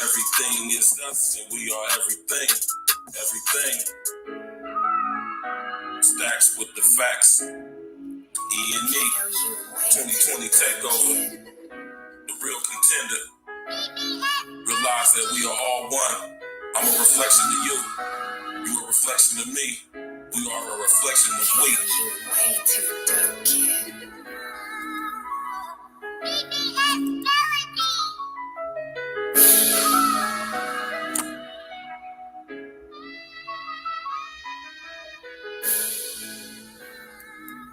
Everything is us and we are everything. Everything. Stacks with the facts. E&E. 2020 takeover. The real contender. Realize that we are all one. I'm a reflection of you. You a reflection of me. We are a reflection of we.